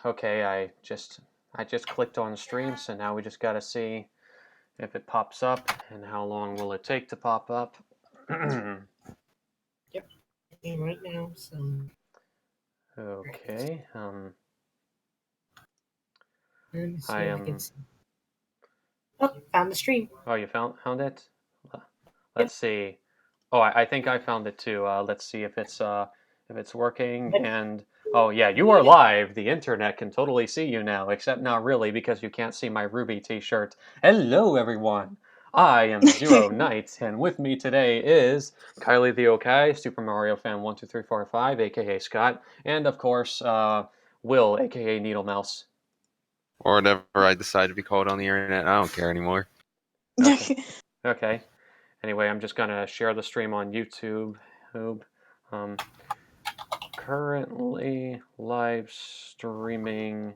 Okay, I just clicked on stream, so now we just gotta see if it pops up and how long will it take to pop up. Yep. And right now, some. Okay. Let me see I if I can am. see. Oh, found the stream. Oh, you found it? Yep. Let's see. Oh, I think I found it too. Let's see if it's working. Yep. And oh yeah, you are live. The internet can totally see you now, except not really because you can't see my Ruby T-shirt. Hello, everyone. I am Zero Knight, and with me today is Kylie the Okai, Super Mario Fan 12345, aka Scott, and of course, Will, aka Needle Mouse. Or whatever I decide to be called on the internet. I don't care anymore. Okay. Okay. Anyway, I'm just gonna share the stream on YouTube. Um, Currently live streaming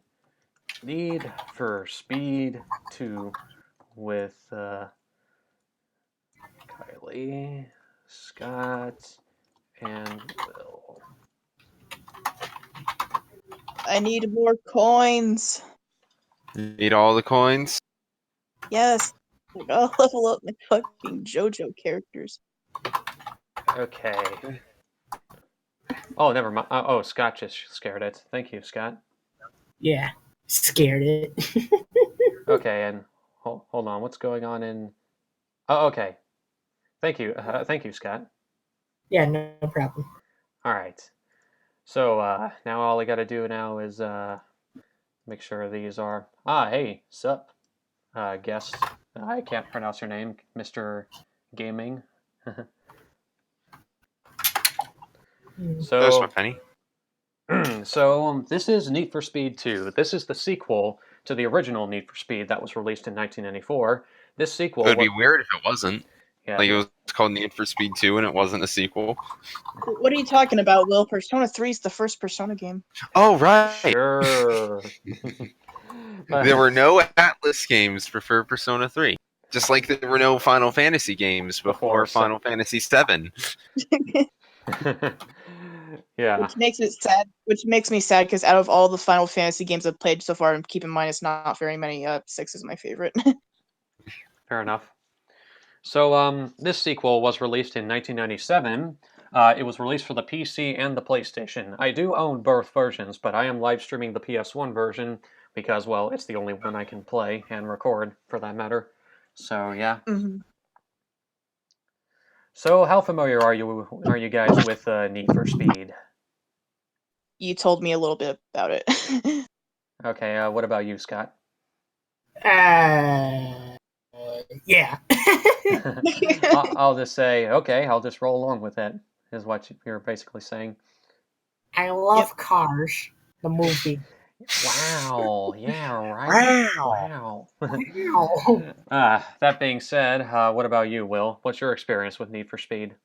Need for Speed 2 with Kylie, Scott, and Will. I need more coins. Need all the coins? Yes. I gotta level up my fucking JoJo characters. Okay. Oh, never mind. Oh, Scott just scared it. Thank you, Scott. Yeah. Scared it. Okay, and hold on. What's going on in? Oh, okay. Thank you. Thank you, Scott. Yeah, no problem. All right. So now all I got to do now is make sure these are. Hey, sup, guest. I can't pronounce your name, Mr. Gaming. There's my penny. So this is Need for Speed 2. This is the sequel to the original Need for Speed that was released in 1994. This sequel. It would be weird if it wasn't. Yeah. Like it was called Need for Speed 2 and it wasn't a sequel. What are you talking about, Will? Persona 3 is the first Persona game. Oh, right. Sure. There were no Atlas games before Persona 3. Just like there were no Final Fantasy games before Final Fantasy 7. Yeah. Which makes me sad because out of all the Final Fantasy games I've played so far, and keep in mind it's not very many, 6 is my favorite. Fair enough. So this sequel was released in 1997. It was released for the PC and the PlayStation. I do own both versions, but I am live streaming the PS1 version because, well, it's the only one I can play and record, for that matter. So yeah. Mm-hmm. So how familiar are you guys with Need for Speed? You told me a little bit about it. Okay. What about you, Scott? Yeah. I'll just say okay. I'll just roll along with it. Is what you're basically saying. I love Cars, the movie. Wow. Yeah. Right. Wow. Wow. That being said, what about you, Will? What's your experience with Need for Speed?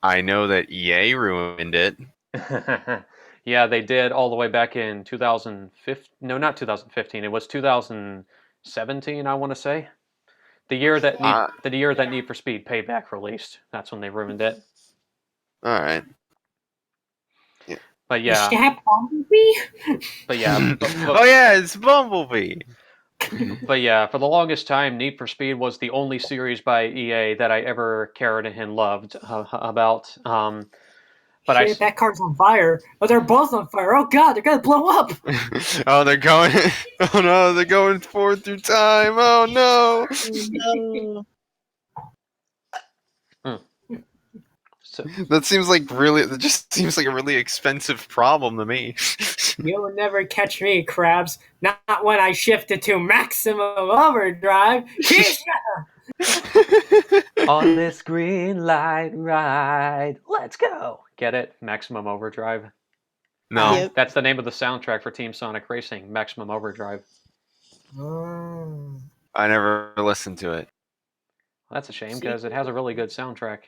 I know that EA ruined it. Yeah, they did all the way back in 2015. No, not 2015. It was 2017, I want to say. The year that Need for Speed Payback released. That's when they ruined it. All right. But yeah. Is that Bumblebee? But yeah. Oh yeah, it's Bumblebee. But yeah, for the longest time, Need for Speed was the only series by EA that I ever cared and loved about. But Shit, that car's on fire. Oh, they're both on fire. Oh god, they're gonna blow up. Oh, they're going. Oh no, they're going forward through time. Oh no. No. So, that just seems like a really expensive problem to me. You'll never catch me, Krabs. Not when I shifted to maximum overdrive. on this green light ride, let's go. Get it? Maximum Overdrive. No. Yep. That's the name of the soundtrack for Team Sonic Racing, Maximum Overdrive. I never listened to it. Well, that's a shame because it has a really good soundtrack.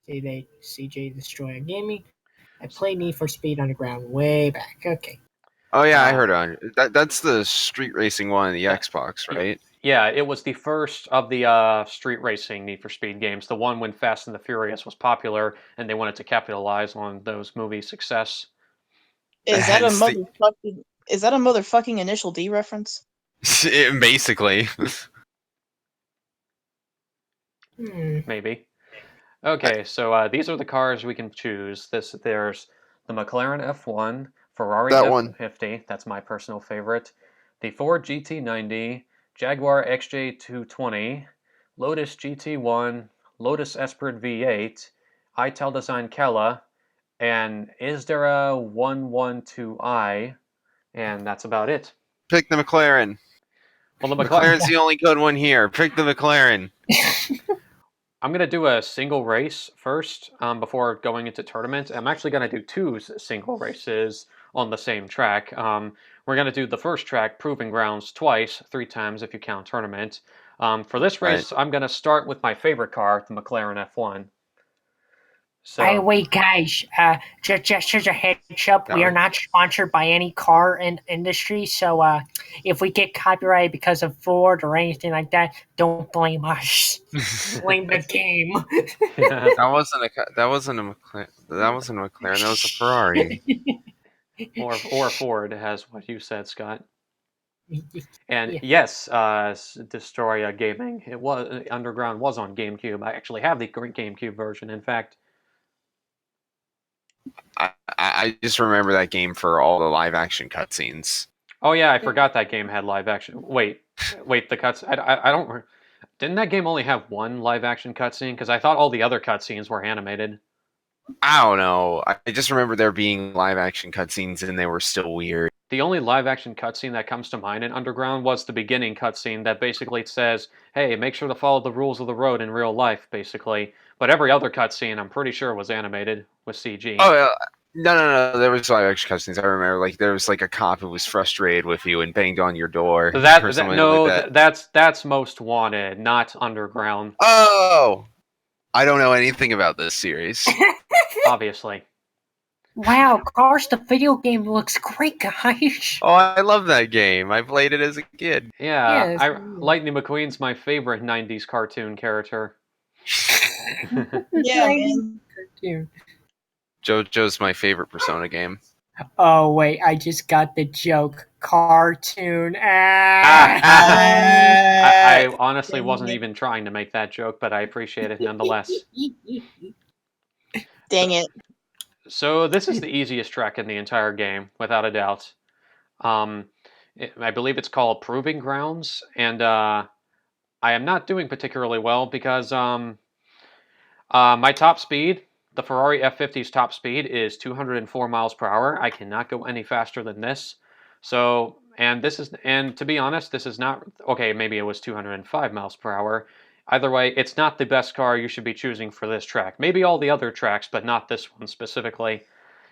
CJ Destroyer Gaming. I played Need for Speed Underground way back. Okay. Oh yeah, I heard on that's the street racing one on the Xbox, right? Yeah, it was the first of the street racing Need for Speed games. The one when Fast and the Furious was popular, and they wanted to capitalize on those movies' success. Is that a motherfucking? Is that a motherfucking Initial D reference? Basically. Maybe. Okay, so these are the cars we can choose. There's the McLaren F1, Ferrari That one. F50, that's my personal favorite, the Ford GT90, Jaguar XJ220, Lotus GT1, Lotus Esprit V8, Itel Design Kella, and is there a 112i? And that's about it. Pick the McLaren. Well, the McLaren. McLaren's the only good one here. Pick the McLaren. I'm going to do a single race first before going into tournament. I'm actually going to do two single races on the same track. We're going to do the first track, Proving Grounds, twice, 3 times if you count tournament. For this race, I'm going to start with my favorite car, the McLaren F1. So, By the way, guys, just as a heads up, we are not sponsored by any car industry, so if we get copyrighted because of Ford or anything like that, don't blame us. Blame the game. That wasn't a McLaren. That wasn't a McLaren. That was a Ferrari. or Ford, has what you said, Scott. And yes, Destroya Gaming. It was Underground was on GameCube. I actually have the GameCube version. In fact. I just remember that game for all the live action cutscenes. Oh yeah, I forgot that game had live action. Wait, the cuts. I don't. Didn't that game only have one live action cutscene? Because I thought all the other cutscenes were animated. I don't know. I just remember there being live action cutscenes and they were still weird. The only live action cutscene that comes to mind in Underground was the beginning cutscene that basically says, "Hey, make sure to follow the rules of the road in real life," basically. But every other cutscene, I'm pretty sure, was animated with CG. Oh yeah. No. There was live action cutscenes. I remember, like, there was like a cop who was frustrated with you and banged on your door. That's Most Wanted, not Underground. Oh, I don't know anything about this series. Obviously. Wow, Cars the video game looks great, guys. Oh, I love that game. I played it as a kid. Yeah, Lightning McQueen's my favorite '90s cartoon character. Yeah, man. JoJo's my favorite Persona game. Oh wait, I just got the joke. Cartoon. I honestly wasn't even trying to make that joke, but I appreciate it nonetheless. Dang it. So this is the easiest track in the entire game, without a doubt. I believe it's called Proving Grounds, and I am not doing particularly well because my top speed, the Ferrari F50's top speed, is 204 miles per hour. I cannot go any faster than this. So, and to be honest, this is not, okay, maybe it was 205 miles per hour. Either way, it's not the best car you should be choosing for this track. Maybe all the other tracks, but not this one specifically.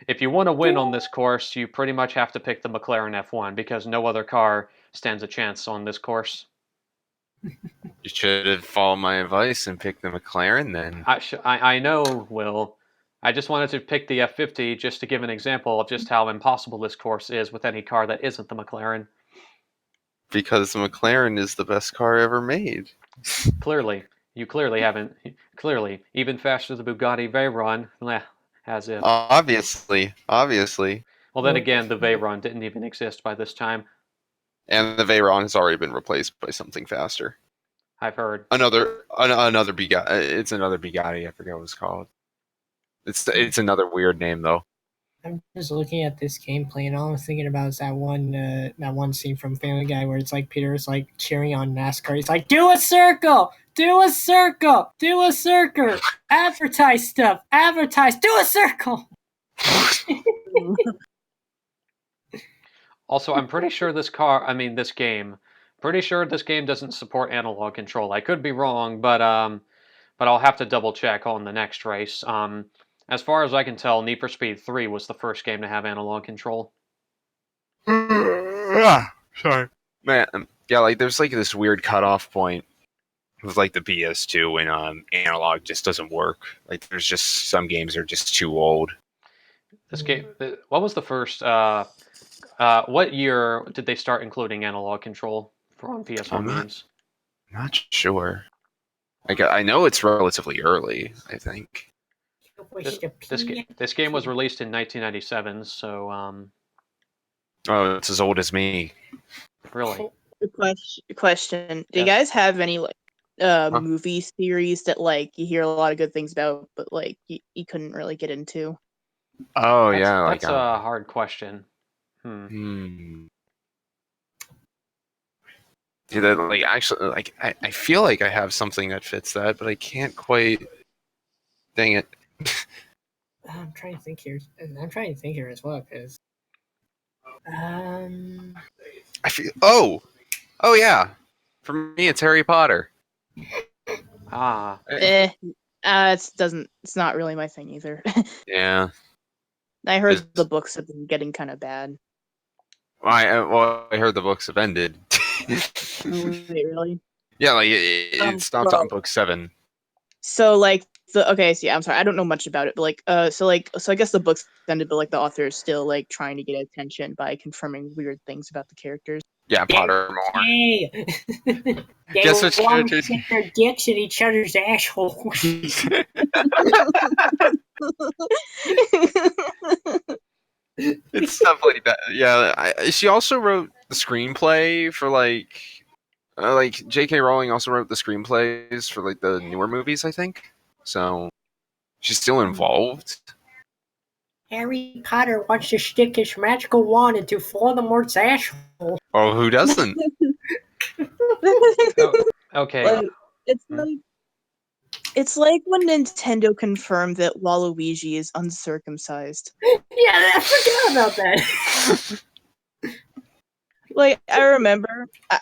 If you want to win on this course, you pretty much have to pick the McLaren F1 because no other car stands a chance on this course. You should have followed my advice and picked the McLaren then. I know, Will. I just wanted to pick the F50 just to give an example of just how impossible this course is with any car that isn't the McLaren. Because the McLaren is the best car ever made. Clearly. You clearly haven't. Clearly. Even faster the Bugatti Veyron. As if. Obviously. Well, then again, the Veyron didn't even exist by this time. And the Veyron has already been replaced by something faster. I've heard. Another Bugatti. It's another Bugatti. I forget what it's called. It's another weird name though. I'm just looking at this gameplay, and all I'm thinking about is that one scene from Family Guy where it's like Peter's like cheering on NASCAR. He's like, "Do a circle, do a circle, do a circle, advertise stuff, advertise, do a circle." Also, I'm pretty sure this game doesn't support analog control. I could be wrong, but I'll have to double check on the next race. As far as I can tell, Need for Speed 3 was the first game to have analog control. Sorry. Man, yeah, like there's like this weird cutoff point with like the PS2 when analog just doesn't work. Like there's just some games are just too old. This game, what was the first? What year did they start including analog control on PS1 games? I'm not sure. I know it's relatively early, I think. This game was released in 1997, so Oh, it's as old as me. Really? Question: Do you Yes. guys have any like Huh? movie series that like you hear a lot of good things about, but like you couldn't really get into? Oh That's yeah, like that's a hard question. Hmm. Yeah, that, like actually, like I feel like I have something that fits that, but I can't quite. Dang it! I'm trying to think here. And I'm trying to think here as well because um I feel. Oh yeah. For me, it's Harry Potter. Ah, Eh, it's not really my thing either. Yeah. I It's, heard the books have been getting kind of bad. I heard the books have ended. Oh, wait, really? Yeah, like it stopped on Well, book 7. so like so yeah, I'm sorry, I don't know much about it, but so I guess the books ended, but like the author is still like trying to get attention by confirming weird things about the characters. Yeah, Pottermore. hey, they Guess which want to characters? stick their dicks in each other's assholes. It's stuff like that. Yeah, she also wrote the screenplay for like J.K. Rowling also wrote the screenplays for like the newer movies, I think. So she's still involved. Harry Potter wants to stick his magical wand into Voldemort's asshole. Oh, who doesn't? oh, okay. Like it's Hmm. like it's like when Nintendo confirmed that Waluigi is uncircumcised. Yeah, I forgot about that. Like I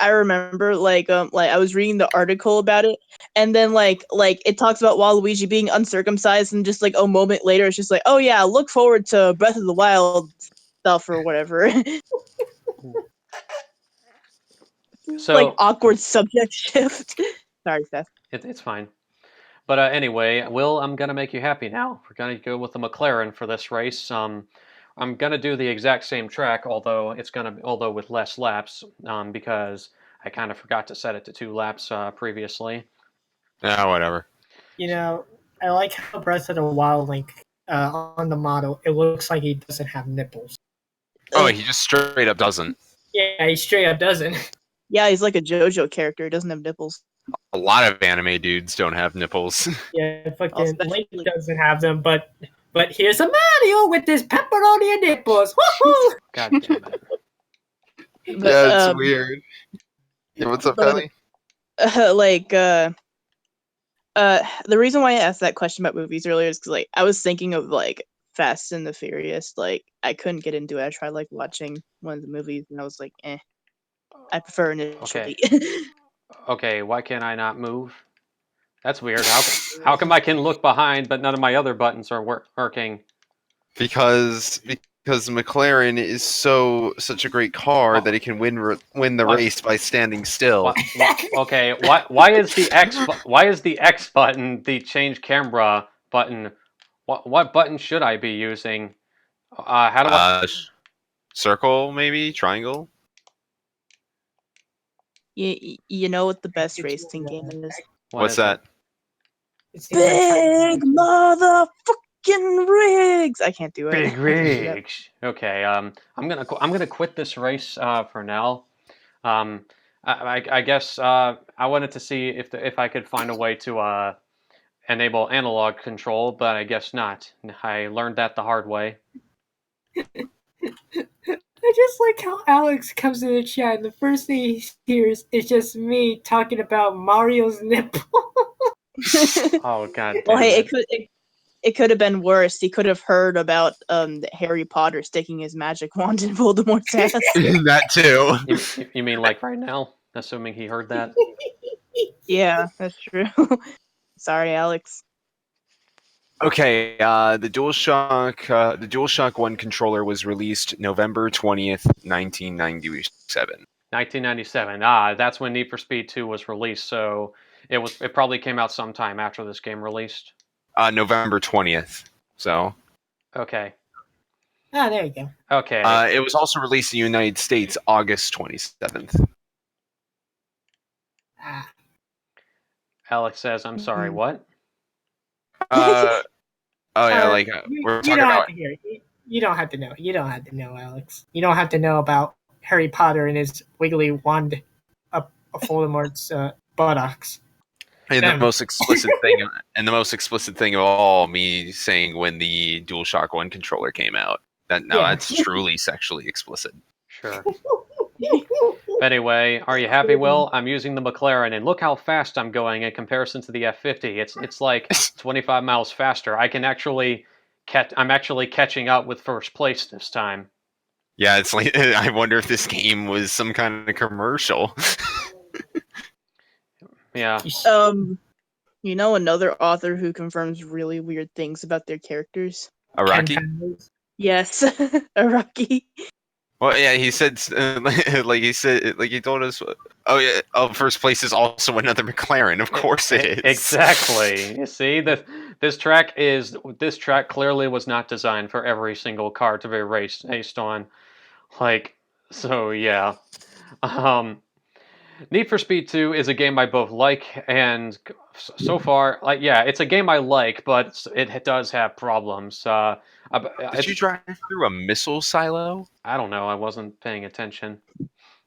remember like I was reading the article about it, and then like it talks about Waluigi being uncircumcised, and just like a moment later it's just like, oh yeah, look forward to Breath of the Wild stuff or whatever. Like So awkward subject shift. Sorry, Seth. it's fine. But anyway, Will, I'm gonna make you happy now. We're gonna go with the McLaren for this race. I'm gonna do the exact same track, although with less laps, because I kind of forgot to set it to 2 laps previously. Yeah, whatever. You know, I like how Breath of the Wild Link on the model, it looks like he doesn't have nipples. Oh, he just straight up doesn't. Yeah, he straight up doesn't. Yeah, he's like a JoJo character. He doesn't have nipples. A lot of anime dudes don't have nipples. Yeah, fucking Link Especially doesn't have them, but here's a Mario with his pepperoni and nipples. Woohoo! God damn it! but Yeah, it's weird. Yeah, what's up, but Kylie? like the reason why I asked that question about movies earlier is because like I was thinking of like Fast and the Furious. Like I couldn't get into it. I tried like watching one of the movies and I was like, I prefer initially. Okay, why can't I not move? That's weird. How come I can look behind, but none of my other buttons are working? Because McLaren is such a great car that it can win the What? race by standing still. Okay, why is the X button the change camera button? What button should I be using? How do I? Circle, maybe triangle. You know what the best racing game is? What's is that? It seems like Big motherfucking rigs. I can't do it. Big I can't do that. rigs. Okay, I'm gonna quit this race for now. I guess I wanted to see if I could find a way to enable analog control, but I guess not. I learned that the hard way. I just like how Alex comes in the chat and the first thing he hears is just me talking about Mario's nipple. Oh god damn Well, hey, it. it could have been worse. He could have heard about Harry Potter sticking his magic wand in Voldemort's ass. That too. You mean like right now? Assuming he heard that. Yeah, that's true. Sorry, Alex. Okay, the DualShock 1 controller was released November 20th, 1997. 1997. That's when Need for Speed 2 was released. So it probably came out sometime after this game released. November 20th. So. Okay. Ah, there you go. Okay. It was also released in the United States August 27th. Ah. Alex says, "I'm sorry. Mhm. What?" Oh yeah, like you we're don't talking have about. to hear it. You don't have to know. You don't have to know, Alex. You don't have to know about Harry Potter and his wiggly wand up a Voldemort's buttocks. And the Damn. most explicit thing of all, me saying when the DualShock 1 controller came out. That's truly sexually explicit. Sure. Anyway, are you happy, Will? I'm using the McLaren, and look how fast I'm going in comparison to the F50. It's like 25 miles faster. I'm actually catching up with first place this time. Yeah, it's like I wonder if this game was some kind of commercial. Yeah. You know another author who confirms really weird things about their characters? Araki? Yes, Araki. Well, yeah, he said, he told us. Oh yeah, first place is also another McLaren. Of course it is. Exactly. You see, this track clearly was not designed for every single car to be raced based on. So yeah. Need for Speed 2 is a game I both like and so far, it's a game I like, but it does have problems. Did you drive through a missile silo? I don't know. I wasn't paying attention.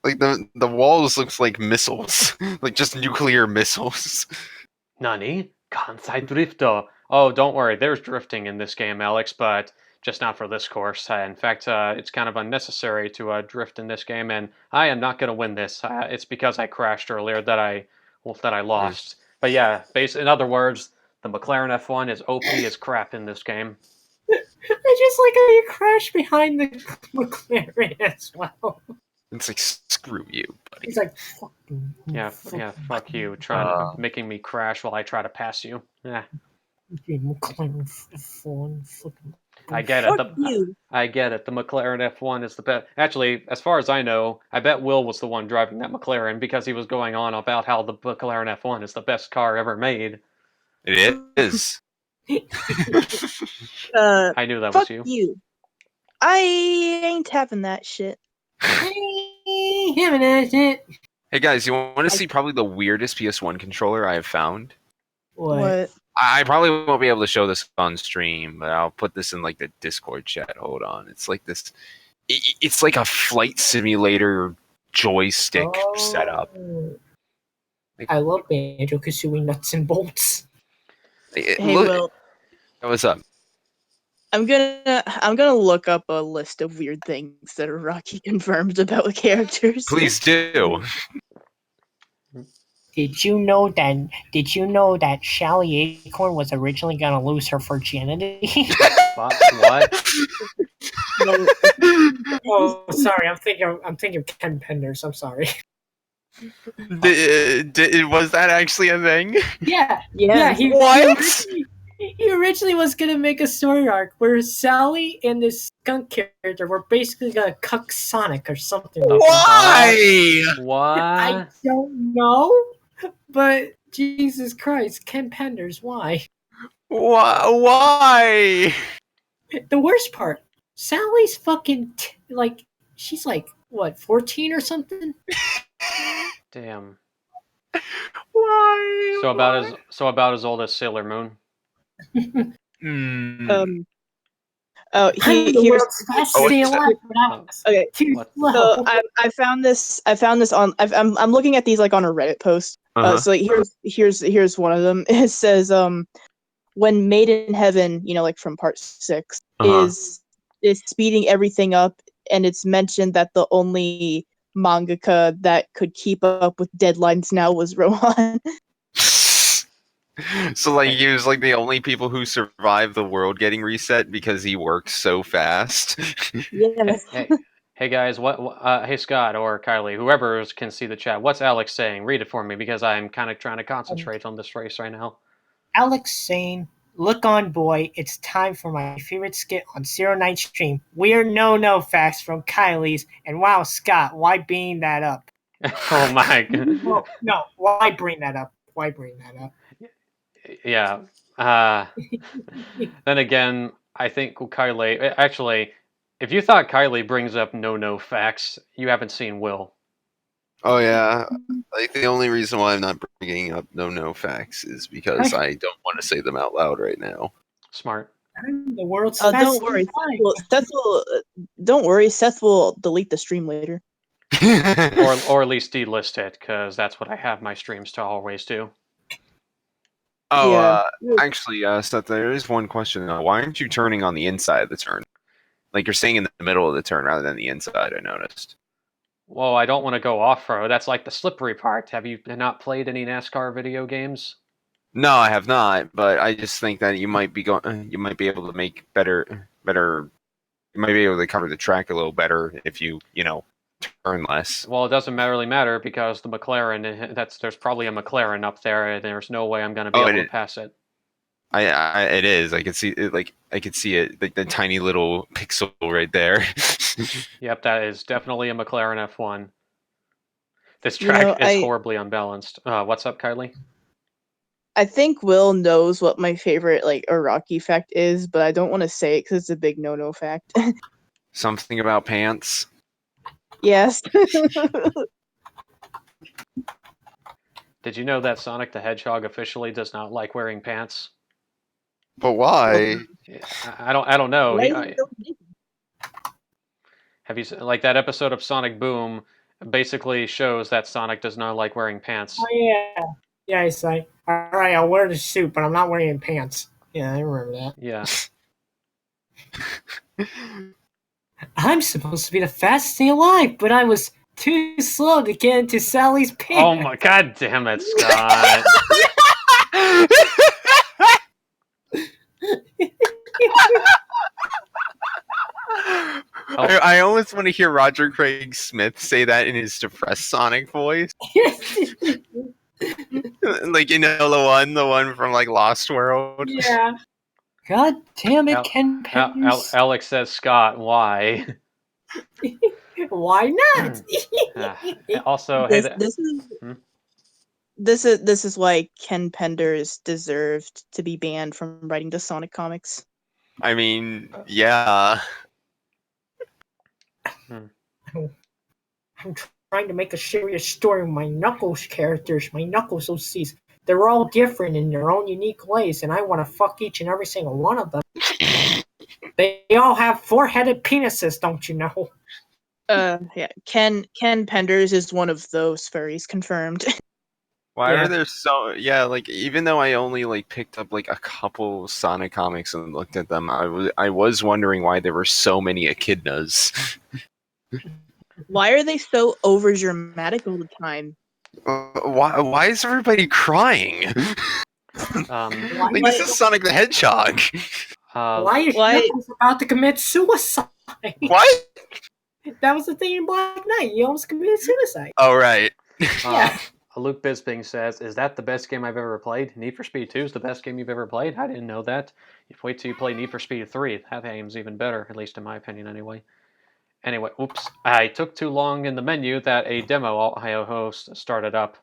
Like the walls looks like missiles, like just nuclear missiles. Nani? Kansai Drifter. Oh, don't worry. There's drifting in this game, Alex, but just not for this course. In fact, it's kind of unnecessary to drift in this game, and I am not going to win this. It's because I crashed earlier that I lost. But yeah, in other words, the McLaren F1 is OP as crap in this game. I just like how you crash behind the McLaren as well. It's like, screw you, buddy. He's like, Fuck you. Making me crash while I try to pass you. Yeah. McLaren F1, fucking. I get it. Fuck you. I get it. The McLaren F1 is the best. Actually, as far as I know, I bet Will was the one driving that McLaren because he was going on about how the McLaren F1 is the best car ever made. It is. I knew that was Fuck you. you. I ain't having that shit. Hey guys, you want to see probably the weirdest PS1 controller I have found? What? I probably won't be able to show this on stream, but I'll put this in like the Discord chat. Hold on. It's like this. It's like a flight simulator joystick setup. I love Banjo-Kazooie nuts and bolts. Hey, Will. What's up? I'm gonna look up a list of weird things that Araki confirms about characters. Please do. Did you know that Sally Acorn was originally gonna lose her virginity? What? Oh, sorry. I'm thinking of Ken Penders. I'm sorry. Was that actually a thing? Yeah. He originally was gonna make a story arc where Sally and this skunk character were basically gonna cuck Sonic or something. Why? What? I don't know, but Jesus Christ, Ken Penders, why? Why? The worst part, Sally's fucking she's like what, 14 or something? Damn. Why? So about as old as Sailor Moon. Here's okay. So I found this on. I'm looking at these like on a Reddit post. So like, here's one of them. It says when Made in Heaven, like from part 6, is speeding everything up, and it's mentioned that the only mangaka that could keep up with deadlines now was Rohan. So like he was like the only people who survived the world getting reset because he works so fast. Yes. Hey guys, hey Scott or Kylie, whoever can see the chat. What's Alex saying? Read it for me because I'm kind of trying to concentrate on this race right now. Alex saying, "Look on, boy, it's time for my favorite skit on Zero Night stream. We're no facts from Kylie's, and wow, Scott, why bring that up?" Oh my god. No, why bring that up? Why bring that up? Yeah. Then again, I think Kylie. Actually, if you thought Kylie brings up no facts, you haven't seen Will. Oh yeah, like the only reason why I'm not bringing up no facts is because I don't want to say them out loud right now. Smart. I'm the world's Don't fastest worry, bike. don't worry, Seth will delete the stream later. Or at least delist it, because that's what I have my streams to always do. Oh, Yeah. actually, Seth, there is one question. Why aren't you turning on the inside of the turn? Like you're staying in the middle of the turn rather than the inside. I noticed. Well, I don't want to go off-road. That's like the slippery part. Have you not played any NASCAR video games? No, I have not. But I just think that you might be going. You might be able to make better. You might be able to cover the track a little better if you turn less. Well, it doesn't really matter because the McLaren, there's probably a McLaren up there, and there's no way I'm going to be able to pass it. It is. I could see it. Like I could see it. Like the tiny little pixel right there. Yep, that is definitely a McLaren F1. This track is horribly unbalanced. What's up, Kylie? I think Will knows what my favorite Iraqi fact is, but I don't want to say it because it's a big no-no fact. Something about pants. Yes. Did you know that Sonic the Hedgehog officially does not like wearing pants? But why? I don't know. Have you like that episode of Sonic Boom? Basically shows that Sonic does not like wearing pants. Oh yeah, yeah. He's like, all right, I'll wear the suit, but I'm not wearing pants. Yeah, I remember that. Yeah. I'm supposed to be the fastest thing alive, but I was too slow to get into Sally's pants. Oh my god damn it, Scott. I almost want to hear Roger Craig Smith say that in his depressed Sonic voice. Like the one from like Lost World. Yeah. God damn it, Ken Penders. Alex says, Scott, why? Why not? Also, this is why Ken Penders deserved to be banned from writing the Sonic comics. I mean, yeah. I'm trying to make a serious story with my Knuckles characters, my Knuckles OCs. They're all different in their own unique ways, and I want to fuck each and every single one of them. They all have four-headed penises, don't you know? Yeah. Ken Penders is one of those furries, confirmed. Why are there so? Yeah, like even though I only like picked up like a couple Sonic comics and looked at them, I was wondering why there were so many echidnas. Why are they so over dramatic all the time? Why is everybody crying? This is Sonic the Hedgehog. Why is Knuckles about to commit suicide? What? That was the thing in Black Knight. He almost committed suicide. Oh right. Yeah. Luke Bisping says, "Is that the best game I've ever played? Need for Speed 2 is the best game you've ever played? I didn't know that. Wait till you play Need for Speed 3. That game's even better, at least in my opinion, anyway." Anyway, oops. I took too long in the menu that a demo I host started up.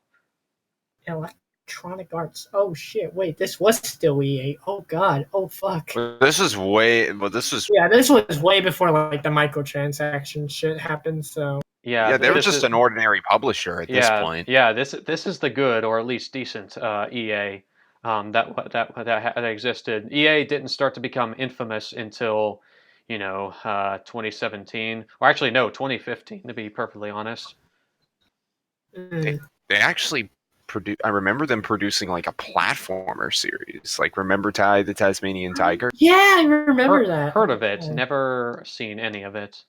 Electronic Arts. Oh shit! Wait, this was still EA. Oh god. Oh fuck. This was way. Yeah, this was way before like the microtransaction shit happened. So. Yeah, they were just an ordinary publisher at this point. Yeah, this is the good or at least decent EA that existed. EA didn't start to become infamous until 2017, or actually no, 2015 to be perfectly honest. They actually I remember them producing like a platformer series. Like remember Ty the Tasmanian Tiger? Yeah, I remember that. Heard of it, never seen any of it.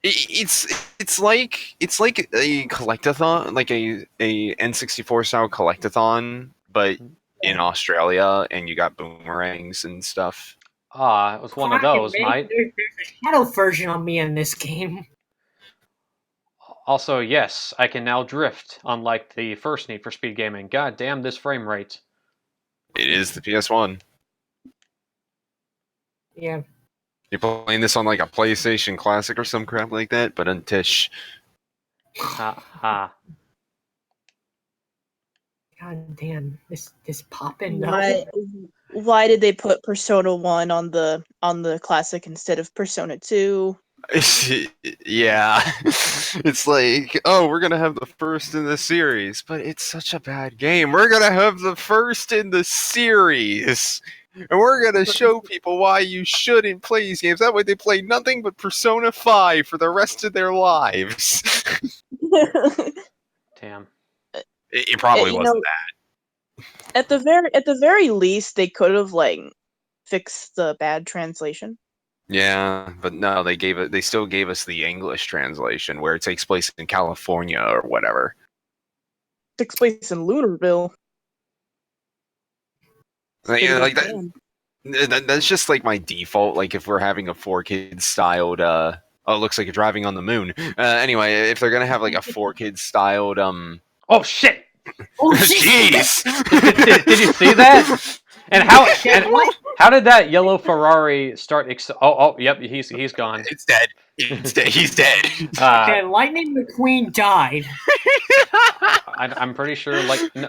It's like a collectathon, like a N64 style collectathon, but in Australia, and you got boomerangs and stuff. It was one of those, mate. There's a shadow version of me in this game. Also, yes, I can now drift, unlike the first Need for Speed gaming. God damn this frame rate. It is the PS1. Yeah. You're playing this on like a PlayStation Classic or some crap like that, but on Tish. God damn, this poppin'. Why did they put Persona 1 on the Classic instead of Persona 2? Yeah. It's like, oh, we're gonna have the first in the series, but it's such a bad game. We're gonna have the first in the series. And we're gonna show people why you shouldn't play these games. That way they play nothing but Persona 5 for the rest of their lives. Damn. It probably You wasn't know, that. at the very least, they could have like fixed the bad translation. Yeah, but no, they still gave us the English translation where it takes place in California or whatever. Takes place in Lunarville. Yeah, like that's just like my default. Like if we're having a 4Kids styled oh, it looks like you're driving on the moon. Anyway, if they're gonna have like a 4Kids styled Oh shit! Oh shit! jeez. Did you see that? And how did that yellow Ferrari start? Yep, he's gone. It's dead. It's dead. He's dead. Okay, Lightning McQueen died. I'm pretty sure.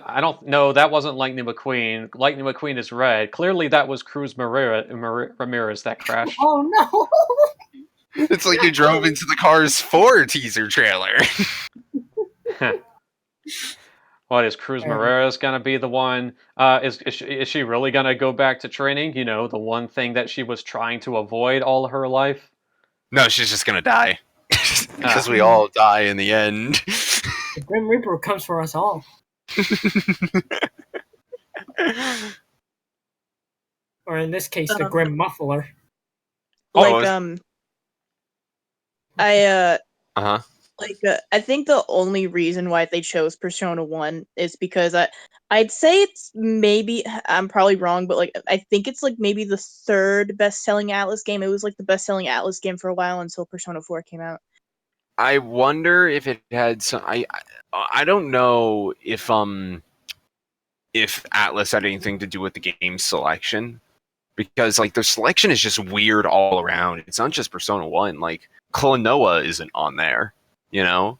I don't know. That wasn't Lightning McQueen. Lightning McQueen is red. Clearly, that was Cruz Ramirez that crashed. Oh no! It's like you drove into the Cars 4 teaser trailer. What is Cruz Ramirez gonna be the one? Is she really gonna go back to training? You know, the one thing that she was trying to avoid all her life. No, she's just gonna die. Because we all die in the end. The Grim Reaper comes for us all. Or in this case, the Grim Muffler. Like Uh-huh. I think the only reason why they chose Persona 1 is because I'd say it's maybe, I'm probably wrong, but like I think it's like maybe the third best-selling Atlas game. It was like the best-selling Atlas game for a while until Persona 4 came out. I wonder if it had some. I don't know if Atlas had anything to do with the game selection, because like their selection is just weird all around. It's not just Persona 1. Like Klonoa isn't on there, you know?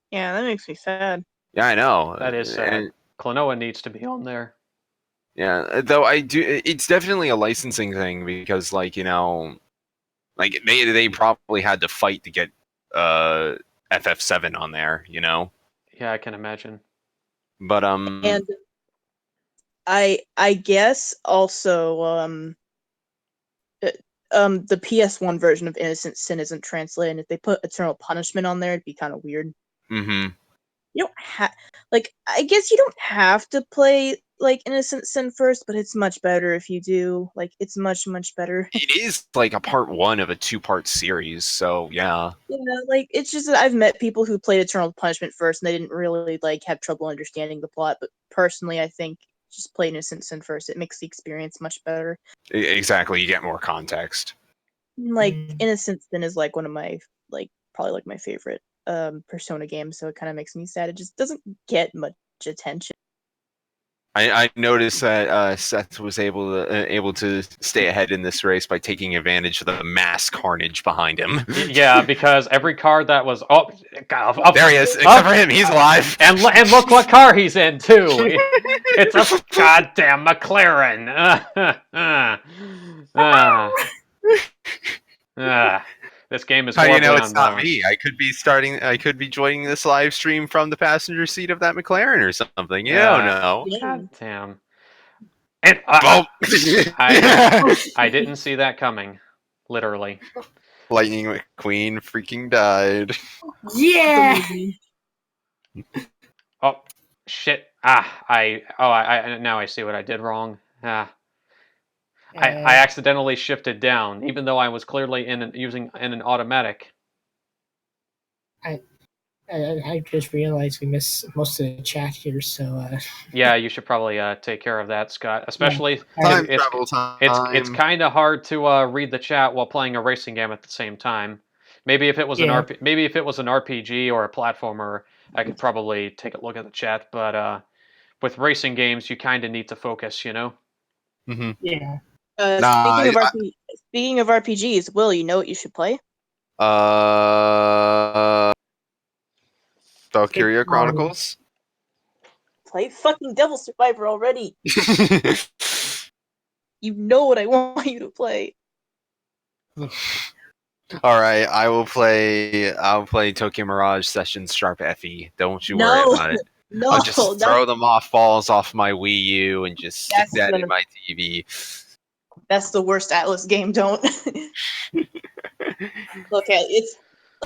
Yeah, that makes me sad. Yeah, I know. That is sad. Klonoa needs to be on there. Yeah, though I do. It's definitely a licensing thing because, like, you know, like they probably had to fight to get FF7 on there, you know. Yeah, I can imagine. But And I guess also the PS1 version of Innocent Sin isn't translated, and if they put Eternal Punishment on there, it'd be kind of weird. Mm-hmm. You don't have, like, I guess you don't have to play like Innocent Sin first, but it's much better if you do. Like, it's much better. It is like a part 1 of a 2-part series, so yeah. Yeah, like it's just that I've met people who played Eternal Punishment first, and they didn't really like have trouble understanding the plot. But personally, I think just play Innocent Sin first. It makes the experience much better. Exactly, you get more context. Like Innocent Sin is like one of my probably like my favorite Persona games, so it kind of makes me sad. It just doesn't get much attention. I noticed that Seth was able to stay ahead in this race by taking advantage of the mass carnage behind him. Yeah, because every car that was there he is. Except for him, he's alive. And look what car he's in too. It's a goddamn McLaren. This game is. How do you know horribly it's not unbalanced. me? I could be joining this live stream from the passenger seat of that McLaren or something. You don't know. God damn. And Well, I didn't see that coming. Literally. Lightning McQueen freaking died. Yeah. Oh shit! I now I see what I did wrong. I accidentally shifted down, even though I was clearly using an automatic. I just realized we missed most of the chat here, so Yeah, you should probably take care of that, Scott. Especially Time it's travel time. it's kind of hard to read the chat while playing a racing game at the same time. Maybe if it was maybe if it was an RPG or a platformer, I could probably take a look at the chat. But with racing games, you kind of need to focus, you know. Mm-hmm. yeah. Speaking of RPGs, Will, you know what you should play? Valkyria Chronicles. Play fucking Devil Survivor already. You know what I want you to play. All right, I'll play Tokyo Mirage Sessions Sharp FE. Don't you worry about it. No, I'll just throw them off balls off my Wii U and just stick That's that in the- my TV. that's the worst Atlas game. Don't look at it's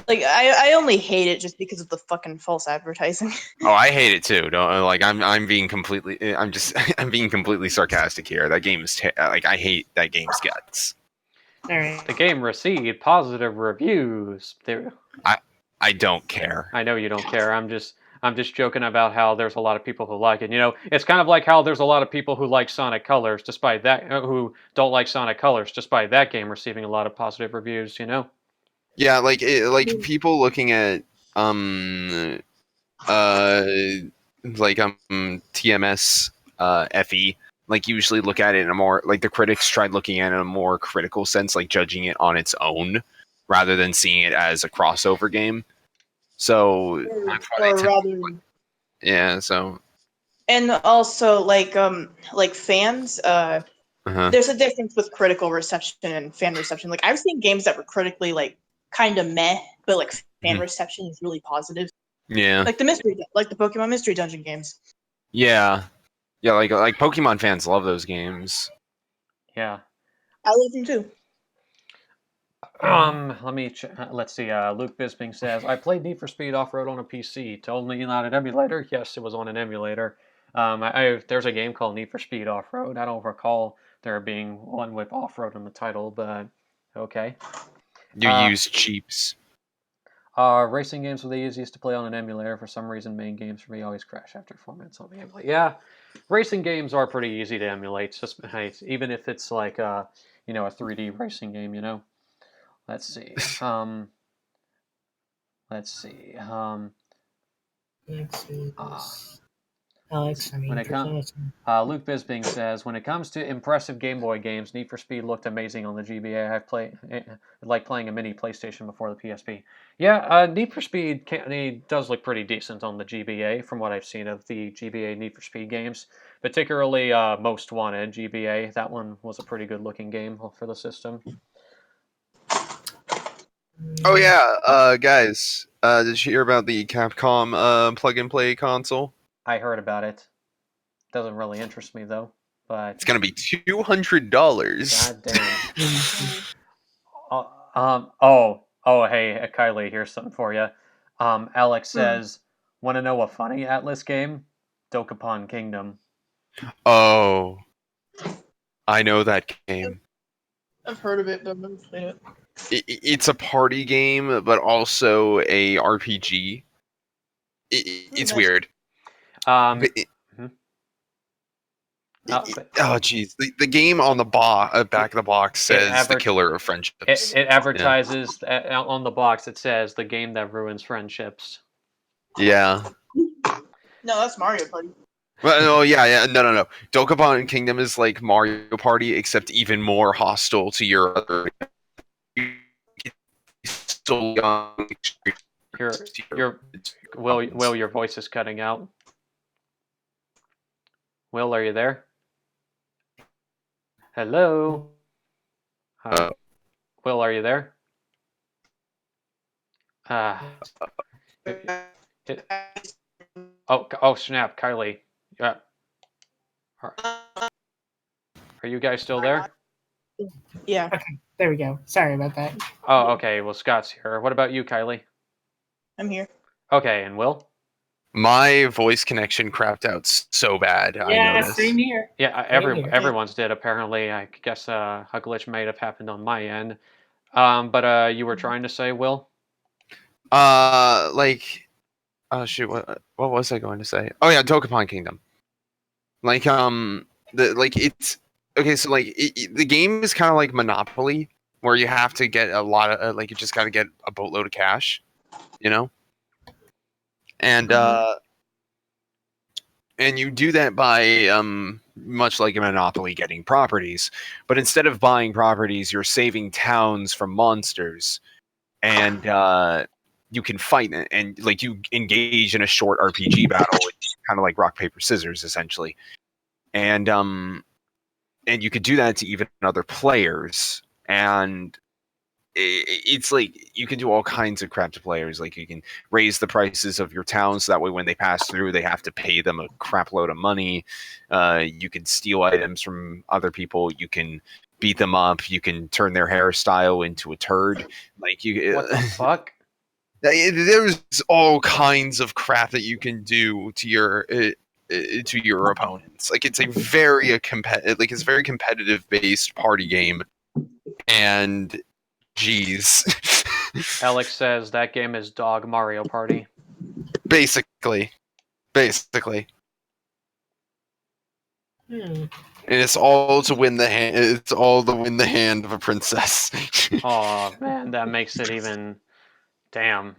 like I only hate it just because of the fucking false advertising. Oh, I hate it too. Don't like I'm being completely I'm just I'm being completely sarcastic here. That game is like I hate that game's guts. All right. The game received positive reviews. I don't care. I know you don't care. I'm just joking about how there's a lot of people who like it. You know, it's kind of like how there's a lot of people who like Sonic Colors, despite that, who don't like Sonic Colors, despite that game receiving a lot of positive reviews. You know. Yeah, like people looking at uh like TMS FE like usually look at it in a more like the critics tried looking at it in a more critical sense, like judging it on its own rather than seeing it as a crossover game. So that's why or they rather, yeah, so and also like fans. uh-huh. There's a difference with critical reception and fan reception. Like I've seen games that were critically like kind of meh, but like fan Mhm. reception is really positive. Yeah. Like the Pokemon Mystery Dungeon games. Yeah. Yeah, like Pokemon fans love those games. Yeah. I love them too. Let's see. Luke Bisping says, I played Need for Speed Off-Road on a PC. Told me not an emulator. Yes, it was on an emulator. There's a game called Need for Speed Off-Road. I don't recall there being one with off-road in the title, but okay. You use cheaps. Racing games were the easiest to play on an emulator. For some reason, main games for me always crash after 4 minutes on the emulator. Yeah, racing games are pretty easy to emulate, just even if it's like a 3D racing game, you know. Let's see. Let's see. Let's see. Alex, I mean, When it comes, Luke Bisping says, when it comes to impressive Game Boy games, Need for Speed looked amazing on the GBA. Like playing a mini PlayStation before the PSP. Yeah, Need for Speed does look pretty decent on the GBA from what I've seen of the GBA Need for Speed games. Particularly Most Wanted GBA. That one was a pretty good looking game for the system. Oh yeah, guys, did you hear about the Capcom plug and play console? I heard about it. Doesn't really interest me though. But It's gonna be $200. God damn. Hey, Kylie, here's something for you. Alex says, want to know a funny Atlas game? Dokapon Kingdom. Oh, I know that game. I've heard of it, but I've never played it. It's a party game, but also a RPG. It's nice. weird. Um, Oh jeez, the game on the back of the box says the killer of friendships. It advertises on the box. It says the game that ruins friendships. Yeah. No, that's Mario Party. Well, yeah. No. Dokapon Kingdom is like Mario Party, except even more hostile to your other. So young. Will, your voice is cutting out. Will, are you there? Hello. Will, are you there? Oh snap, Kylie. Yeah. Are you guys still there? Yeah. Okay, there we go. Sorry about that. Oh, okay. Well, Scott's here. What about you, Kylie? I'm here. Okay, and Will? My voice connection crapped out so bad. Yeah, I noticed. same here. Yeah, everyone's did apparently. I guess a glitch might have happened on my end. But you were trying to say, Will? Oh shoot, what was I going to say? Oh yeah, Dokapon Kingdom. It's okay. So the game is kind of like Monopoly, where you have to get a lot of you just got to get a boatload of cash, you know. And and you do that by much like a Monopoly, getting properties. But instead of buying properties, you're saving towns from monsters, and you can fight and you engage in a short RPG battle, kind of like rock paper scissors, essentially. And you could do that to even other players, and it's like you can do all kinds of crap to players. Like you can raise the prices of your town so that way when they pass through, they have to pay them a crap load of money. You can steal items from other people. You can beat them up. You can turn their hairstyle into a turd. Like you, What the fuck? there's all kinds of crap that you can do to your opponents. Like it's a very it's a very competitive based party game, and geez, Alex says that game is dog Mario Party. basically, Hmm. and it's all to win the hand. It's all to win the hand of a princess. Oh man, that makes it even. Damn.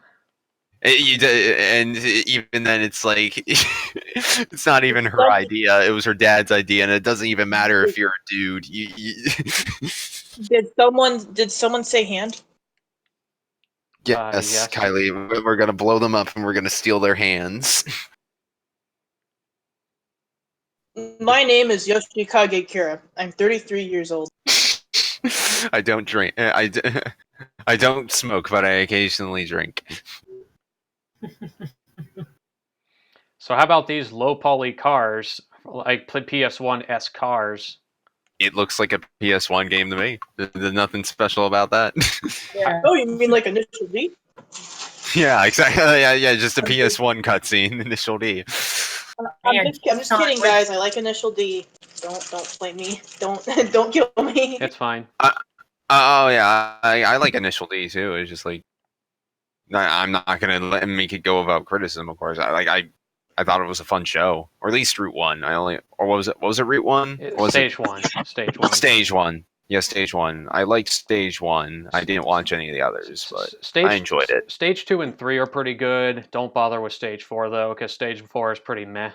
And even then, it's like it's not even her idea. It was her dad's idea, and it doesn't even matter if you're a dude. Did someone say hand? Yes, yes. Kylie, we're gonna blow them up, and we're gonna steal their hands. My name is Yoshikage Kira. I'm 33 years old. I don't drink. I don't smoke, but I occasionally drink. So how about these low poly cars, like PS1 cars? It looks like a PS1 game to me. There's nothing special about that. Yeah. Oh, you mean like Initial D? Yeah, exactly. Yeah, just a PS1 cutscene, Initial D. I'm just kidding, guys. I like Initial D. Don't blame me. Don't kill me. It's fine. Oh yeah, I like Initial D too. It's just like I'm not gonna make it go without criticism. Of course, I thought it was a fun show, or at least Route One. What was it? Was it Route One? Stage one. Stage one. Stage One. Yeah, Stage One. I liked Stage One. I didn't watch any of the others, but I enjoyed it. Stage 2 and 3 are pretty good. Don't bother with Stage 4 though, because Stage 4 is pretty meh.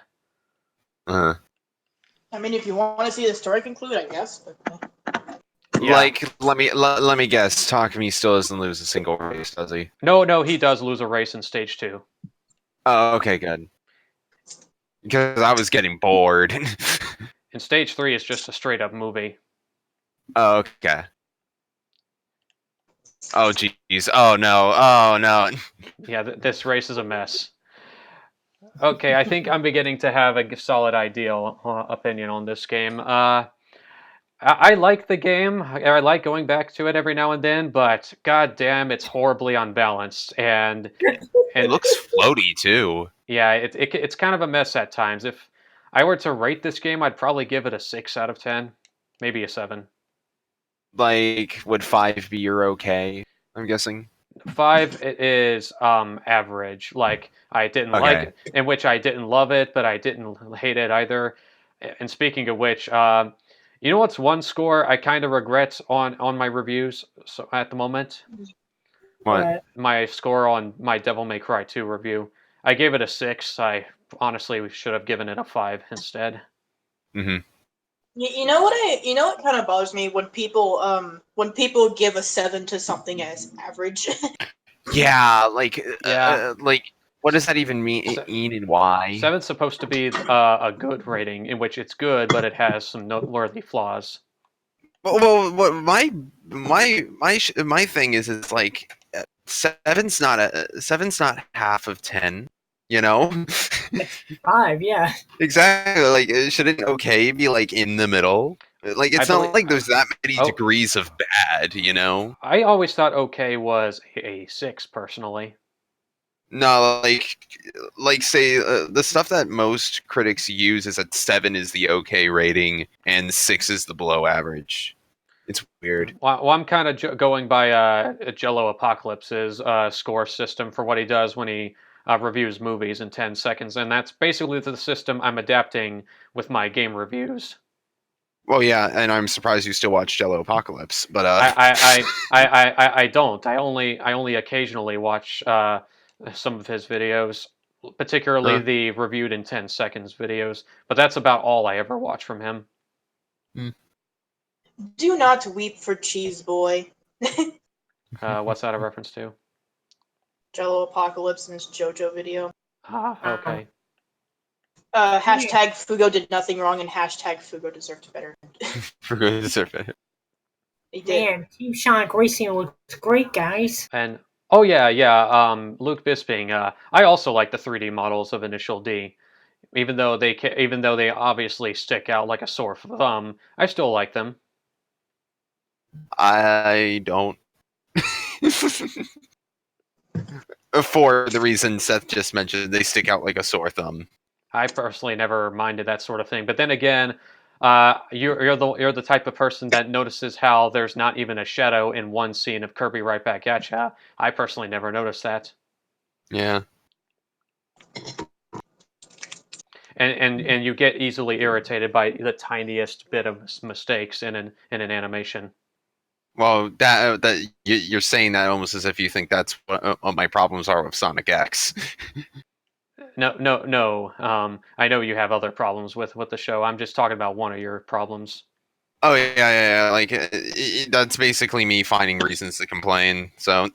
Uh-huh. I mean, if you want to see the story conclude, I guess. But, Yeah. Like, let me guess. Takumi still doesn't lose a single race, does he? No, he does lose a race in Stage 2. Oh, okay, good. Because I was getting bored. In Stage 3, it's just a straight up movie. Oh, okay. Oh, jeez. Oh, no. Oh, no. Yeah, this race is a mess. Okay, I think I'm beginning to have a solid opinion on this game. I like the game. I like going back to it every now and then, but goddamn, it's horribly unbalanced, and It looks floaty, too. yeah, it's kind of a mess at times. If I were to rate this game, I'd probably give it a 6 out of 10, maybe a 7. Like, would 5 be your okay? I'm guessing. 5 it is average. Like I didn't like it, in which I didn't love it, but I didn't hate it either. And speaking of which, you know what's one score I kind of regret on my reviews at the moment? What? My score on my Devil May Cry 2 review. I gave it a 6. I honestly should have given it a 5 instead. Mm-hmm. you know what kind of bothers me when people give a 7 to something as average. Yeah, like, Yeah. like, what does that even mean and why? 7's supposed to be a good rating, in which it's good, but it has some noteworthy flaws. Well, what my thing is, it's like seven's not half of 10. You know, 5, yeah. exactly. Like, shouldn't okay be like in the middle? Like, it's not like there's that many degrees of bad. You know. I always thought okay was a 6 personally. No, like say the stuff that most critics use is that 7 is the okay rating and 6 is the below average. It's weird. Well, I'm kind of going by Jello Apocalypse's score system for what he does when he reviews movies in 10 seconds, and that's basically the system I'm adapting with my game reviews. Well, yeah, and I'm surprised you still watch Jello Apocalypse, but I don't. I only occasionally watch some of his videos, particularly the reviewed in 10 seconds videos. But that's about all I ever watch from him. Do not weep for Cheese Boy. What's that a reference to? Jello Apocalypse in his JoJo video. Ah, okay. Hashtag Fugo did nothing wrong and hashtag Fugo deserved better. Fugo deserved better. He did. Man, Team Sonic Racing looks great, guys. And oh yeah, Luke Bisping. I also like the 3D models of Initial D, even though they obviously stick out like a sore thumb. I still like them. I don't. For the reason Seth just mentioned, they stick out like a sore thumb. I personally never minded that sort of thing. But then again, you're the type of person that notices how there's not even a shadow in one scene of Kirby Right Back at Ya. I personally never noticed that. Yeah. And you get easily irritated by the tiniest bit of mistakes in an animation. Well, you're saying that almost as if you think that's what my problems are with Sonic X. No. I know you have other problems with the show. I'm just talking about one of your problems. Oh yeah. Like that's basically me finding reasons to complain. So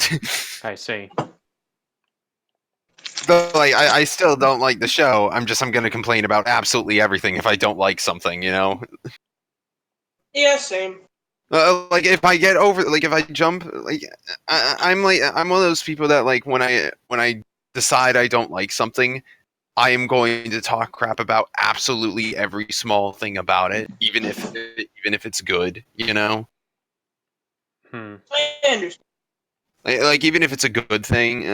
I see. But like, I still don't like the show. I'm gonna complain about absolutely everything if I don't like something, you know. Yeah, same. Like if I get over, like if I jump, like I'm one of those people that like when I decide I don't like something, I am going to talk crap about absolutely every small thing about it, even if it's good, you know. Hmm. I understand. Like even if it's a good thing,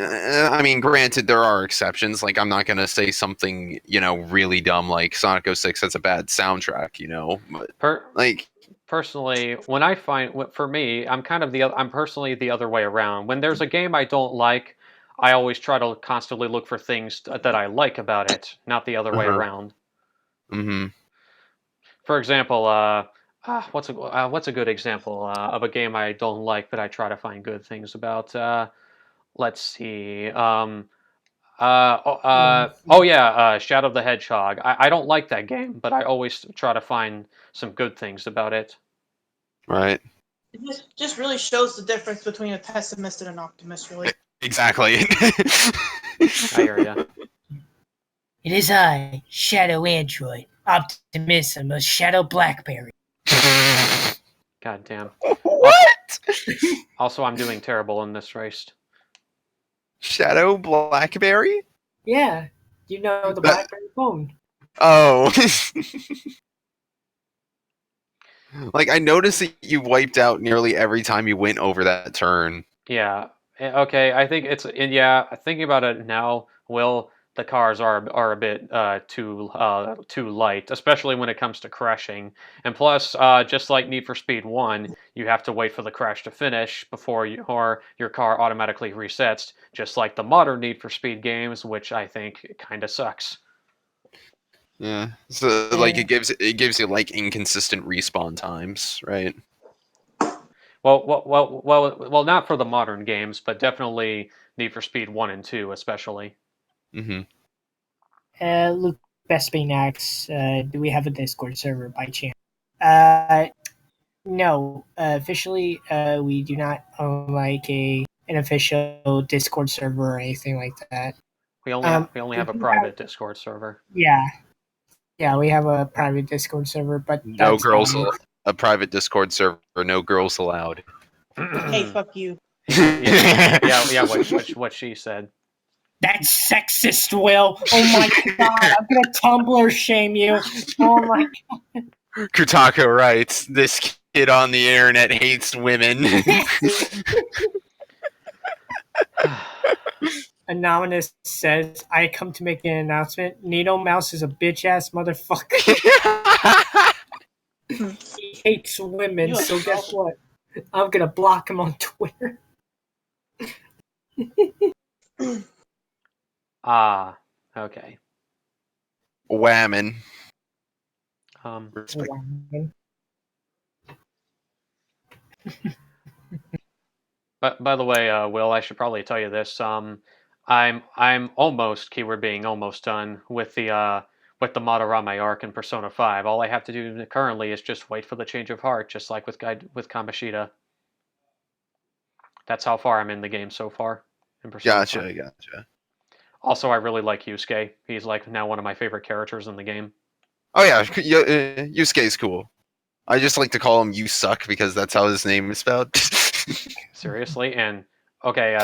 I mean, granted, there are exceptions. Like, I'm not gonna say something, you know, really dumb like Sonic 06 has a bad soundtrack, you know. But Personally, when I find, for me, I'm personally the other way around. When there's a game I don't like, I always try to constantly look for things that I like about it, not the other way around. Mm-hmm. For example, what's a good example of a game I don't like but I try to find good things about? Let's see. Shadow of the Hedgehog. I don't like that game, but I always try to find some good things about it. Right. It just really shows the difference between a pessimist and an optimist, really. Exactly. I hear ya. It is I, Shadow Android, Optimism of Shadow Blackberry. God damn. What? Also, I'm doing terrible in this race. Shadow Blackberry? Yeah, you know the Blackberry phone. Oh. Like, I noticed that you wiped out nearly every time you went over that turn. Yeah. Okay. I think thinking about it now, Will, the cars are a bit too light, especially when it comes to crashing. And plus, just like Need for Speed 1, you have to wait for the crash to finish or your car automatically resets, just like the modern Need for Speed games, which I think kind of sucks. Yeah. So like it gives you like inconsistent respawn times, right? Well, not for the modern games, but definitely Need for Speed 1 and 2 especially. Mm-hmm. Luke Bespin asks, do we have a Discord server by chance? No. Officially, we do not own like an official Discord server or anything like that. We only have a private Discord server. Yeah, we have a private Discord server, but No girls. A private Discord server. No girls allowed. Hey, fuck you. Yeah. What she said. That's sexist, Will. Oh my god, I'm gonna Tumblr shame you. Oh my god. Kutako writes, "This kid on the internet hates women." Anonymous says, I come to make an announcement. Needle Mouse is a bitch ass motherfucker. He hates women, so guess what? I'm gonna block him on Twitter. Okay. Whammon. Respect. But by the way, Will, I should probably tell you this. I'm almost keyword being almost done with the Madarame arc in Persona 5. All I have to do currently is just wait for the change of heart, just like with Kamoshida. That's how far I'm in the game so far. In Persona 5. Gotcha. Also, I really like Yusuke. He's like now one of my favorite characters in the game. Oh yeah, Yusuke's cool. I just like to call him You Suck because that's how his name is spelled. Seriously? And okay,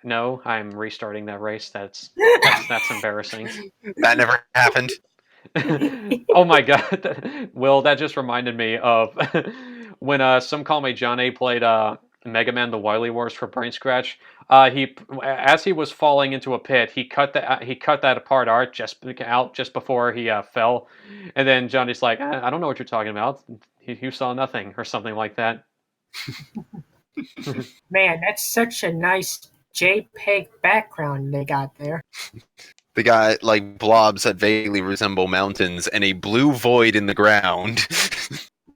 no, I'm restarting that race. That's embarrassing. That never happened. Oh my god, Will, that just reminded me of when Some Call Me Johnny played Mega Man: The Wily Wars for Brain Scratch. He, as he was falling into a pit, he cut that apart art just before he fell, and then Johnny's like, I don't know what you're talking about. You saw nothing, or something like that. Man, that's such a nice JPEG background they got there. They got like blobs that vaguely resemble mountains and a blue void in the ground.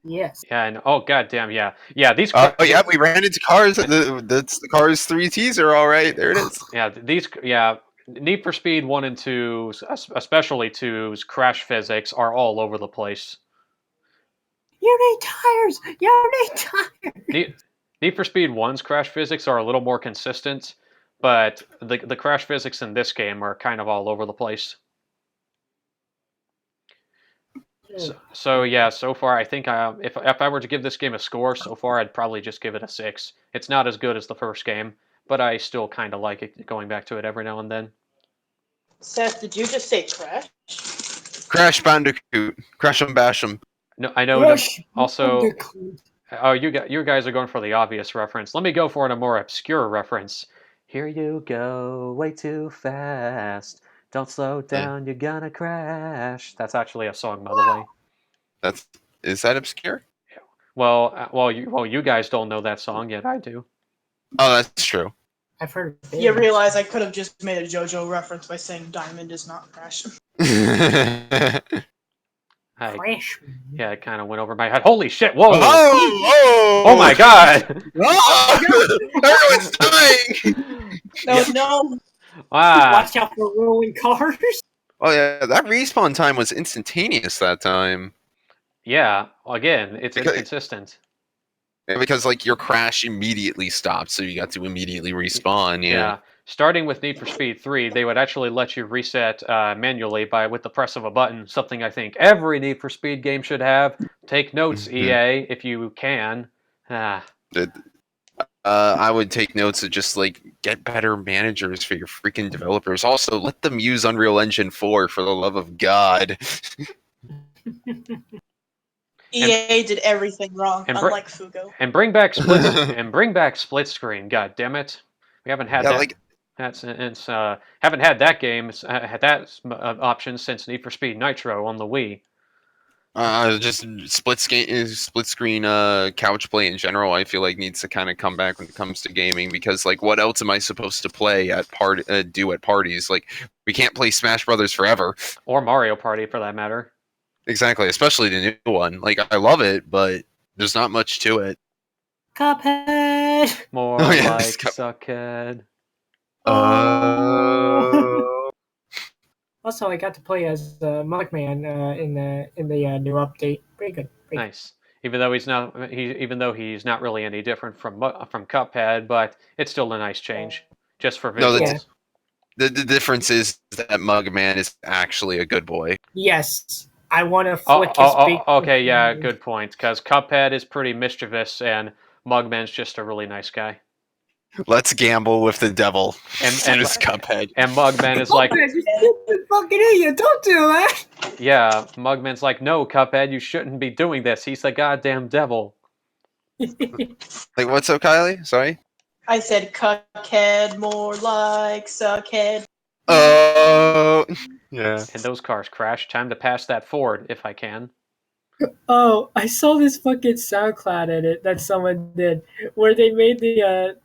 Yes. Yeah, and oh goddamn, yeah. These. Oh yeah, we ran into cars. That's the Cars 3 teaser. All right, there it is. Need for Speed 1 and 2, especially 2's crash physics are all over the place. You need tires. You need tires. Need for Speed 1's crash physics are a little more consistent, but the crash physics in this game are kind of all over the place. So far I think if I were to give this game a score so far, I'd probably just give it a 6. It's not as good as the first game, but I still kind of like it, going back to it every now and then. Seth, did you just say Crash? Crash Bandicoot, Crash 'em Bash 'em. No, I know. Also, oh, you guys are going for the obvious reference. Let me go for a more obscure reference. Here you go, way too fast. Don't slow down, you're gonna crash. That's actually a song, by the way. Is that obscure? Well, you guys don't know that song yet. I do. Oh, that's true. I've heard. You realize I could have just made a JoJo reference by saying Diamond is not Crash. Crash. Yeah, it kind of went over my head. Holy shit! Whoa! Oh my god! Oh, everyone's dying! No. Watch out for rolling cars. Oh yeah, that respawn time was instantaneous that time. Yeah, again, it's inconsistent. Because like your crash immediately stopped, so you got to immediately respawn. Yeah. Starting with Need for Speed 3, they would actually let you reset manually with the press of a button. Something I think every Need for Speed game should have. Take notes, EA, if you can. I would take notes of just like get better managers for your freaking developers. Also, let them use Unreal Engine 4 for the love of God. EA did everything wrong, unlike Fugo. And bring back split screen. God damn it, we haven't had that. Haven't had that game. Had that option since Need for Speed Nitro on the Wii. Just split screen couch play in general. I feel like needs to kind of come back when it comes to gaming, because like what else am I supposed to play at do at parties? Like we can't play Smash Brothers forever, or Mario Party for that matter. Exactly, especially the new one. Like I love it, but there's not much to it. Cuphead. More like Suckhead. Also, I got to play as Mugman in the new update. Pretty good. Nice. Even though he's not really any different from Cuphead, but it's still a nice change, just for visuals. The difference is that Mugman is actually a good boy. Yes, I want to flick his beak. Okay, yeah, good point. Because Cuphead is pretty mischievous, and Mugman's just a really nice guy. Let's gamble with the devil. And Cuphead. And Mugman is like, you fucking idiot! Don't do that. Yeah, Mugman's like, no, Cuphead, you shouldn't be doing this. He's the goddamn devil. Like, what's up, Kylie? Sorry. I said Cuckhead, more like Suckhead. Oh, yeah. And those cars crash. Time to pass that Ford, if I can. Oh, I saw this fucking SoundCloud edit that someone did, where they made the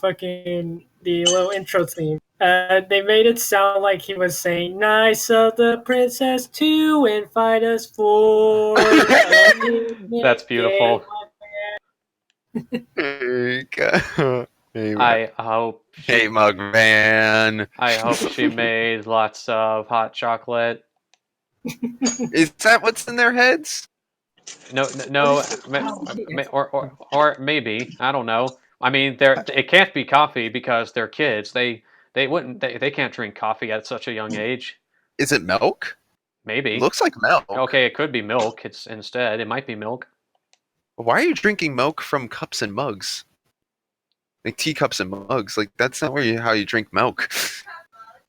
fucking the little intro theme. They made it sound like he was saying, "Nice of the princess to invite us for." That's beautiful. I hope. Hey, Mugman. I hope she made lots of hot chocolate. Is that what's in their heads? No, or maybe, I don't know. I mean, it can't be coffee because they're kids. They can't drink coffee at such a young age. Is it milk? Maybe. It looks like milk. Okay, it could be milk. It's instead. It might be milk. Why are you drinking milk from cups and mugs? Like teacups and mugs. Like that's not how you drink milk.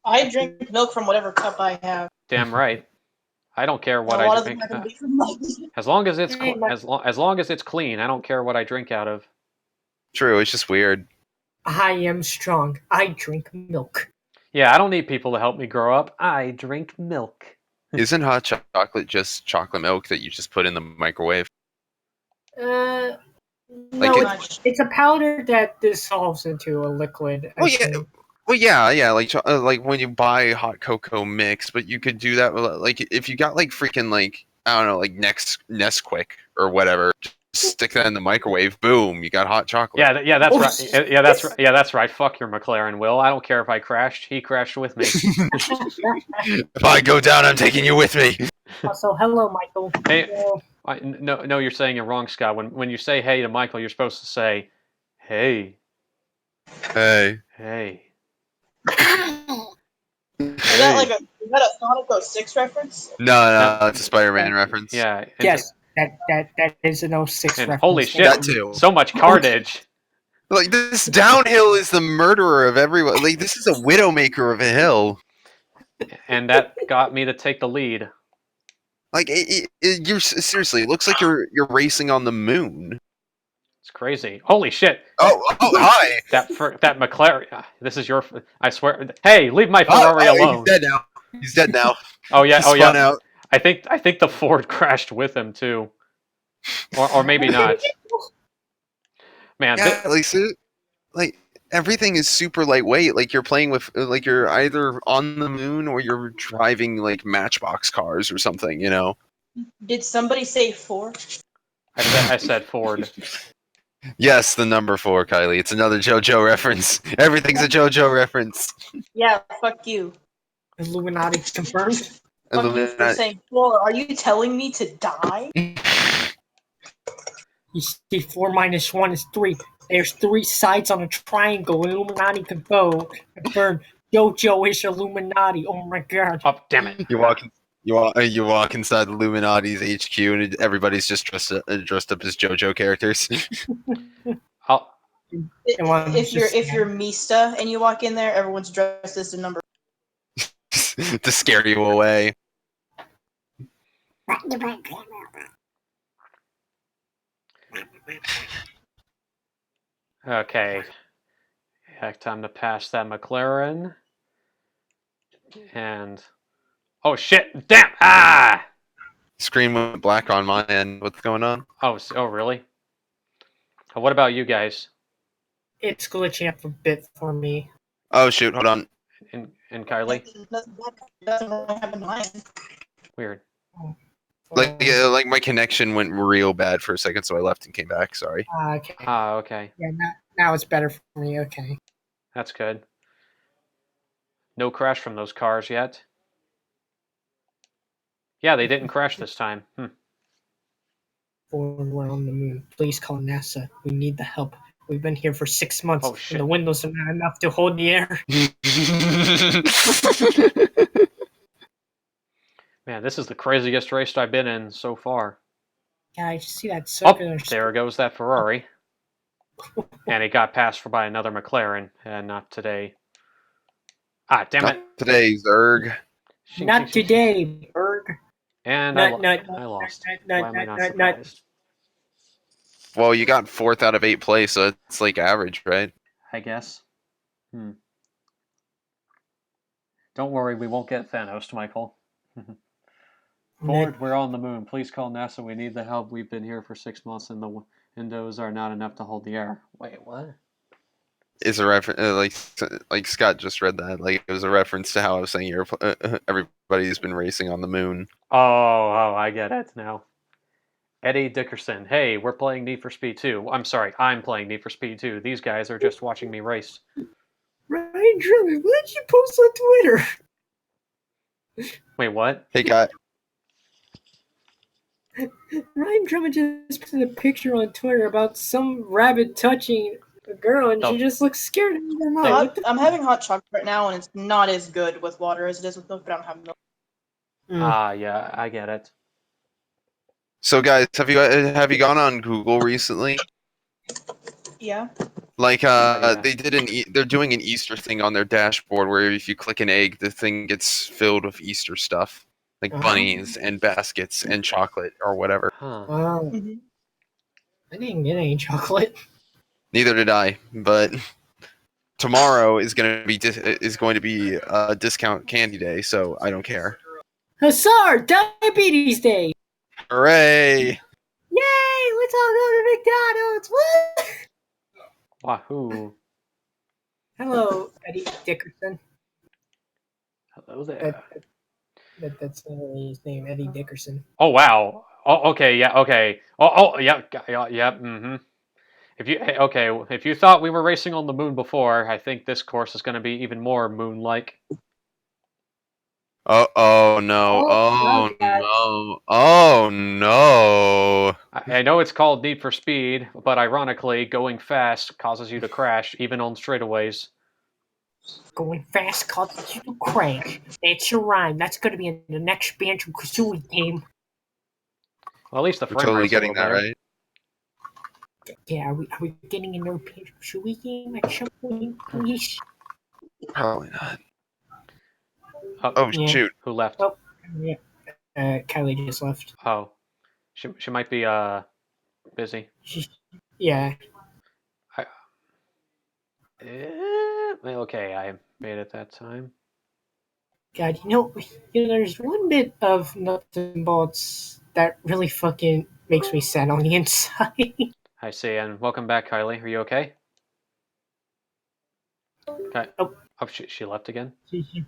I drink milk from whatever cup I have. Damn right. I don't care what And a lot I of them drink. happen to be from mugs. As long as it's Hey, as long as it's clean, I don't care what I drink out of. True, it's just weird. I am strong. I drink milk. Yeah, I don't need people to help me grow up. I drink milk. Isn't hot chocolate just chocolate milk that you just put in the microwave? No, Like it's a powder that dissolves into a liquid. I Oh yeah, think. well yeah, like when you buy hot cocoa mix, but you could do that with, like if you got like freaking like I don't know like Nesquik or whatever, just stick that in the microwave, boom, you got hot chocolate. Yeah, that's Oh, right. Yeah, that's right. Yeah, that's right. Fuck your McLaren, Will. I don't care if I crashed. He crashed with me. If I go down, I'm taking you with me. So hello, Michael. Hey. Well, No, you're saying it wrong, Scott. When you say hey to Michael, you're supposed to say, hey, Hey. hey. Is that a Sonic 06 reference? No, it's a Spider-Man reference. Yeah. And yes, that is an 06 And reference. holy shit, That too. so much carnage. Like this downhill is the murderer of everyone. Like this is a widowmaker of a hill. And that got me to take the lead. Like you're seriously, it looks like you're racing on the moon. It's crazy. Holy shit. Oh, hi. That McLaren. This is your. I swear. Hey, leave my Ferrari alone. He's dead now. Oh yeah. He's Oh yeah. spun out. I think the Ford crashed with him too, or maybe not. Man, Yeah, like everything is super lightweight. Like you're playing with, like you're either on the moon or you're driving like Matchbox cars or something. You know. Did somebody say 4? I said Ford. Yes, the number 4, Kylie. It's another JoJo reference. Everything's a JoJo reference. Yeah, fuck you. Illuminati confirmed. Fuck you for saying 4. Are you telling me to die? You see, 4 minus 1 is 3. There's 3 sides on a triangle. Illuminati confirmed. JoJo is Illuminati. Oh my god. Oh damn it! You walk inside the Illuminati's HQ and everybody's just dressed up as JoJo characters. I'll, If you're Mista and you walk in there, everyone's dressed as the number. To scare you away. Okay. Yeah, time to pass that McLaren. And oh shit! Damn! Ah! Screen went black on my end. What's going on? Oh really? What about you guys? It's glitching up a bit for me. Oh shoot! Hold on. And Kylie? Nothing really happened to mine. Weird. Like my connection went real bad for a second, so I left and came back. Sorry. Okay. Okay. Yeah, now it's better for me. Okay. That's good. No crash from those cars yet. Yeah, they didn't crash this time. Or we're on the moon. Please call NASA. We need the help. We've been here for 6 months, Oh, shit. and the windows are not enough to hold the air. Man, this is the craziest race I've been in so far. Yeah, I see that Oh, circular. there goes that Ferrari. And it got passed by another McLaren, and not today. Ah, damn it. Not today, Zerg. Not today, Berg. And I lost. Why am I not surprised? Well, you got 4th out of 8 plays, so it's like average, right? I guess. Don't worry, we won't get Thanos, Michael. Ford, we're on the moon. Please call NASA. We need the help. We've been here for 6 months, and the windows are not enough to hold the air. Wait, what? Is a reference like Scott just read that. Like it was a reference to how I was saying everybody's been racing on the moon. Oh, I get it now. Eddie Dickerson. Hey, we're playing Need for Speed 2. I'm sorry, I'm playing Need for Speed 2. These guys are just watching me race. Ryan Drummond, what did you post on Twitter? Wait, what? Hey, guy. Ryan Drummond just posted a picture on Twitter about some rabbit touching a girl, and she just looks scared. I'm having hot chocolate right now, and it's not as good with water as it is with milk, but I don't have milk. Yeah, I get it. So, guys, have you gone on Google recently? Yeah. Like, Yeah. they did they're doing an Easter thing on their dashboard where if you click an egg, the thing gets filled with Easter stuff, like Uh-huh. bunnies and baskets and chocolate or whatever. Huh. Oh, Mhm. I didn't get any chocolate. Neither did I, but tomorrow is going to be discount candy day, so I don't care. Hussar! Diabetes Day! Hooray! Yay! Let's all go to McDonald's! Woo! Wahoo! Hello, Eddie Dickerson. Hello there. That's his name, Eddie Dickerson. Oh wow. Oh okay. Yeah. Okay. Oh yeah. Yeah. Mm-hmm. If you thought we were racing on the moon before, I think this course is going to be even more moon-like. Oh no! Oh God. no! Oh no! I know it's called Need for Speed, but ironically, going fast causes you to crash even on straightaways. Going fast causes you to crash. That's your rhyme. That's going to be in the next Banjo-Kazooie game. Well, at least the We're frame totally rate's a getting little that better. right. Yeah, are we getting another Banjo-Kazooie game at some point, please? Probably not. Oh, Oh Yeah. shoot! who left? Oh. Yeah. Kylie just left. Oh, she might be busy. Yeah. Okay, I made it that time. God, there's one bit of nuts and bolts that really fucking makes me sad on the inside. I see, and welcome back, Kylie. Are you okay? Okay. Oh. Oh, she left again. She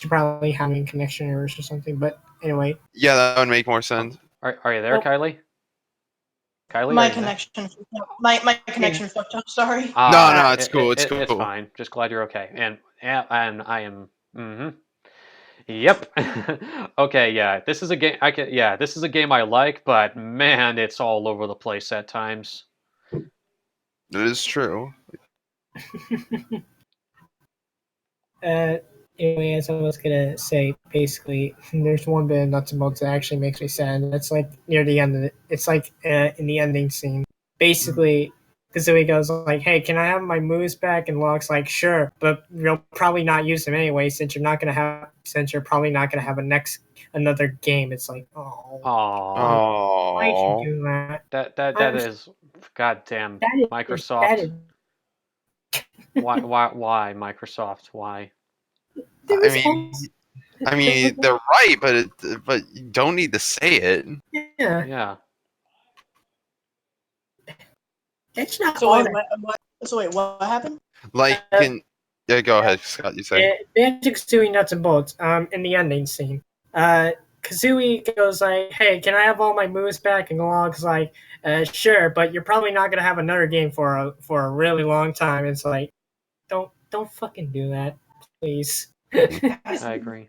probably having connection errors or something. But anyway, Yeah, that would make more sense. Are you there, Oh. Kylie? Kylie, My are you there? connection. My connection fucked up. Sorry. No, it's cool. It's It's cool. fine. Just glad you're okay. And I am. Yep. Okay. Yeah. This is a game. Yeah. This is a game I like, but man, it's all over the place at times. It is true. Anyway, as I was gonna say, basically, there's one bit of nuts and bolts that actually makes me sad. And that's like near the end of it. It's like in the ending scene. Basically, Kazooie goes like, "Hey, can I have my moves back?" And Locke's like, "Sure, but you'll probably not use them anyway, since you're probably not gonna have another game." It's like, oh, Aww. why'd you Oh. do that? That is, goddamn That is Microsoft. That is, Why Microsoft? Why? there I was mean, also- they're right, but you don't need to say it. yeah, Yeah. it's not So all wait, what happened? Like, yeah, go ahead, Scott. You say. Banjo-Kazooie nuts and bolts. In the ending scene, Kazooie goes like, "Hey, can I have all my moves back?" And Locke's like, "Sure, but you're probably not gonna have another game for a really long time." It's like, don't fucking do that, please. I agree.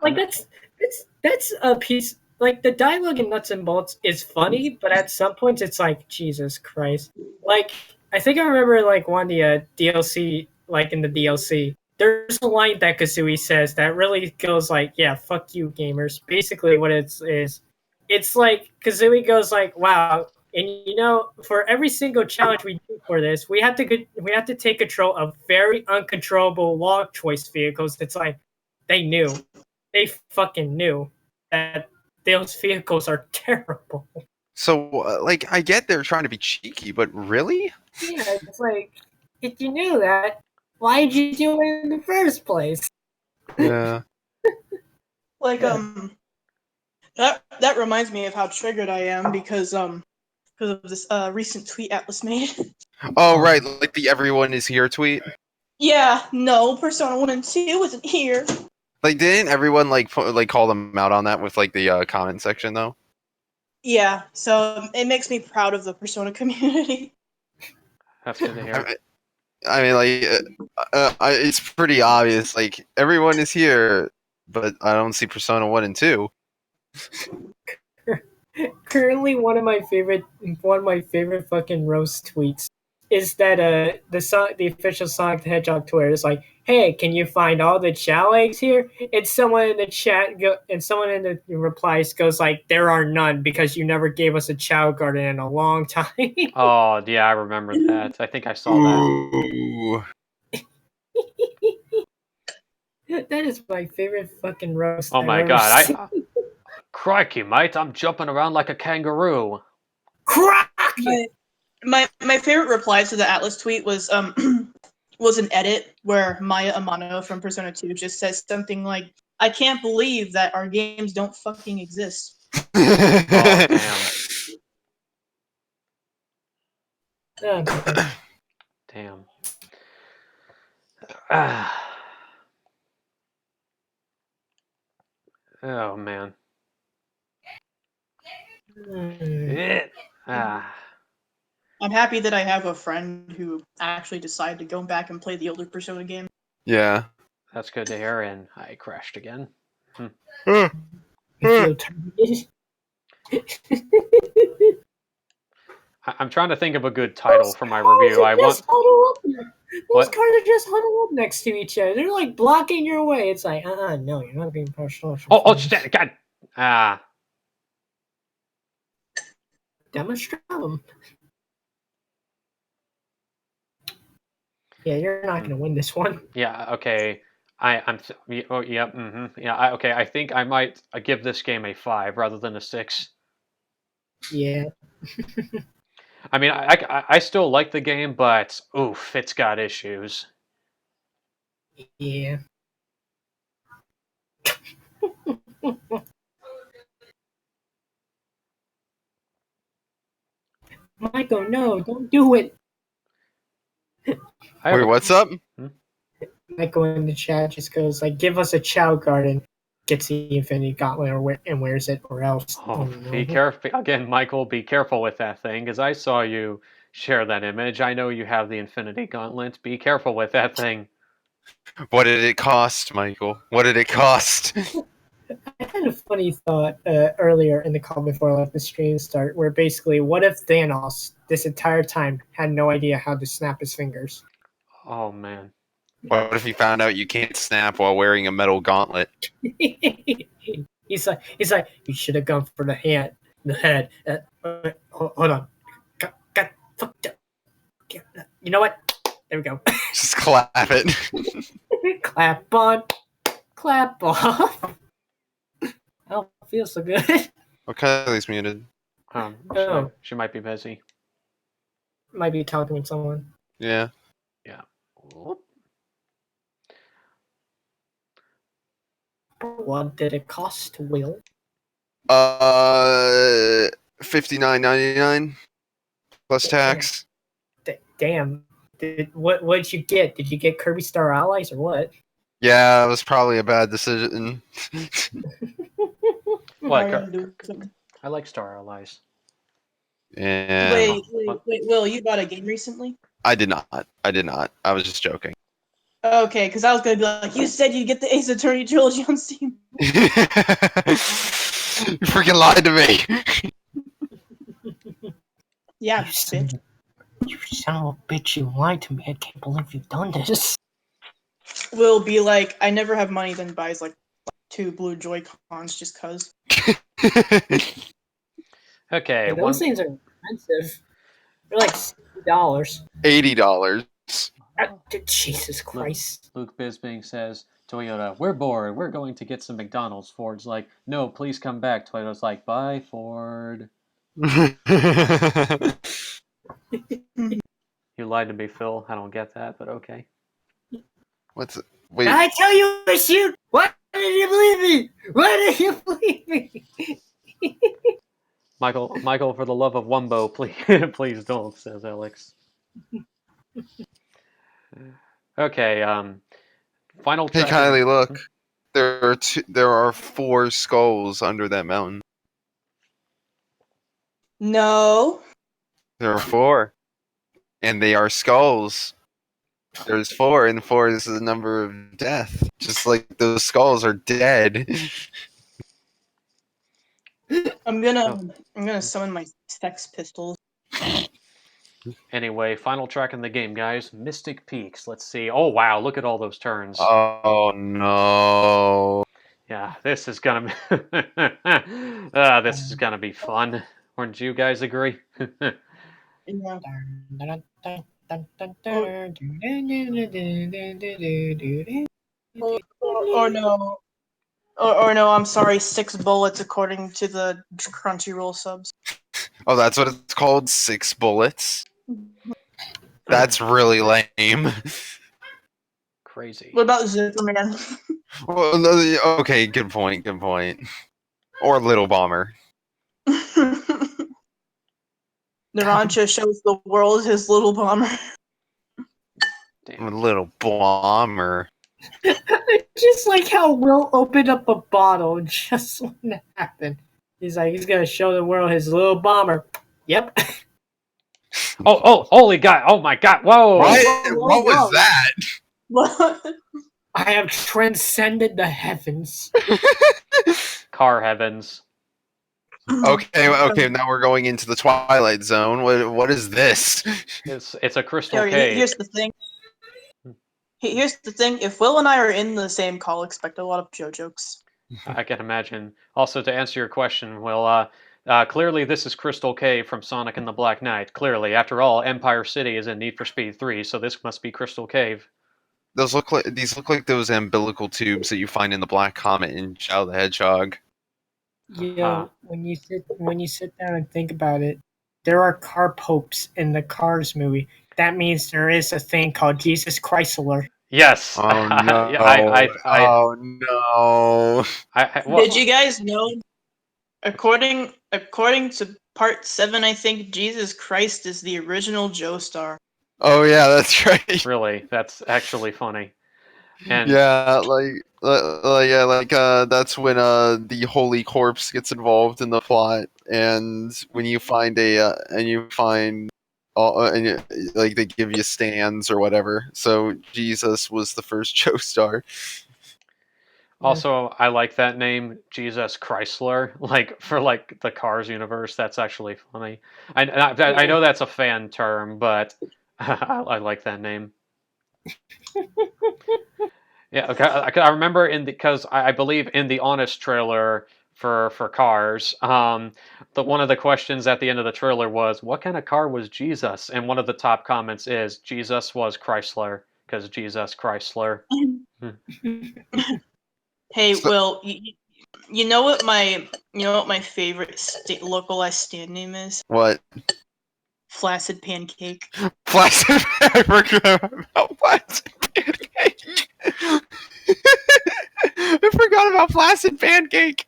Like that's a piece. Like the dialogue in Nuts and Bolts is funny, but at some points it's like Jesus Christ. Like I think I remember like one of the DLC, like in the DLC, there's a line that Kazooie says that really goes like, "Yeah, fuck you, gamers." Basically, what it's like Kazooie goes like, "Wow." And for every single challenge we do for this, we have to take control of very uncontrollable log choice vehicles. It's like they fucking knew that those vehicles are terrible. So, like, I get they're trying to be cheeky, but really? Yeah, it's like, if you knew that, why did you do it in the first place? Yeah. Like that reminds me of how triggered I am because of this recent tweet Atlas made. Oh, right, like the "everyone is here" tweet. Yeah, no, Persona 1 and 2 wasn't here. Like, didn't everyone like call them out on that with like the comment section though? Yeah, so it makes me proud of the Persona community. That's good to hear. I mean, like, it's pretty obvious. Like, everyone is here, but I don't see Persona 1 and 2. Currently, one of my favorite fucking roast tweets is that the official Sonic the Hedgehog tour is like, "Hey, can you find all the chow eggs here?" And someone in the replies goes like, "There are none because you never gave us a chow garden in a long time." Oh, yeah, I remember that. I think I saw that. Ooh. That is my favorite fucking roast. Oh I've my ever god, seen. crikey, mate, I'm jumping around like a kangaroo. Crocky! My favorite reply to the Atlas tweet was was an edit where Maya Amano from Persona 2 just says something like, "I can't believe that our games don't fucking exist." Oh, damn. Oh, Damn. Ah. Oh, man. Eh. Ah. I'm happy that I have a friend who actually decided to go back and play the older Persona game. Yeah. That's good to hear, and I crashed again. I feel terminated. I'm trying to think of a good title for my review. I want... Those What? cars are just huddled up next to each other. They're like blocking your way. It's like, no, you're not being partial. Oh, shit, God. Ah. Demonstrate them. Yeah, you're not going to win this one. Yeah, okay. Oh, yeah, yeah, okay, I think I might give this game a 5 rather than a 6. Yeah. I mean, I still like the game, but oof, it's got issues. Yeah. Michael, no, don't do it. Wait, what's up? Michael in the chat just goes like, "Give us a Chow Garden." Gets the Infinity Gauntlet and wears it, or else. Oh, be careful again, Michael. Be careful with that thing, because I saw you share that image. I know you have the Infinity Gauntlet. Be careful with that thing. What did it cost, Michael? What did it cost? I had a funny thought earlier in the call before I let the stream start, where basically, what if Thanos this entire time had no idea how to snap his fingers? Oh man. What if you found out you can't snap while wearing a metal gauntlet? he's like, you should have gone for the hand, the head. Hold on, got fucked up. You know what? There we go. Just clap it. Clap on, clap off. Oh, feels so good. Oh, Kylie's muted. She might be busy. Might be talking with someone. Yeah. Yeah. What did it cost, Will? $59.99 plus tax. Damn. What did you get? Did you get Kirby Star Allies or what? Yeah, it was probably a bad decision. What? I like Star Allies. Yeah. Wait, Will, you bought a game recently? I did not. I was just joking. Okay, because I was gonna be like, you said you'd get the Ace Attorney trilogy on Steam. You freaking lied to me. Yeah, bitch. You son of a bitch, you lied to me. I can't believe you've done this. Will be like, I never have money, then buys like 2 blue Joy-Cons just cuz. Okay. Those things are expensive. They're like $60. $80. Jesus Christ. Luke Bisbing says, Toyota, we're bored. We're going to get some McDonald's. Ford's like, no, please come back. Toyota's like, bye, Ford. You lied to me, Phil. I don't get that, but okay. What's it? Wait. Did I tell you to shoot? Why did you believe me? Why did you believe me? Michael, for the love of Wumbo, please, please don't, says Alex. Okay, final. Hey Kylie, look. There are 4 skulls under that mountain. No. There are 4. And they are skulls. There's 4, and 4 is the number of death. Just like those skulls are dead. I'm gonna summon my Sex Pistols. Anyway, final track in the game, guys. Mystic Peaks. Let's see. Oh wow, look at all those turns. Oh no. Yeah, this is gonna this is gonna be fun. Wouldn't you guys agree? Yeah. Or no. Or no, I'm sorry, 6 bullets according to the Crunchyroll subs. Oh, that's what it's called? 6 bullets? That's really lame. Crazy. What about Superman? Well, okay, good point, good point. Or Little Bomber. Narancha shows the world his little bomber. Damn. Little Bomber. Just like how Will opened up a bottle just when that happened. He's like, he's gonna show the world his little bomber. Yep. Oh, holy God. Oh my God. Whoa. What? whoa, What was whoa. that? What? I have transcended the heavens. Car heavens. Okay, now we're going into the Twilight Zone. What is this? It's a crystal Here, cave. here's the thing. Here's the thing. If Will and I are in the same call, expect a lot of Joe jokes. I can imagine. Also, to answer your question, Will, clearly this is Crystal Cave from Sonic and the Black Knight. Clearly, after all, Empire City is in Need for Speed 3, so this must be Crystal Cave. These look like those umbilical tubes that you find in the Black Comet in Shadow the Hedgehog. Yeah, when you sit down and think about it, there are car popes in the Cars movie. That means there is a thing called Jesus Chrysler. Yes. Oh no! I, Oh no! well, Did you guys know? According to part 7, I think Jesus Christ is the original Joestar. Oh yeah, that's right. Really, that's actually funny. And Yeah, that's when the Holy Corpse gets involved in the plot, and when you find like they give you stands or whatever. So Jesus was the first Joestar. also, I like that name, Jesus Chrysler. Like for like the Cars universe, that's actually funny. I know that's a fan term, but I like that name. Yeah, okay. I remember because I believe in the Honest trailer for Cars, one of the questions at the end of the trailer was, "What kind of car was Jesus?" And one of the top comments is, "Jesus was Chrysler because Jesus Chrysler." Hey, So- Will, you know what my favorite localized stand name is? What? Flaccid Pancake. Flaccid. I forgot about Flaccid Pancake. I forgot about Flaccid Pancake.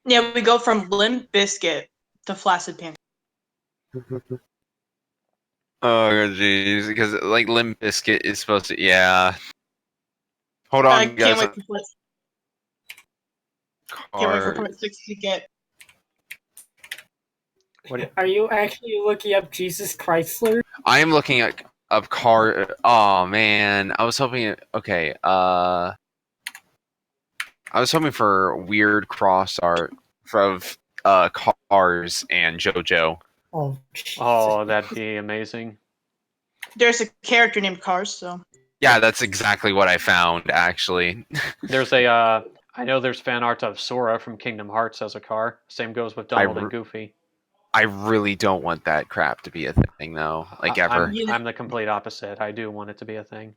Yeah, we go from Limp Biscuit to Flaccid Pancake. Oh jeez, because like Limp Bizkit is supposed to. Yeah. Hold on, I guys. can't wait for part 6 to get. Are you actually looking up Jesus Chrysler? I am looking at up car. Oh man, I was hoping. Okay, I was hoping for weird cross art of Cars and JoJo. Oh, Jesus. Oh, that'd be amazing. There's a character named Cars, so. Yeah, that's exactly what I found. Actually, There's a I know there's fan art of Sora from Kingdom Hearts as a car. Same goes with Donald and Goofy. I really don't want that crap to be a thing, though. Like ever. I'm the complete opposite. I do want it to be a thing.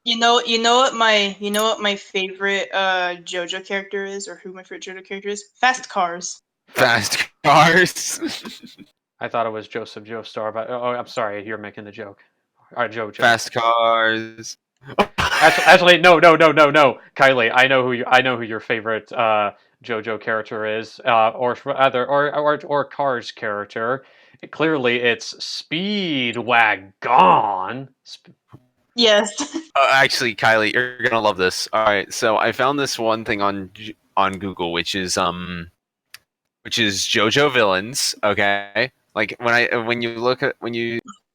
You know what my favorite JoJo character is, or who my favorite JoJo character is? Fast Cars. Fast Cars. I thought it was Joseph Joestar, but oh, I'm sorry, you're making the joke. JoJo. Fast Cars. Actually, no, Kylie. I know who your favorite JoJo character is, or Cars character. Clearly, it's Speedwagon. Yes. Actually, Kylie, you're gonna love this. All right, so I found this one thing on Google, which is JoJo villains. Okay, like when you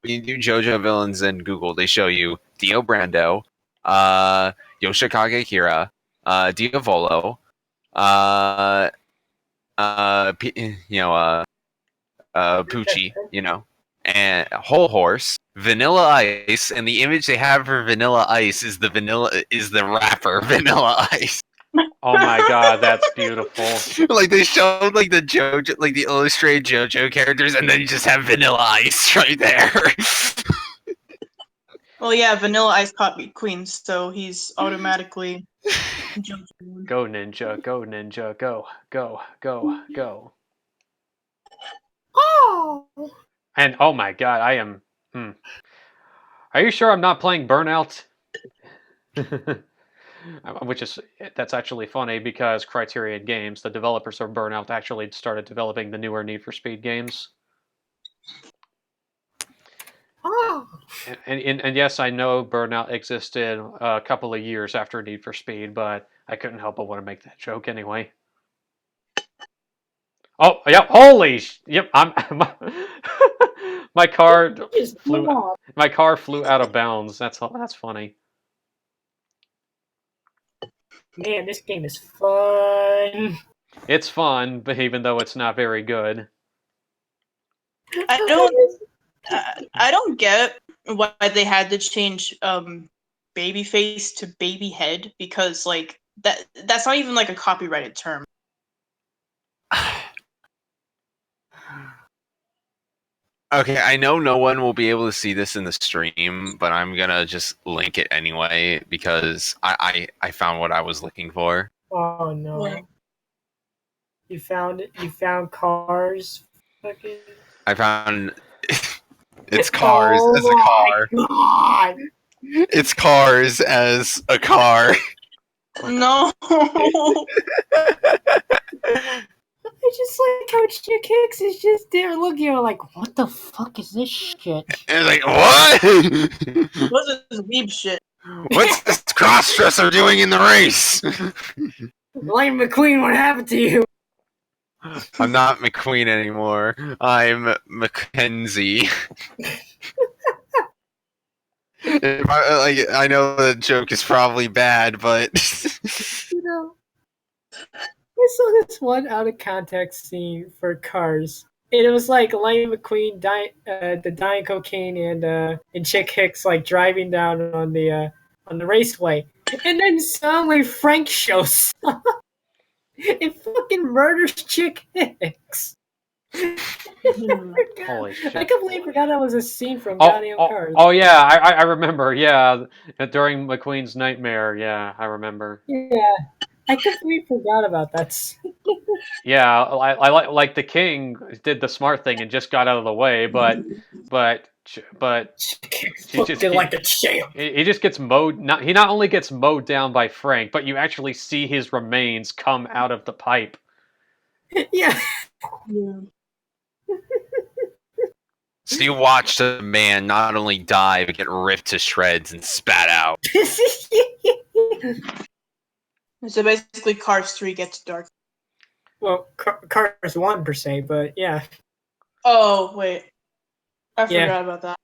do JoJo villains in Google, they show you Dio Brando, Yoshikage Kira, Diavolo, Poochie, and Whole Horse, Vanilla Ice, and the image they have for Vanilla Ice is the rapper Vanilla Ice. Oh my god, that's beautiful. Like they showed like the JoJo, like the illustrated JoJo characters, and then you just have Vanilla Ice right there. Well, yeah, Vanilla Ice copied Queen, so he's automatically JoJo. Go ninja, go ninja, go, go, go, go. Oh! And oh my god, I am. Are you sure I'm not playing Burnout? That's actually funny because Criterion Games, the developers of Burnout, actually started developing the newer Need for Speed games. Oh! And yes, I know Burnout existed a couple of years after Need for Speed, but I couldn't help but want to make that joke anyway. Oh, yep! Holy, yep! My car flew out of bounds. That's funny. Man, this game is fun. It's fun, but even though it's not very good. I don't get why they had to change Babyface to Babyhead, because like that's not even like a copyrighted term. Okay, I know no one will be able to see this in the stream, but I'm gonna just link it anyway because I found what I was looking for. Oh no! What? You found it? You found Cars? Fucking. I found it's Cars as a car. God. It's Cars as a car. No. I just like how Chick Hicks is just there looking at her like, what the fuck is this shit? And it's like, what? What's this weeb shit? What's this crossdresser doing in the race? Lightning McQueen, what happened to you? I'm not McQueen anymore. I'm Mackenzie. I know the joke is probably bad, but You know, I saw this one out of context scene for Cars. And it was like Lightning McQueen dying cocaine and Chick Hicks like driving down on the raceway. And then suddenly Frank shows up and fucking murders Chick Hicks. Holy shit. I completely forgot that was a scene from Goddamn Cars. Oh yeah, I remember. Yeah, during McQueen's nightmare. Yeah, I remember. Yeah, I completely forgot about that. Yeah, I like the king did the smart thing and just got out of the way, but He just like a champ. he just gets mowed. He not only gets mowed down by Frank, but you actually see his remains come out of the pipe. Yeah. So you watched a man not only die but get ripped to shreds and spat out. So basically, Cars 3 gets dark. Well, Cars 1 per se, but yeah. Oh wait, I Yeah. forgot about that.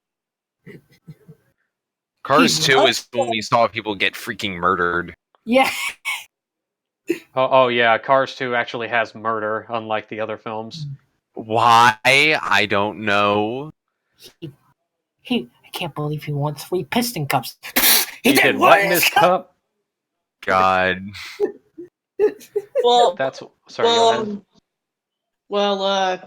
Cars 2 is when we saw people get freaking murdered. Yeah. Oh yeah, Cars 2 actually has murder, unlike the other films. Why? I don't know. I can't believe he won 3 piston cups. He did what in his cup? God. Well, That's sorry. Go ahead.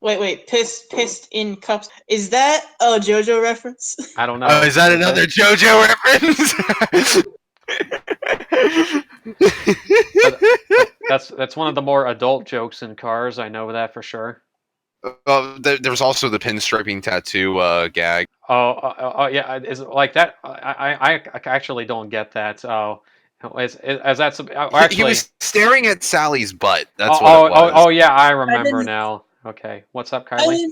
Wait, pissed in cups. Is that a JoJo reference? I don't know. Oh, is that another JoJo reference? That's one of the more adult jokes in Cars. I know that for sure. There was also the pinstriping tattoo gag. Oh yeah, is it like that? I actually don't get that. Oh, is that actually? He was staring at Sally's butt. That's what it was. Oh yeah, I remember now. Okay, what's up, Kylie?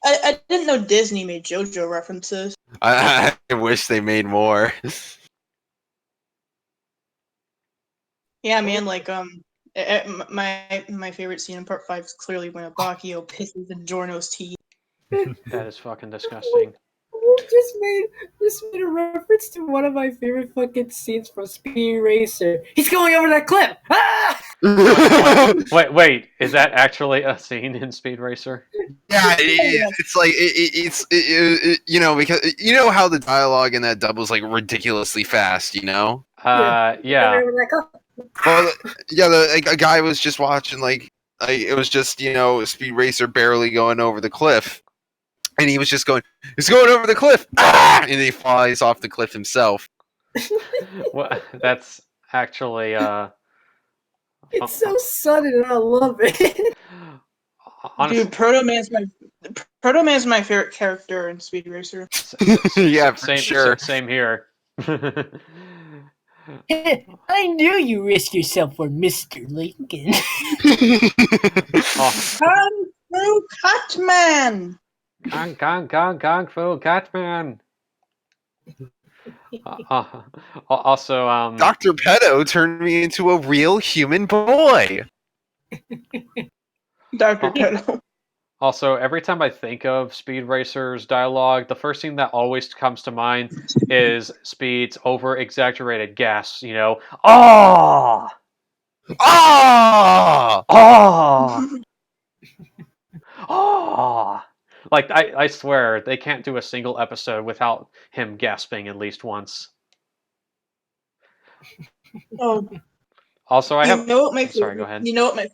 I didn't know Disney made JoJo references. I wish they made more. Yeah, man, like my favorite scene in Part 5 is clearly when Abakio pisses in Giorno's tea. That is fucking disgusting. Just made a reference to one of my favorite fucking scenes from Speed Racer. He's going over that cliff! Ah! Wait, is that actually a scene in Speed Racer? Yeah, it's like you know, because you know how the dialogue in that dub was like ridiculously fast, you know. Yeah. Well, yeah, like, a guy was just watching like it was just Speed Racer barely going over the cliff, and he was just going, "It's going over the cliff!" Ah! And he flies off the cliff himself. Well, that's actually It's so sudden, and I love it. honestly, Dude, Proto Man's my favorite character in Speed Racer. Yeah, for sure. Same here. I knew you risked yourself for Mr. Lincoln. Oh, Kung Fu Catman! Kung Fu Catman. Also, Dr. Pedo turned me into a real human boy. Dr. Oh. Pedo. Also, every time I think of Speed Racer's dialogue, the first thing that always comes to mind is Speed's over-exaggerated gasps. Oh, Ah! oh, oh. Like, I swear, they can't do a single episode without him gasping at least once. Oh, Also, I you have... know what my Sorry, favorite, go ahead. You know what my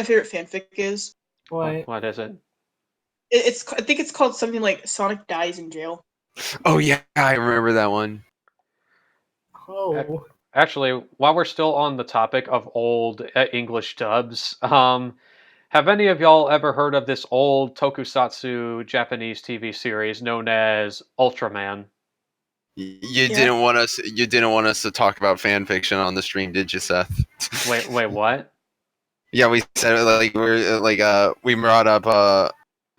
favorite fanfic is? What is it? I think it's called something like Sonic dies in jail. Oh yeah, I remember that one. Oh. Actually, while we're still on the topic of old English dubs, have any of y'all ever heard of this old tokusatsu Japanese TV series known as Ultraman? You Yeah. didn't want us. You didn't want us to talk about fan fiction on the stream, did you, Seth? Wait, what? Yeah, we said we brought up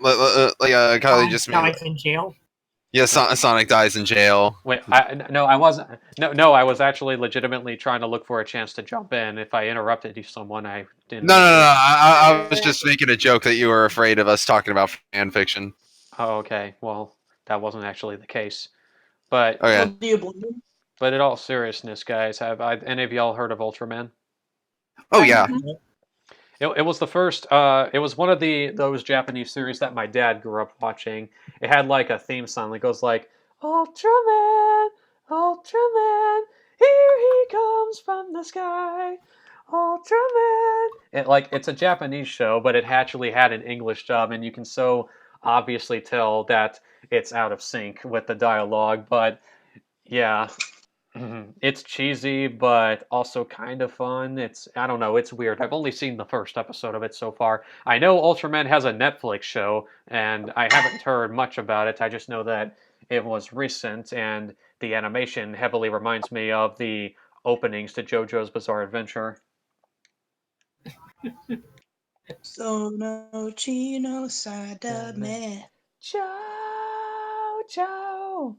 Kylie just made. Dies in jail. Yeah, Sonic dies in jail. Wait, I wasn't. No, I was actually legitimately trying to look for a chance to jump in. If I interrupted someone, I didn't. No. I was just making a joke that you were afraid of us talking about fan fiction. Oh, okay. Well, that wasn't actually the case. But Okay. Well, do you blame him? but in all seriousness, guys, have any of y'all heard of Ultraman? Oh yeah. It was the first. It was one of those Japanese series that my dad grew up watching. It had like a theme song that goes like Ultraman, Ultraman, here he comes from the sky, Ultraman. It's a Japanese show, but it actually had an English dub, and you can so obviously tell that it's out of sync with the dialogue. But yeah, it's cheesy, but also kind of fun. I don't know, it's weird. I've only seen the first episode of it so far. I know Ultraman has a Netflix show, and I haven't heard much about it. I just know that it was recent, and the animation heavily reminds me of the openings to JoJo's Bizarre Adventure. Sono Chino Sadame. Jojo.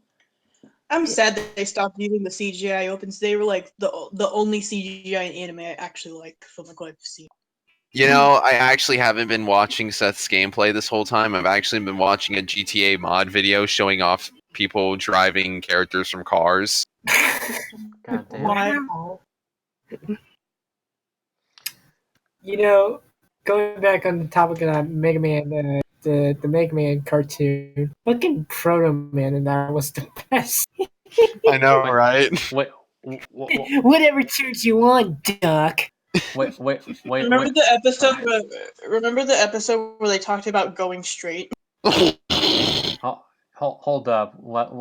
I'm sad that they stopped using the CGI opens. They were like the only CGI in anime I actually like from like what I've seen. You know, I actually haven't been watching Seth's gameplay this whole time. I've actually been watching a GTA mod video showing off people driving characters from cars. God damn. Wow. You know, going back on the topic of that Mega Man, the Mega Man cartoon, fucking Proto Man in that was the best. I know, right? Wait, Whatever turns you on, Doc. wait. Remember the episode where they talked about going straight? Hold up. What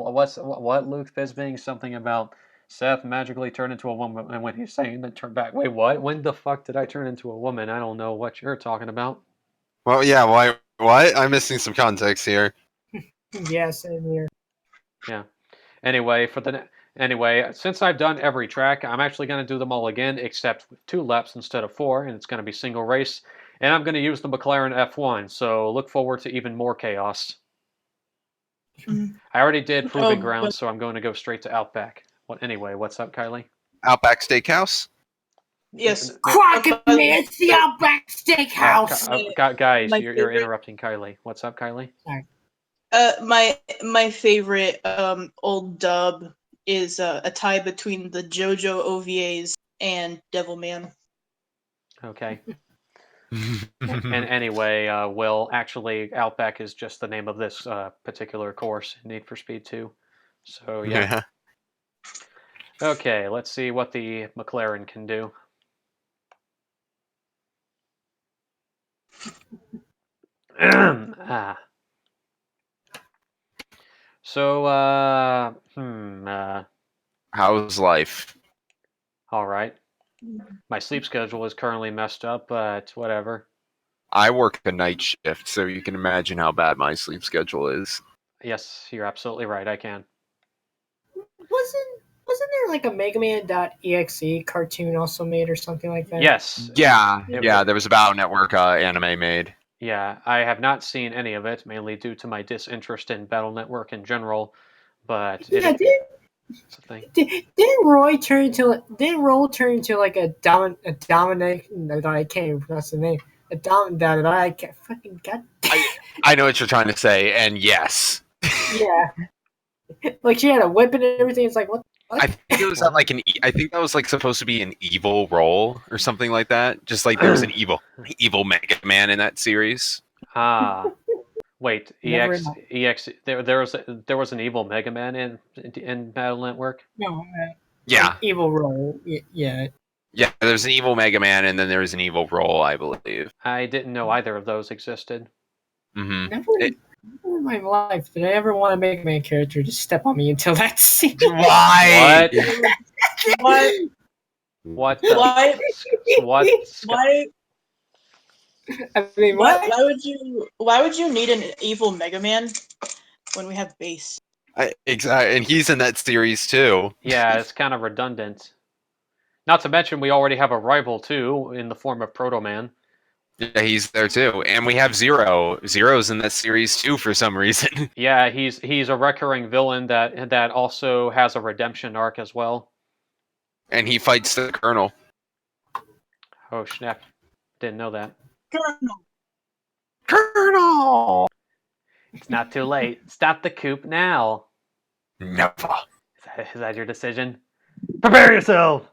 Luke Bisbing something about Seth magically turned into a woman, and when he's saying that turn back. Wait, what? When the fuck did I turn into a woman? I don't know what you're talking about. Well, yeah. Why? What? I'm missing some context here. Yeah, same here. Yeah. Anyway, since I've done every track, I'm actually going to do them all again, except with 2 laps instead of 4, and it's going to be single race. And I'm going to use the McLaren F1, so look forward to even more chaos. I already did Proving Ground, so I'm going to go straight to Outback. Anyway, what's up, Kylie? Outback Steakhouse. Yes. Crockett Man, it's the Outback Steakhouse. Guys, My you're favorite- interrupting Kylie. What's up, Kylie? My favorite old dub is a tie between the JoJo OVAs and Devilman. Okay. And anyway, Will, actually, Outback is just the name of this particular course in Need for Speed 2. So, yeah. Yeah. Okay, let's see what the McLaren can do. Ah. So, How's life? all right. My sleep schedule is currently messed up, but whatever. I work a night shift, so you can imagine how bad my sleep schedule is. Yes, you're absolutely right. I can. Wasn't there like a Mega Man.exe cartoon also made or something like that? Yes. Yeah, It- yeah. There was a Battle Network anime made. Yeah, I have not seen any of it, mainly due to my disinterest in Battle Network in general. But Yeah, it's a thing. didn't Roy turn into like a Dominic? No, I can't even pronounce the name. A that I can't fucking god. I know what you're trying to say, and yes, Yeah, like she had a whip and everything. It's like what? I think it was like I think that was like supposed to be an evil role or something like that. Just like there was an evil Mega Man in that series. Ah, wait, Never EX. There was an evil Mega Man in Battle Network. No, Yeah, like evil role. Yeah. yeah. There's an evil Mega Man, and then there's an evil role, I believe. I didn't know either of those existed. Mm-hmm. Never in my life did I ever want a Mega Man character to step on me until that scene. Why? What? What? The, What? What? Why? I mean, Why, what? why would you need an evil Mega Man when we have Base? Exactly, and he's in that series too. Yeah, it's kind of redundant. Not to mention, we already have a rival too in the form of Proto Man. Yeah, he's there too, and we have Zero. Zero's in that series too for some reason. Yeah, he's a recurring villain that also has a redemption arc as well. And he fights the Colonel. Oh snap! Didn't know that. Colonel. It's not too late. Stop the coup now. Never. Is that your decision? Prepare yourself.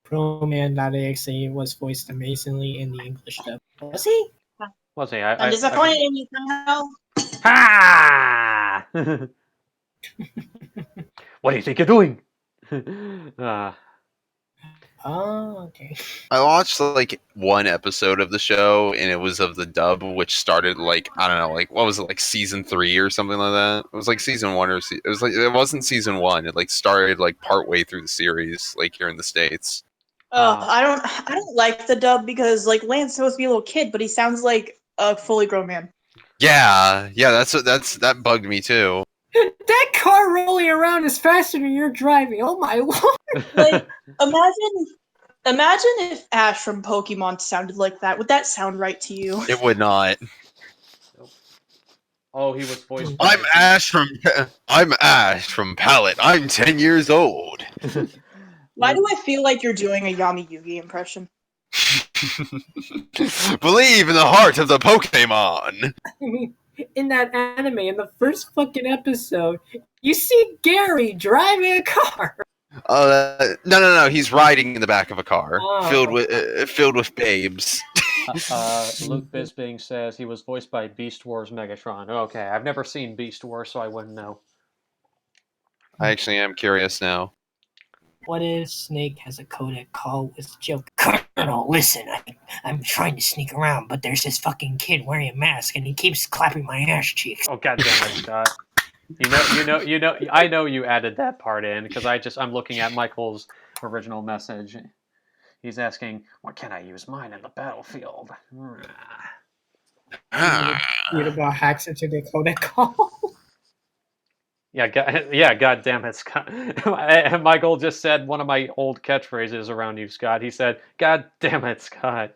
Proman.exe was voiced amazingly in the English dub. Was he? Was he? I'm disappointed in you somehow. Ha! What do you think you're doing? Oh, okay. I watched like one episode of the show, and it was of the dub, which started like I don't know, like what was it, like season 3 or something like that? It was like season 1 or it was like it wasn't season 1. It like started like part way through the series, like here in the States. I don't like the dub because like Lance's supposed to be a little kid, but he sounds like a fully grown man. Yeah, that bugged me too. That car rolling around is faster than you're driving. Oh my lord! Like, imagine if Ash from Pokemon sounded like that. Would that sound right to you? It would not. Oh, he was voiced by... I'm Ash from Palette. I'm 10 years old. Why do I feel like you're doing a Yami Yugi impression? Believe in the heart of the Pokemon. I mean, in that anime, in the first fucking episode, you see Gary driving a car. No. He's riding in the back of a car Oh. filled with babes. Luke Bisbing says he was voiced by Beast Wars Megatron. Okay, I've never seen Beast Wars, so I wouldn't know. I actually am curious now. What if Snake has a codec call with Joke? Colonel, listen, I'm trying to sneak around, but there's this fucking kid wearing a mask, and he keeps clapping my ass cheeks. Oh god damn it, Scott! You know. I know you added that part in because I'm looking at Michael's original message. He's asking, "What can I use mine in the battlefield?" About hacks into the codec call. Yeah, god damn it, Scott. Michael just said one of my old catchphrases around you, Scott. He said, "God damn it, Scott."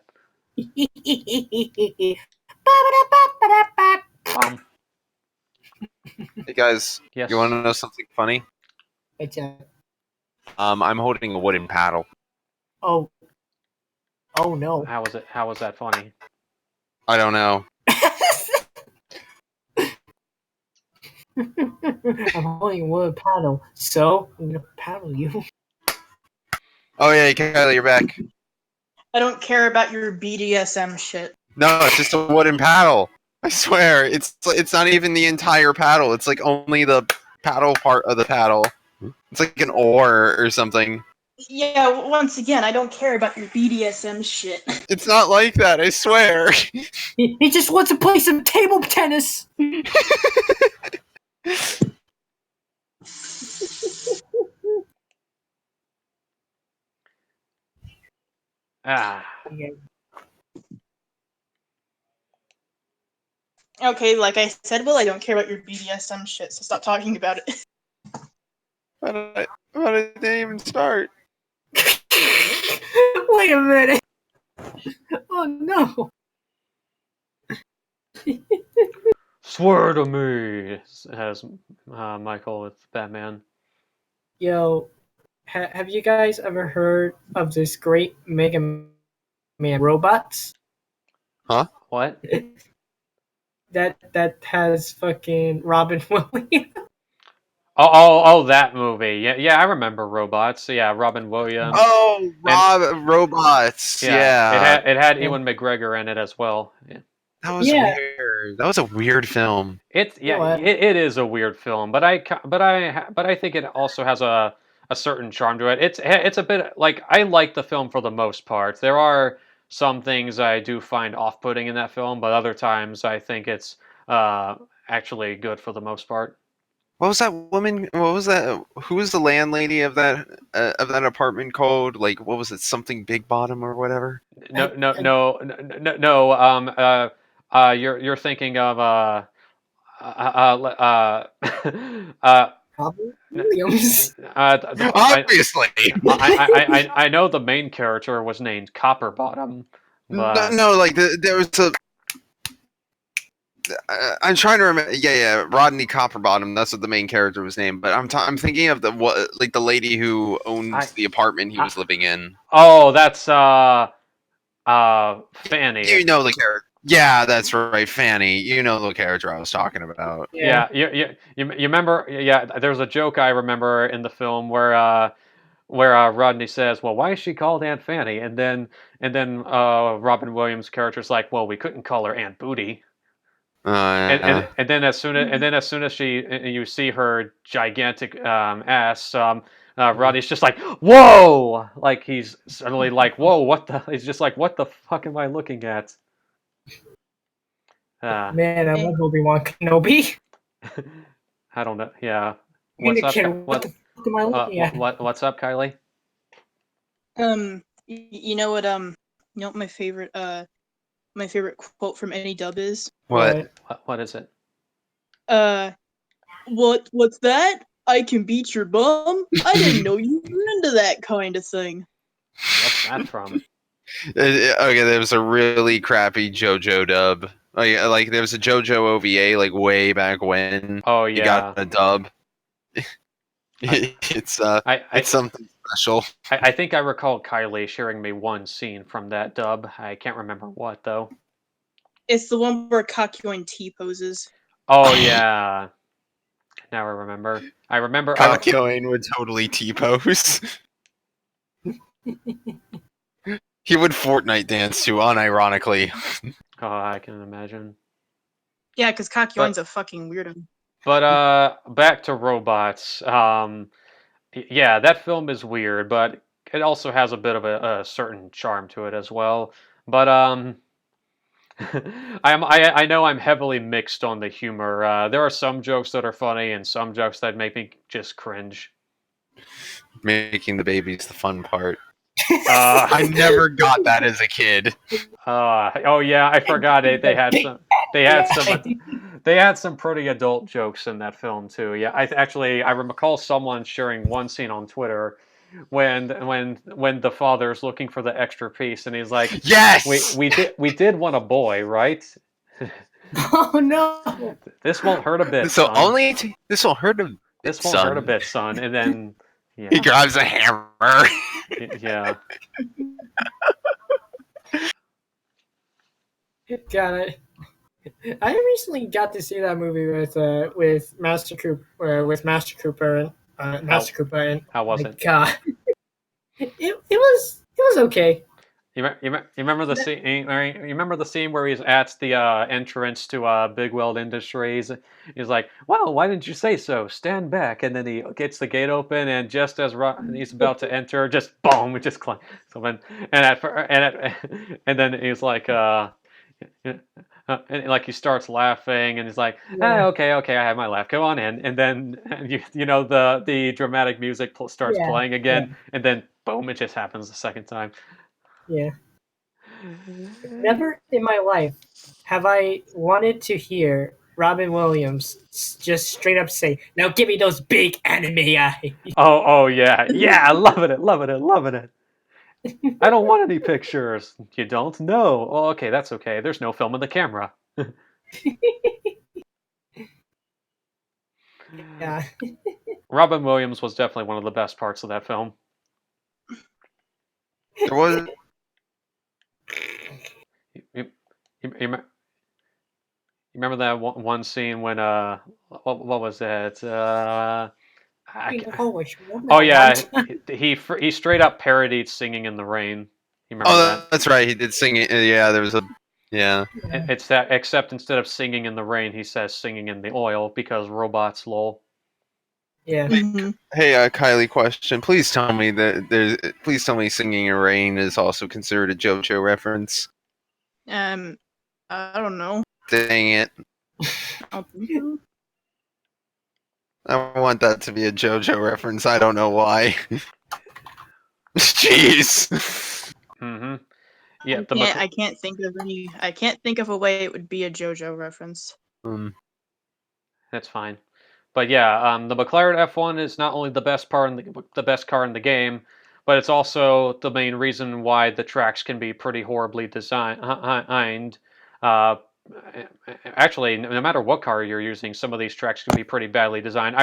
Hey guys, Yes. you want to know something funny? It's I'm holding a wooden paddle. oh no. How was that funny? I don't know. I'm holding a wood paddle, so I'm gonna paddle you. Oh yeah, Kylie, you're back. I don't care about your BDSM shit. No, it's just a wooden paddle. I swear, it's not even the entire paddle. It's like only the paddle part of the paddle. It's like an oar or something. Yeah, once again, I don't care about your BDSM shit. It's not like that. I swear. He just wants to play some table tennis. Ah. Okay, like I said, Will, I don't care about your BDSM shit, so stop talking about it. How did they even start? Wait a minute. Oh no. Swear to me, has Michael with Batman. Yo, have you guys ever heard of this great Mega Man robots? What? That has fucking Robin Williams. Oh, that movie. Yeah, I remember Robots. Yeah, Robin Williams. Oh, robots. Yeah. It had Yeah. Ewan McGregor in it as well. Yeah. That was Yeah. weird. That was a weird film. It is a weird film, but I think it also has a certain charm to it. It's a bit like I like the film for the most part. There are some things I do find off-putting in that film, but other times I think it's actually good for the most part. What was that woman? What was that? Who was the landlady of that apartment called? Like, what was it? Something Big Bottom or whatever? No. You're thinking of Robin Williams. Obviously. I know the main character was named Copperbottom, but No, like there was a. I'm trying to remember. Yeah, Rodney Copperbottom. That's what the main character was named. But I'm thinking of the lady who owns the apartment he was living in. Oh, that's Fanny. You know the character. Yeah, that's right, Fanny. You know the character I was talking about. Yeah, you remember? Yeah, there's a joke I remember in the film where Rodney says, "Well, why is she called Aunt Fanny?" And then Robin Williams' character's like, "Well, we couldn't call her Aunt Booty." And then as soon as you see her gigantic ass, Rodney's just like, "Whoa!" Like he's suddenly like, "Whoa, what the?" He's just like, "What the fuck am I looking at?" Man, I love Obi-Wan Kenobi. I don't know. Yeah. What's up? What the fuck am I looking at? What's up, Kylie? You know what? You know what my favorite quote from any dub is? What? What is it? What's that? I can beat your bum? I didn't know you were into that kind of thing. What's that from? Okay, there was a really crappy JoJo dub. Like there was a JoJo OVA like way back when. Oh You yeah. got a dub. It's something special. I think I recall Kylie sharing me one scene from that dub. I can't remember what though. It's the one where Kakyoin T-poses. Oh yeah. Now I remember. Kakyoin would totally T-pose. He would Fortnite dance too, unironically. Oh, I can imagine. Yeah, because Kakyoin's a fucking weirdo. But back to robots. Yeah, that film is weird, but it also has a bit of a certain charm to it as well. But I know I'm heavily mixed on the humor. There are some jokes that are funny and some jokes that make me just cringe. Making the babies the fun part. Uh, I never got that as a kid. oh yeah, I forgot it. They had some pretty adult jokes in that film too. Yeah, I recall someone sharing one scene on Twitter when the father's looking for the extra piece and he's like, Yes, we did want a boy, right? Oh no! This won't hurt a bit. So son. this will hurt a bit. This won't hurt a bit, son. And then He yeah, grabs a hammer. yeah. Got it. I recently got to see that movie with Master Cooper and Master Cooper and How was my it? God, it was okay. You remember the scene? You remember the scene where he's at the entrance to Big World Industries? He's like, "Well, why didn't you say so? Stand back!" And then he gets the gate open, and just as he's about to enter, just boom! It just clanks. So then, and then he's like, and like he starts laughing, and he's like, Yeah. okay, I have my laugh. Go on in." And then you know the dramatic music starts Yeah, playing again, and then boom! It just happens the second time. Yeah. Never in my life have I wanted to hear Robin Williams just straight up say, "Now give me those big anime eyes." Oh yeah, loving it. I don't want any pictures. You don't? No. Oh, okay, that's okay. There's no film in the camera. Yeah. Robin Williams was definitely one of the best parts of that film. There was You, you remember that one scene when what was that? Oh yeah, he straight up parodied "Singing in the Rain." You remember that? that's right. He did sing it. Yeah, there was a yeah. It's that, except instead of "singing in the rain," he says "singing in the oil" because robots, lol. Yeah. Mhm. Hey, Kylie, question. Please tell me that there's. Please tell me "Singing in Rain" is also considered a JoJo reference. I don't know. Dang it! I don't think so. I want that to be a JoJo reference. I don't know why. Jeez. Mm-hmm. Yeah, I can't think of any. I can't think of a way it would be a JoJo reference. That's fine. But yeah, the McLaren F1 is not only the best car in the game, but it's also the main reason why the tracks can be pretty horribly designed. Actually, no matter what car you're using, some of these tracks can be pretty badly designed.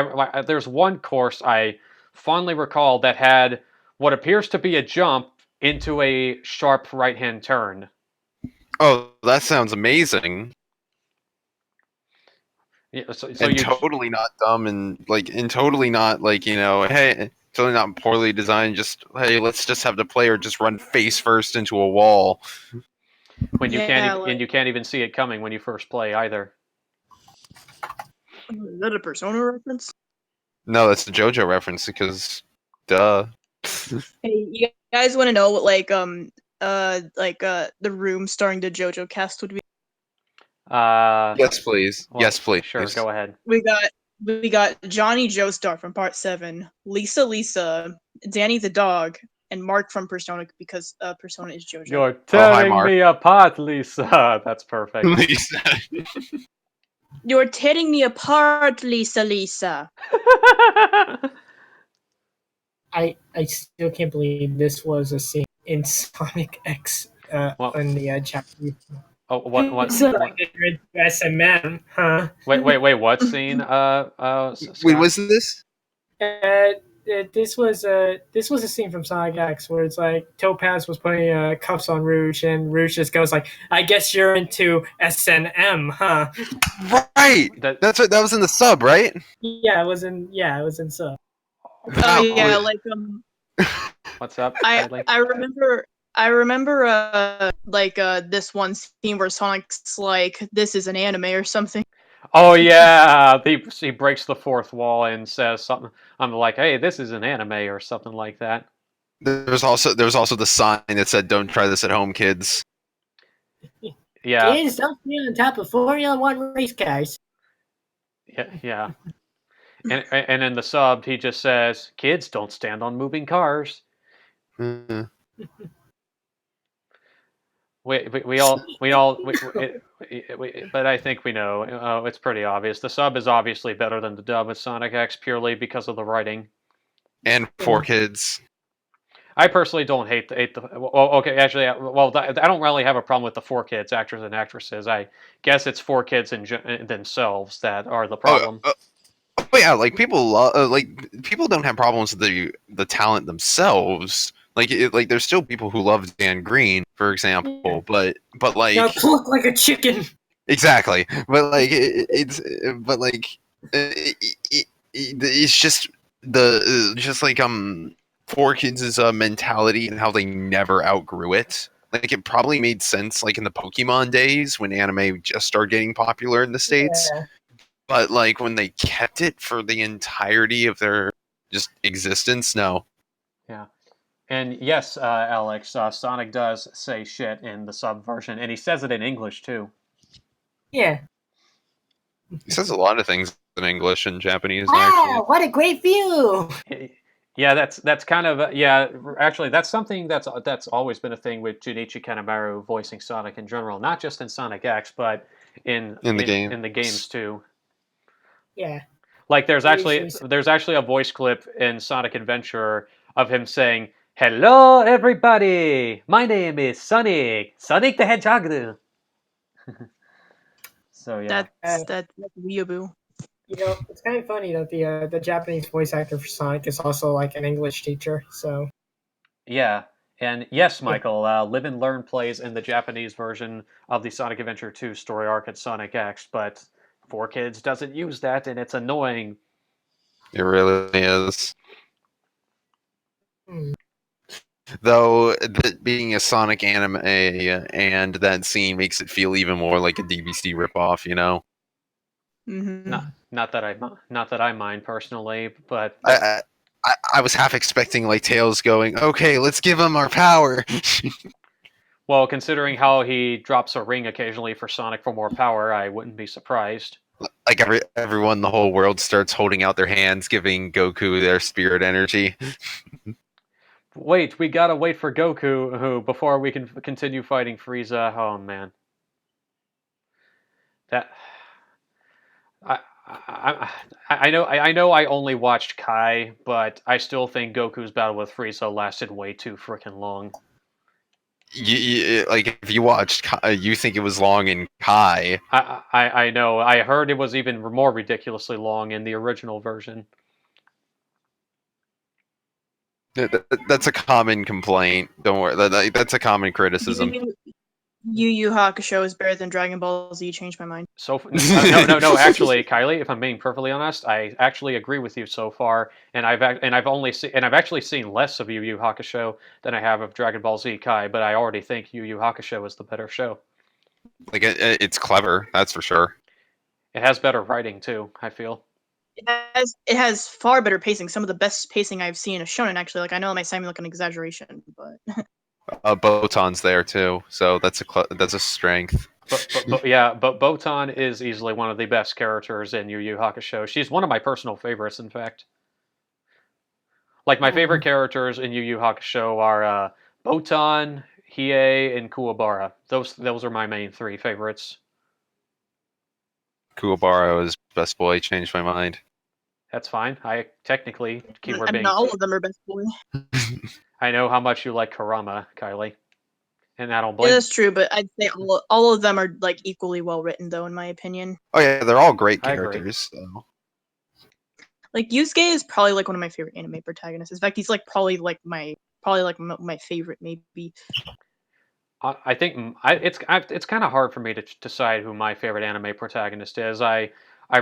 There's one course I fondly recall that had what appears to be a jump into a sharp right-hand turn. Oh, that sounds amazing. Yeah, so And totally not dumb and totally not hey, totally not poorly designed. Just hey, let's just have the player just run face first into a wall. when you and you can't even see it coming when you first play either. Is that a Persona reference? No, that's the JoJo reference because, duh. Hey, you guys want to know what the room starring the JoJo cast would be? Yes, please. Well, yes, please. Sure, go ahead. We got Johnny Joestar from Part 7, Lisa, Danny the dog, and Mark from Persona because Persona is JoJo. You're tearing me apart, Lisa. That's perfect. Lisa. You're tearing me apart, Lisa. I still can't believe this was a scene in Sonic X in the Japanese. Oh, what? So like a good SMM, huh? Wait, what scene? Wait, wasn't this? This was a scene from Sonic X where it's like Topaz was putting cuffs on Rouge, and Rouge just goes like, "I guess you're into SNM, huh?" Right. That's what that was in the sub, right? Yeah, it was in sub. Oh yeah, What's up? I remember this one scene where Sonic's like, "This is an anime" or something. Oh yeah, he breaks the fourth wall and says something. I'm like, "Hey, this is an anime" or something like that. There was also the sign that said, "Don't try this at home, kids." Yeah. Kids, don't be on top of Formula One race cars. Yeah. And in the sub, he just says, "Kids, don't stand on moving cars." Mm-hmm. But I think we know. It's pretty obvious. The sub is obviously better than the dub with Sonic X purely because of the writing. And 4Kids. I personally don't hate the. Well, okay, actually, I don't really have a problem with the 4Kids actors and actresses. I guess it's 4Kids themselves that are the problem. But yeah, like people people don't have problems with the talent themselves. Like there's still people who love Dan Green, for example, but like you look like a chicken. Exactly, but like it's it's just Four Kids' mentality and how they never outgrew it. Like, it probably made sense, like, in the Pokemon days when anime just started getting popular in the States. Yeah. But, like, when they kept it for the entirety of their just existence, no. Yeah. And yes, Alex, Sonic does say shit in the sub version, and he says it in English too. Yeah. He says a lot of things in English and Japanese, Wow, actually. what a great view! Yeah, that's kind of yeah. Actually, that's something that's always been a thing with Junichi Kanemaru voicing Sonic in general, not just in Sonic X, but In the game. in the games too. Yeah. Like there's Usually actually a voice clip in Sonic Adventure of him saying, "Hello, everybody. My name is Sonic the Hedgehog." So yeah, That's weeaboo. You know, it's kind of funny that the Japanese voice actor for Sonic is also like an English teacher. So yeah. And yes, Michael, Live and Learn plays in the Japanese version of the Sonic Adventure 2 story arc at Sonic X, but 4Kids doesn't use that, and it's annoying. It really is. hmm. Though, being a Sonic anime and that scene makes it feel even more like a DBC ripoff, you know? Mm-hmm. Not that I mind personally, but I was half expecting, like, Tails going, okay, let's give him our power. well, considering how he drops a ring occasionally for Sonic for more power, I wouldn't be surprised. Like, everyone in the whole world starts holding out their hands, giving Goku their spirit energy. Wait, we gotta wait for Goku before we can continue fighting Frieza. Oh man, that I know I only watched Kai, but I still think Goku's battle with Frieza lasted way too freaking long. Like, if you watched you think it was long in Kai. I know. I heard it was even more ridiculously long in the original version. That's a common complaint. Don't worry. That's a common criticism. Yu Yu Hakusho is better than Dragon Ball Z. Changed my mind. So no. Actually, Kylie, if I'm being perfectly honest, I actually agree with you so far, and I've actually seen less of Yu Yu Hakusho than I have of Dragon Ball Z Kai, but I already think Yu Yu Hakusho is the better show. Like, it's clever, that's for sure. It has better writing too, I feel. It has far better pacing. Some of the best pacing I've seen in a shonen. Actually, like I know it might sound like an exaggeration, but Botan's there too, so that's a strength. But yeah, but Botan is easily one of the best characters in Yu Yu Hakusho. She's one of my personal favorites, in fact. Like my favorite characters in Yu Yu Hakusho are Botan, Hiei, and Kuwabara. Those are my main three favorites. Kuwabara is best boy. Changed my mind. That's fine. I technically keyword I mean, being. not all of them are best boy. I know how much you like Kurama, Kylie, and I don't Yeah, blame. that's true, but I'd say all of them are like equally well written, though, in my opinion. Oh yeah, they're all great I agree. characters. So. Like Yusuke is probably like one of my favorite anime protagonists. In fact, he's like probably like my favorite, maybe. I think it's kind of hard for me to decide who my favorite anime protagonist is. I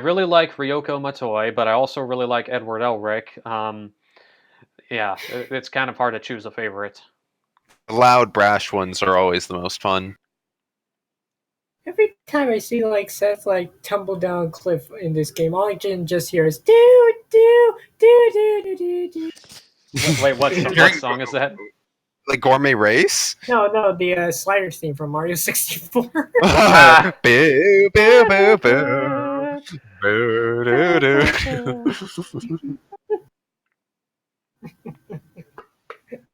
really like Ryoko Matoi, but I also really like Edward Elric. Yeah, it's kind of hard to choose a favorite. The loud, brash ones are always the most fun. Every time I see like Seth like tumble down a cliff in this game, all I can just hear is do do do do do do. Wait, what song is that? Like Gourmet Race? No, the Sliders theme from Mario 64. Boo, boo, boo, boo. Boo, doo, doo.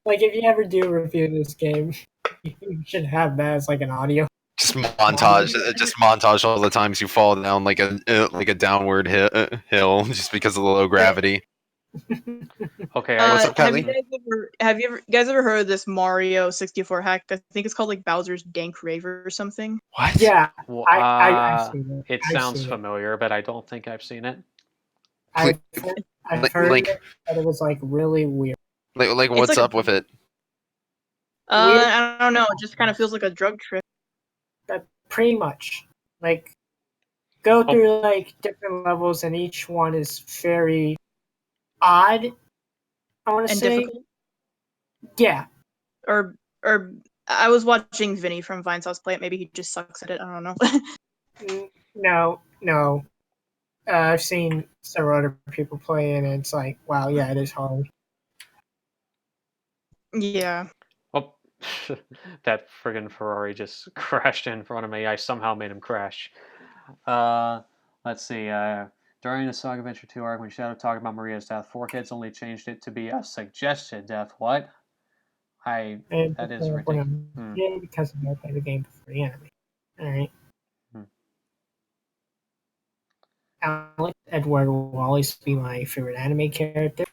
Like if you ever do review this game, you should have that as like an audio. Just montage all the times you fall down like a downward hill just because of the low gravity. Okay, What's up, have Kylie? you guys ever heard of this Mario 64 hack? I think it's called like Bowser's Dank Raver or something. What? Yeah, well, I've seen it. it I've sounds seen it. familiar, but I don't think I've seen it. I've heard Like- it, but it was like really weird. Like It's what's like a- up with it? Weird. I don't know. It just kind of feels like a drug trip. Pretty much. Like go through like different levels, and each one is very odd. I want to And say difficult. Yeah. Or I was watching Vinny from Vinesauce play it. Maybe he just sucks at it. I don't know. No. I've seen several other people play, and it's like, wow, yeah, it is hard. Yeah. Oh, that friggin' Ferrari just crashed in front of me. I somehow made him crash. Let's see. During the Sonic Adventure 2 arc, when Shadow talked about Maria's death, 4Kids only changed it to be a suggested death. What? And That is ridiculous. yeah, because I never played the game before the anime. All right. Alex Edward will always be my favorite anime character.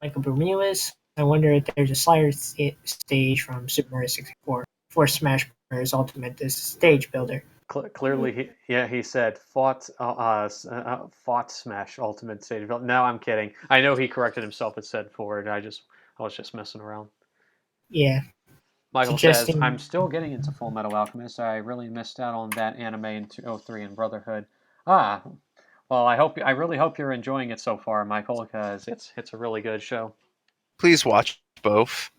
Michael Bermudez. I wonder if there's a slider stage from Super Mario 64 for Smash Bros. Ultimate this stage builder. Clearly, he said fought Smash Ultimate Stage. No, I'm kidding. I know he corrected himself and said forward. I was just messing around. Yeah. Michael says, I'm still getting into Full Metal Alchemist. I really missed out on that anime in 2003 and Brotherhood. Well, I really hope you're enjoying it so far, Michael, because it's a really good show. Please watch both.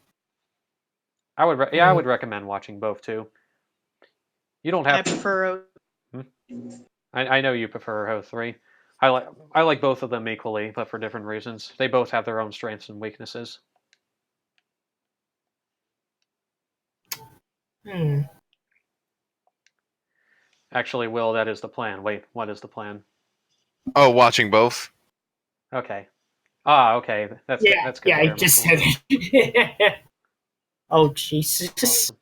I would recommend watching both too. You don't have I prefer. I know you prefer 03. I like both of them equally, but for different reasons. They both have their own strengths and weaknesses. Actually, Will, that is the plan. Wait, what is the plan? Oh, watching both. Okay. Okay. That's good. Yeah, I just said it. Oh Jesus! Awesome.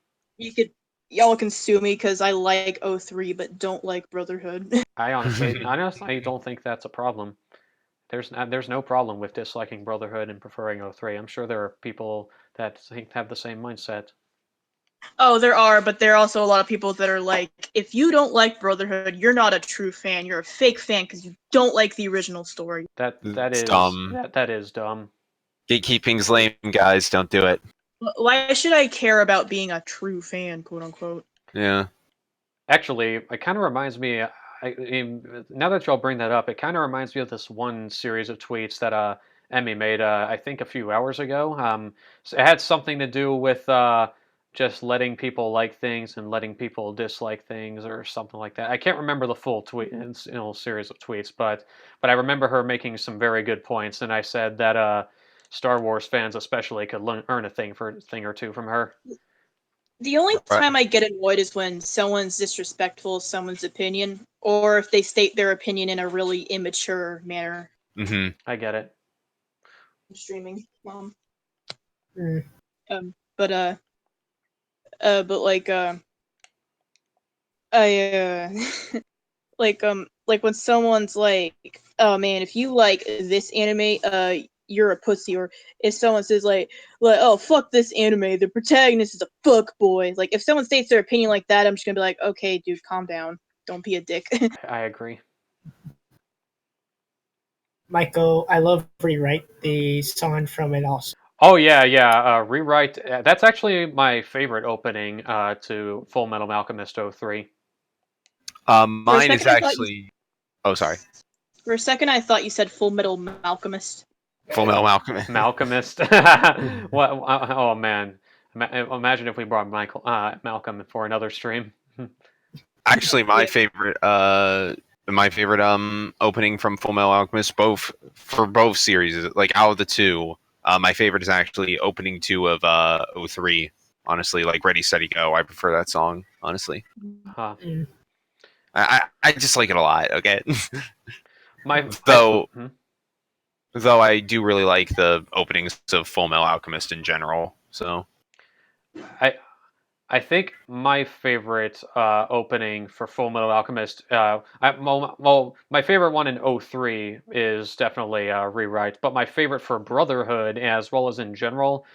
Y'all can sue me because I like 03 but don't like Brotherhood. I honestly don't think that's a problem. There's no problem with disliking Brotherhood and preferring 03. I'm sure there are people that have the same mindset. Oh, there are, but there are also a lot of people that are like, if you don't like Brotherhood, you're not a true fan. You're a fake fan because you don't like the original story. That is dumb. That is dumb. Gatekeeping's lame, guys. Don't do it. Why should I care about being a true fan, quote unquote? Yeah. Actually, it kind of reminds me. Now that y'all bring that up, it kind of reminds me of this one series of tweets that Emmy made. I think a few hours ago. So it had something to do with just letting people like things and letting people dislike things or something like that. I can't remember the full tweet, series of tweets, but I remember her making some very good points, and I said that Star Wars fans especially could earn a thing or two from her. The only time I get annoyed is when someone's disrespectful of someone's opinion, or if they state their opinion in a really immature manner. Mm-hmm. I get it. I'm streaming, Mom. Mm. But like I like when someone's like, oh man, if you like this anime, you're a pussy, or if someone says like oh fuck this anime, the protagonist is a fuck boy. Like if someone states their opinion like that, I'm just gonna be like, okay, dude, calm down, don't be a dick. I agree. Michael, I love Rewrite, the song from it also. Oh yeah. Rewrite. That's actually my favorite opening to Full Metal Alchemist 03. Mine is actually. Oh, sorry. For a second, I thought you said Full Metal Alchemist. Full Metal Alchemist. Malcolmist. What? Oh man. Imagine if we brought Malcolm for another stream. Actually, my favorite opening from Full Metal Alchemist, for both series, like out of the two, my favorite is actually opening 2 of 03. Honestly, like Ready Steady Go, I prefer that song. Honestly, I just like it a lot. Okay, though I do really like the openings of Full Metal Alchemist in general. So, I think my favorite opening for Full Metal Alchemist, my favorite one in 03 is definitely Rewrite, but my favorite for Brotherhood, as well as in general,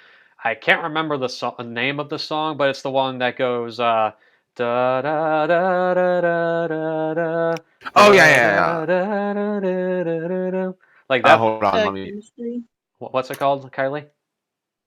I can't remember the name of the song, but it's the one that goes da da da da da da da. Oh yeah. Like that. Hold on, let me. Chemistry? What's it called, Kylie?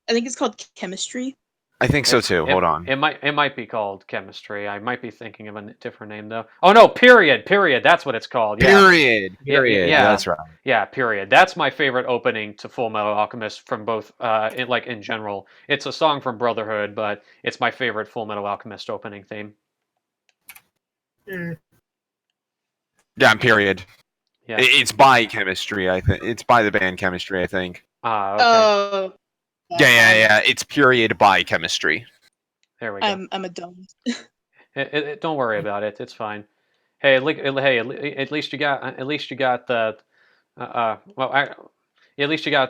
I think it's called Chemistry. I think so too. Hold on. It might be called chemistry. I might be thinking of a different name though. Oh no, period. That's what it's called. Yeah. Period. Yeah, Period. yeah. That's right. Yeah, period. That's my favorite opening to Full Metal Alchemist from both, in general. It's a song from Brotherhood, but it's my favorite Full Metal Alchemist opening theme. Mm. Yeah. Period. Yeah. It's by Chemistry. I think it's by the band Chemistry. I think. Ah, okay. Oh. Yeah. It's period by Chemistry. There we go. I'm a dumb. Don't worry about it. It's fine. Hey, at least you got the at least you got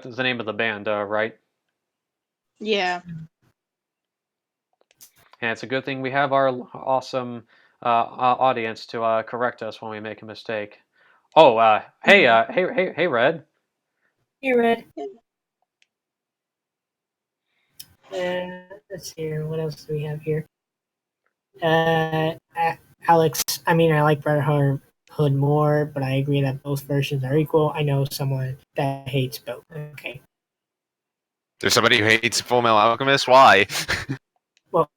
the name of the band, right? Yeah. And it's a good thing we have our awesome audience to correct us when we make a mistake. Oh, hey, Red. Hey, Red. Let's see here. What else do we have here? Alex. I mean, I like Brotherhood more, but I agree that both versions are equal. I know someone that hates both. Okay. There's somebody who hates Full Metal Alchemist. Why? Well,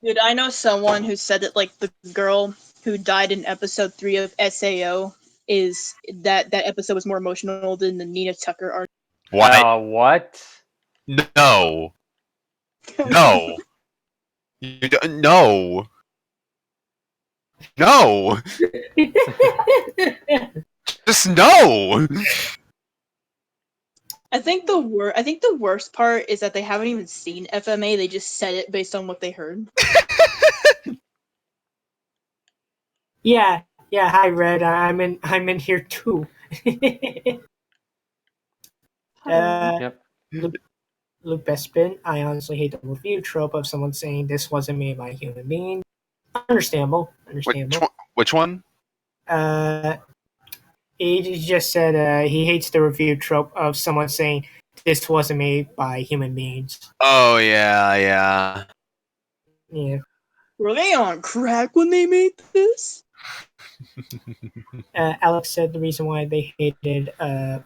Dude, I know someone who said that like the girl who died in episode 3 of SAO is that episode was more emotional than the Nina Tucker arc. What? What? No. No. You don't, no. No. Just no. I think the worst part is that they haven't even seen FMA. They just said it based on what they heard. yeah. Hi, Red. I'm in here too. Yep. Luke Bespin. I honestly hate the review trope of someone saying this wasn't made by a human being. Understandable. Which one? He just said he hates the review trope of someone saying this wasn't made by human beings. Oh yeah. Yeah. Were they on crack when they made this? Alex said the reason why they hated How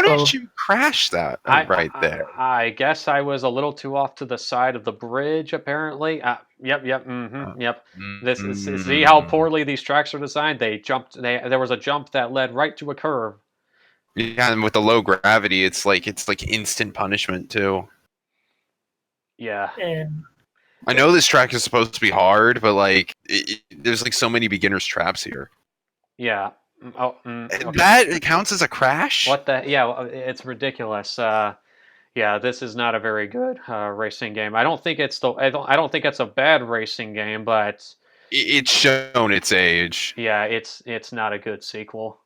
did you crash that right there? I guess I was a little too off to the side of the bridge, apparently. Yep. This is see how poorly these tracks are designed. There was a jump that led right to a curve. Yeah, and with the low gravity, it's like instant punishment too. Yeah. I know this track is supposed to be hard, but like, there's like so many beginner's traps here. Yeah. Okay. That counts as a crash? What the? Yeah, it's ridiculous. Yeah, this is not a very good racing game. I don't think it's a bad racing game, but It's shown its age. yeah, it's not a good sequel.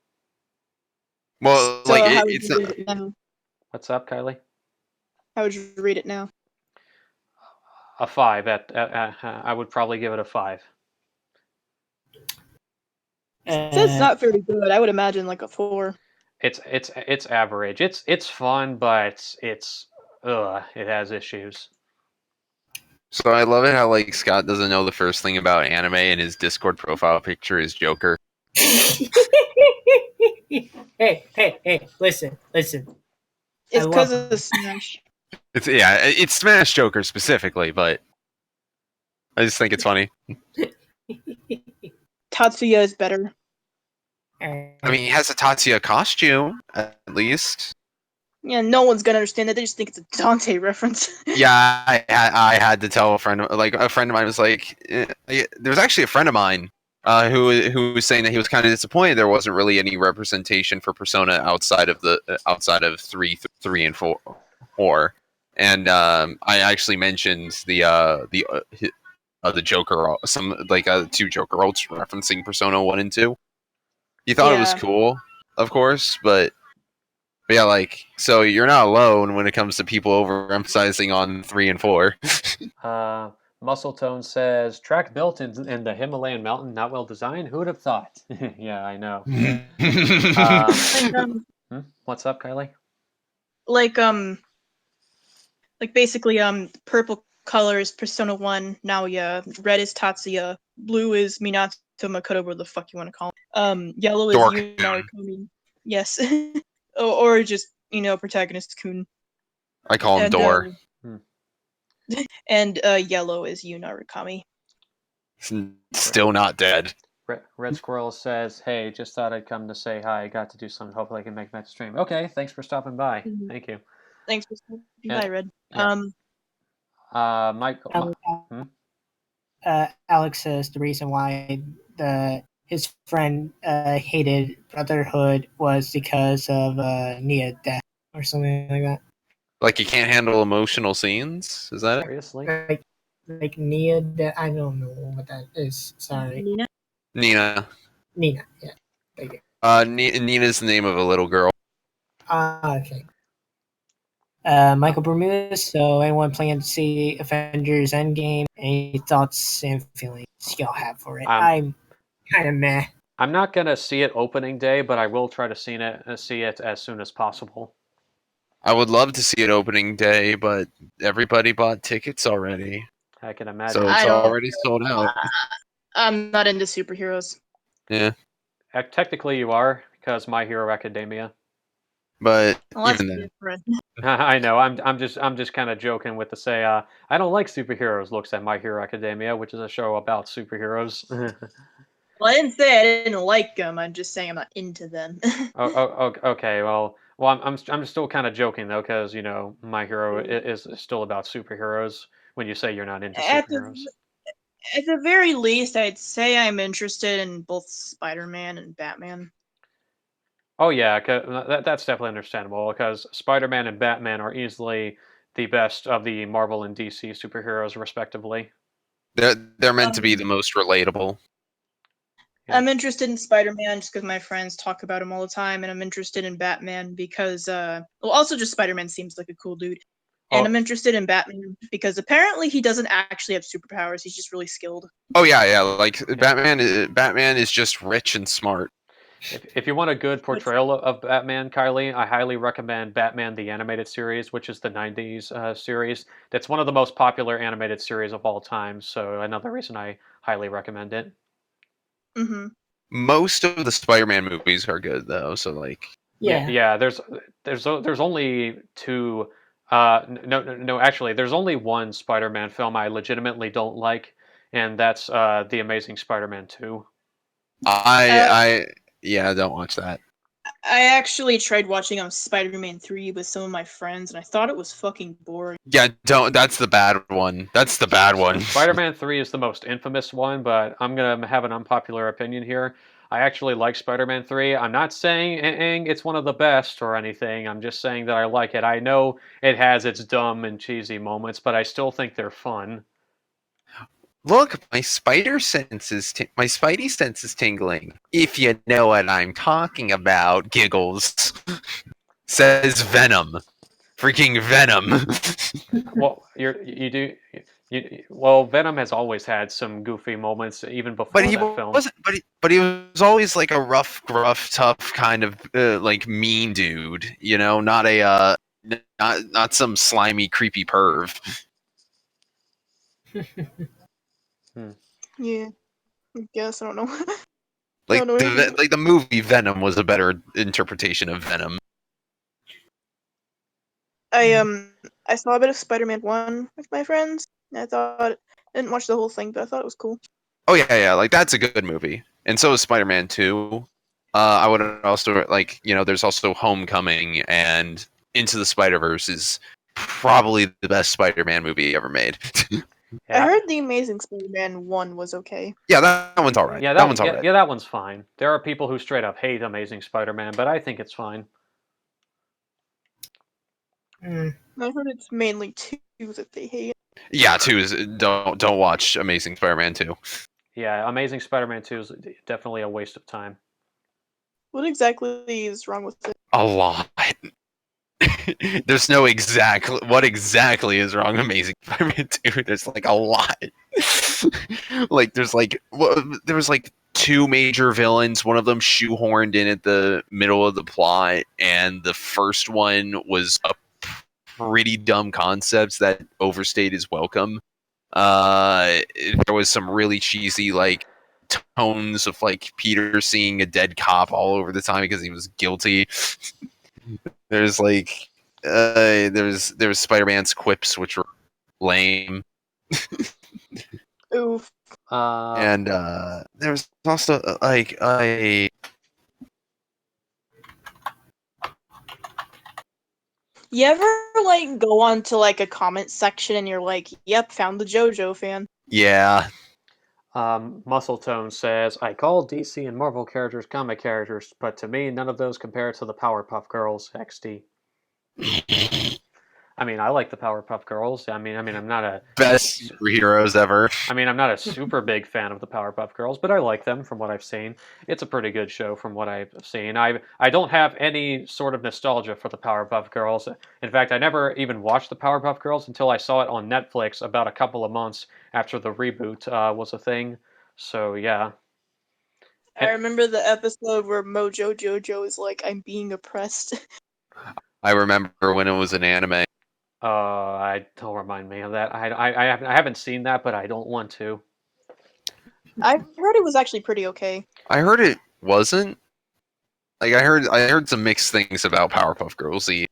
Well, So like how would it's you not. rate it now? What's up, Kylie? How would you rate it now? A 5. I would probably give it a 5. It's not very good. I would imagine like a 4. It's average. It's fun, but it has issues. So I love it how like Scott doesn't know the first thing about anime, and his Discord profile picture is Joker. Hey! Listen. It's I because love of the Smash. It's Smash Joker specifically, but I just think it's funny. Tatsuya is better. I mean, he has a Tatsuya costume at least. Yeah, no one's gonna understand that. They just think it's a Dante reference. Yeah, I had to tell a friend of mine was like, there's actually a friend of mine who was saying that he was kind of disappointed there wasn't really any representation for Persona outside of 3 and 4. And I actually mentioned the Joker, some like 2 Joker ults referencing Persona 1 and 2. He thought it was Yeah. cool, of course, but yeah, like, so you're not alone when it comes to people overemphasizing on 3 and 4. Muscle Tone says track built in the Himalayan mountain, not well designed. Who would have thought? Yeah, I know. What's up, Kylie? Like basically purple color is Persona 1, Naoya, red is Tatsuya, blue is Minato Makoto, whatever the fuck you want to call him. Yellow is Dork. Yuna Komi. Yes. or just, protagonist Kun. I call him And, Door. And yellow is Yu Narukami. Still not dead. Red Squirrel says, "Hey, just thought I'd come to say hi. I got to do something. Hopefully, I can make that stream." Okay, thanks for stopping by. Mhm. Thank you. Thanks for stopping And- by, Red. yeah. Michael. Alex says the reason why his friend hated Brotherhood was because of Nia death or something like that. Like you can't handle emotional scenes? Is that it? Seriously? Like Nia death. I don't know what that is. Sorry, Nina? Nina. Nina. Yeah. Thank you. Nina's the name of a little girl. Okay. Michael Bermudez. So, anyone planning to see Avengers Endgame? Any thoughts and feelings y'all have for it? I'm kind of meh. I'm not gonna see it opening day, but I will try to see it as soon as possible. I would love to see it opening day, but everybody bought tickets already. I can imagine. So it's already sold out. I'm not into superheroes. Yeah. Technically, you are because My Hero Academia. But Well, that's even then. different. I know. I'm just kind of joking with the say. I don't like superheroes. Looks at My Hero Academia, which is a show about superheroes. Well, I didn't say I didn't like them. I'm just saying I'm not into them. Okay. Well, I'm still kind of joking though, because My Hero is still about superheroes. When you say you're not into superheroes, At the very least, I'd say I'm interested in both Spider-Man and Batman. oh yeah, that's definitely understandable because Spider-Man and Batman are easily the best of the Marvel and DC superheroes, respectively. They're meant to be the most relatable. Yeah. I'm interested in Spider-Man just because my friends talk about him all the time, and I'm interested in Batman because, also just Spider-Man seems like a cool dude. And I'm interested in Batman because apparently he doesn't actually have superpowers. He's just really skilled. Oh yeah. Like Batman is just rich and smart. If you want a good portrayal of Batman, Kylie, I highly recommend Batman the Animated Series, which is the 90s series. That's one of the most popular animated series of all time, so another reason I highly recommend it. Mm-hmm. Most of the Spider-Man movies are good though, so like yeah. There's only two. No. Actually, there's only one Spider-Man film I legitimately don't like, and that's The Amazing Spider-Man 2. Yeah, don't watch that. I actually tried watching Spider-Man 3 with some of my friends, and I thought it was fucking boring. Yeah, don't. That's the bad one. That's the bad one. Spider-Man 3 is the most infamous one, but I'm gonna have an unpopular opinion here. I actually like Spider-Man 3. I'm not saying it's one of the best or anything. I'm just saying that I like it. I know it has its dumb and cheesy moments, but I still think they're fun. Look, my spidey sense is tingling. If you know what I'm talking about, giggles. Says Venom. Freaking Venom. Well, well, Venom has always had some goofy moments, even before But he that film. wasn't. But he was always like a rough, gruff, tough kind of like mean dude. You know, not a not some slimy, creepy perv. Yeah, I guess I don't know. Like don't know anything. the movie Venom was a better interpretation of Venom. I saw a bit of Spider-Man 1 with my friends. And I didn't watch the whole thing, but I thought it was cool. Oh yeah, like that's a good movie, and so is Spider-Man 2. I would also like, there's also Homecoming and Into the Spider-Verse is probably the best Spider-Man movie ever made. I heard the Amazing Spider-Man 1 was okay. Yeah, that one's alright. Yeah, that one's alright. Yeah, that one's fine. There are people who straight up hate Amazing Spider-Man, but I think it's fine. I heard it's mainly 2 that they hate. Yeah, 2 is don't watch Amazing Spider-Man 2. Yeah, Amazing Spider-Man 2 is definitely a waste of time. What exactly is wrong with it? A lot. There's no what exactly is wrong with Amazing Spider-Man 2. There's like a lot. Like there was like 2 major villains, one of them shoehorned in at the middle of the plot, and the first one was a pretty dumb concept that overstayed his welcome. There was some really cheesy like tones of like Peter seeing a dead cop all over the time because he was guilty. There's like there was Spider-Man's quips which were lame. Oof. And there's also like a You ever like go on to like a comment section and you're like, "Yep, found the JoJo fan." yeah. Muscle Tone says, I call DC and Marvel characters comic characters, but to me, none of those compare to the Powerpuff Girls XD. I mean, I like the Powerpuff Girls. I'm not a Best superheroes ever. I'm not a super big fan of the Powerpuff Girls, but I like them from what I've seen. It's a pretty good show from what I've seen. I don't have any sort of nostalgia for the Powerpuff Girls. In fact, I never even watched the Powerpuff Girls until I saw it on Netflix about a couple of months after the reboot was a thing. So yeah. I remember the episode where Mojo Jojo is like, "I'm being oppressed." I remember when it was an anime. I don't remind me of that. I haven't seen that, but I don't want to. I heard it was actually pretty okay. I heard it wasn't. Like I heard some mixed things about Powerpuff Girls. I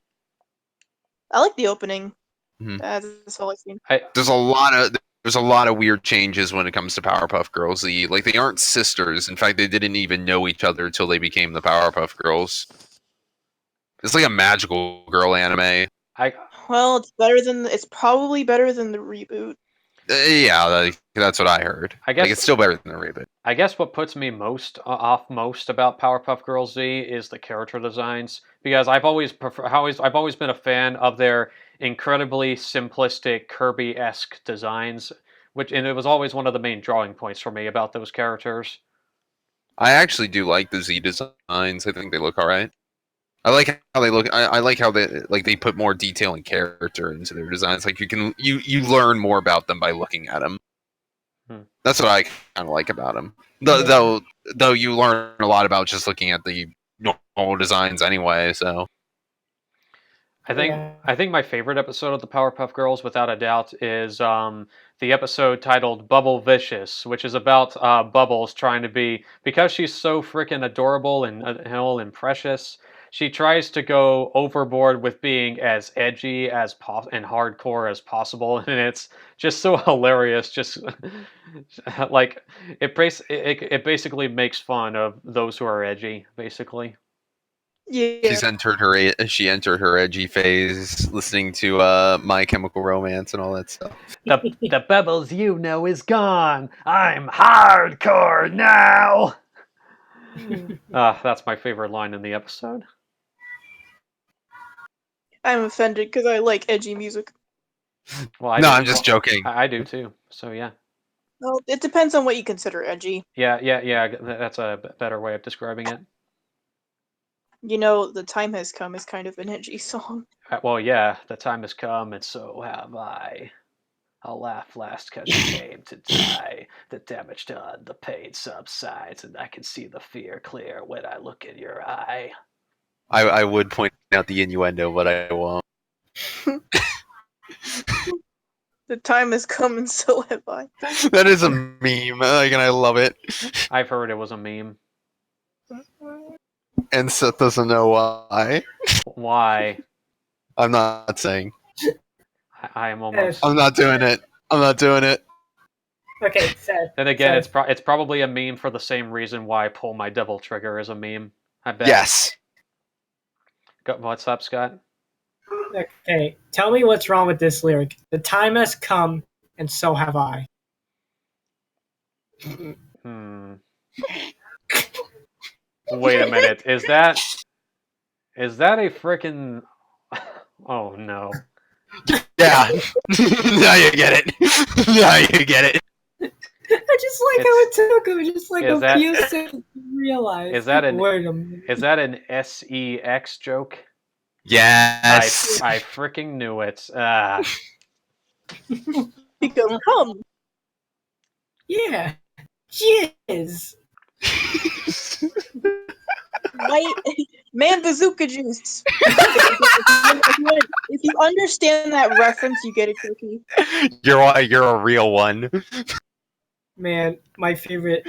like the opening. Mhm. That's all I've seen. There's a lot of weird changes when it comes to Powerpuff Girls. Like they aren't sisters. In fact, they didn't even know each other until they became the Powerpuff Girls. It's like a magical girl anime. Well, it's probably better than the reboot. Yeah, that's what I heard. I guess like, it's still better than the reboot. I guess what puts me off most about Powerpuff Girls Z is the character designs, because I've always been a fan of their incredibly simplistic Kirby-esque designs, and it was always one of the main drawing points for me about those characters. I actually do like the Z designs. I think they look alright. I like how they look. I like how they put more detail and character into their designs. Like you learn more about them by looking at them. That's what I kind of like about them. Though you learn a lot about just looking at the normal designs anyway. So I think my favorite episode of the Powerpuff Girls, without a doubt, is the episode titled Bubble Vicious, which is about Bubbles trying to be, because she's so freaking adorable and precious. She tries to go overboard with being as edgy and hardcore as possible, and it's just so hilarious. Just like it basically makes fun of those who are edgy, basically. Yeah. She entered her edgy phase, listening to My Chemical Romance and all that stuff. The Bubbles you know is gone. I'm hardcore now. That's my favorite line in the episode. I'm offended because I like edgy music. Well, I'm just joking. I do too. So yeah. Well, it depends on what you consider edgy. Yeah. That's a better way of describing it. You know, The Time Has Come is kind of an edgy song. Well, yeah, the time has come, and so have I. I'll laugh last 'cause you came to die. The damage done, the pain subsides, and I can see the fear clear when I look in your eye. I would point out the innuendo, but I won't. The time has come, and so have I. That is a meme, and I love it. I've heard it was a meme. And Seth doesn't know why. Why? I'm not saying. I am almost. I'm not doing it. Okay, Seth. Then again, Seth. it's probably a meme for the same reason why Pull My Devil Trigger is a meme. I bet. Yes. What's up, Scott? Okay, tell me what's wrong with this lyric. The time has come, and so have I. Wait a minute. Is that a frickin'... Oh no. Yeah. Now you get it. I just like how it took him just like a few seconds to realize. Is that an SEX joke? Yes. I freaking knew it. Because come. Yeah. Jizz. Right? Man, bazooka juice. If you understand that reference, you get a cookie. You're a real one. Man, my favorite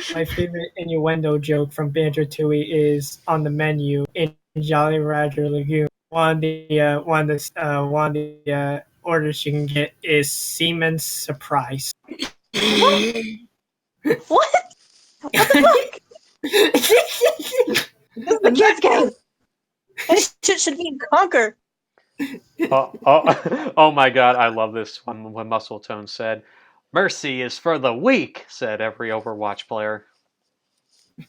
innuendo joke from Banjo Tooie is on the menu in Jolly Roger Lagoon. One of the order she can get is Siemens Surprise. What? What the fuck? This is the kids' game. It should be in Conquer. Oh my god, I love this one when Muscle Tone said, "Mercy is for the weak," said every Overwatch player.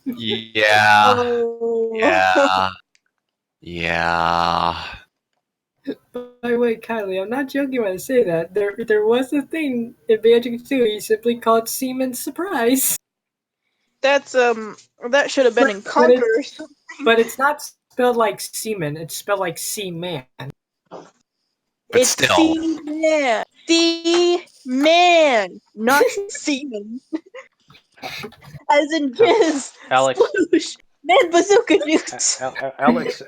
Yeah. Oh. Yeah. By the way, Kylie, I'm not joking when I say that. There was a thing in Banjo 2 he simply called Siemens Surprise. That's that should have been in But Conquer. But it's not spelled like semen, it's spelled like seaman. But It's still. Seaman. Seaman, not semen. As in jizz. Alex, Sploosh. Man, bazooka juice.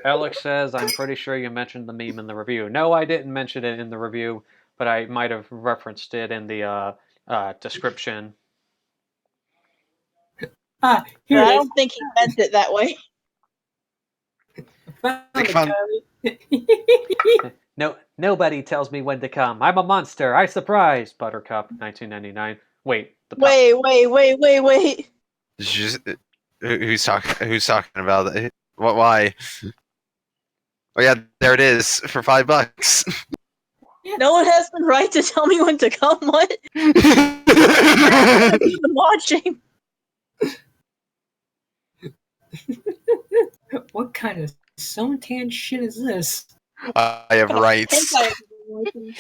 Alex says, "I'm pretty sure you mentioned the meme in the review." No, I didn't mention it in the review, but I might have referenced it in the description. Ah, But here I it is. don't think he meant it that way. Found Like it, fun. Kylie. No, nobody tells me when to come. I'm a monster. I surprise. Buttercup, 1999. Wait, Wait. Just, who's talking about it? What? Why? Oh yeah, there it is for $5. No one has the right to tell me when to come. What? I'm even watching. What kind of suntan shit is this? I have rights. Hentai I've been watching.